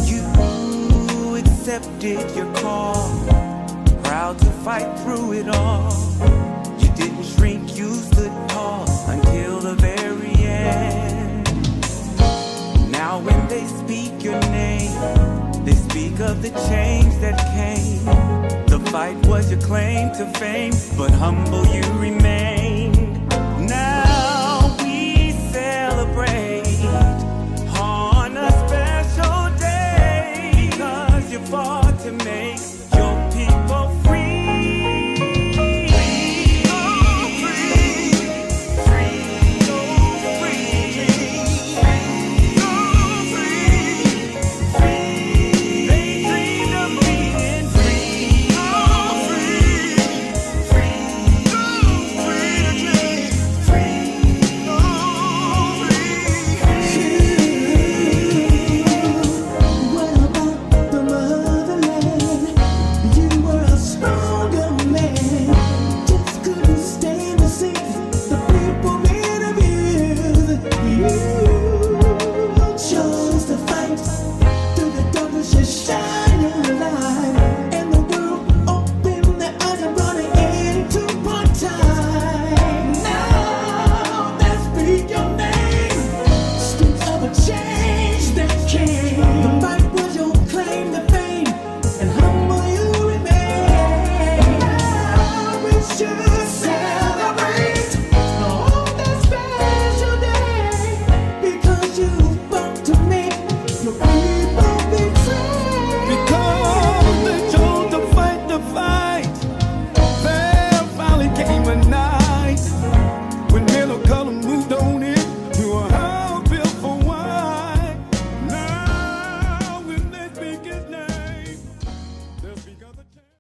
You accepted your call, proud to fight through it all. You didn't shrink, you stood tall until the very end. Now when they speak your name, they speak of the change that came. The fight was your claim to fame, but humble you remain.